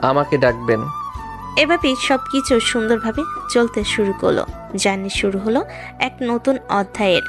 আমাকে ডাকবেন। এভাবেই সব কিছু সুন্দরভাবে চলতে শুরু করলো। জার্নি শুরু হলো এক নতুন অধ্যায়ের।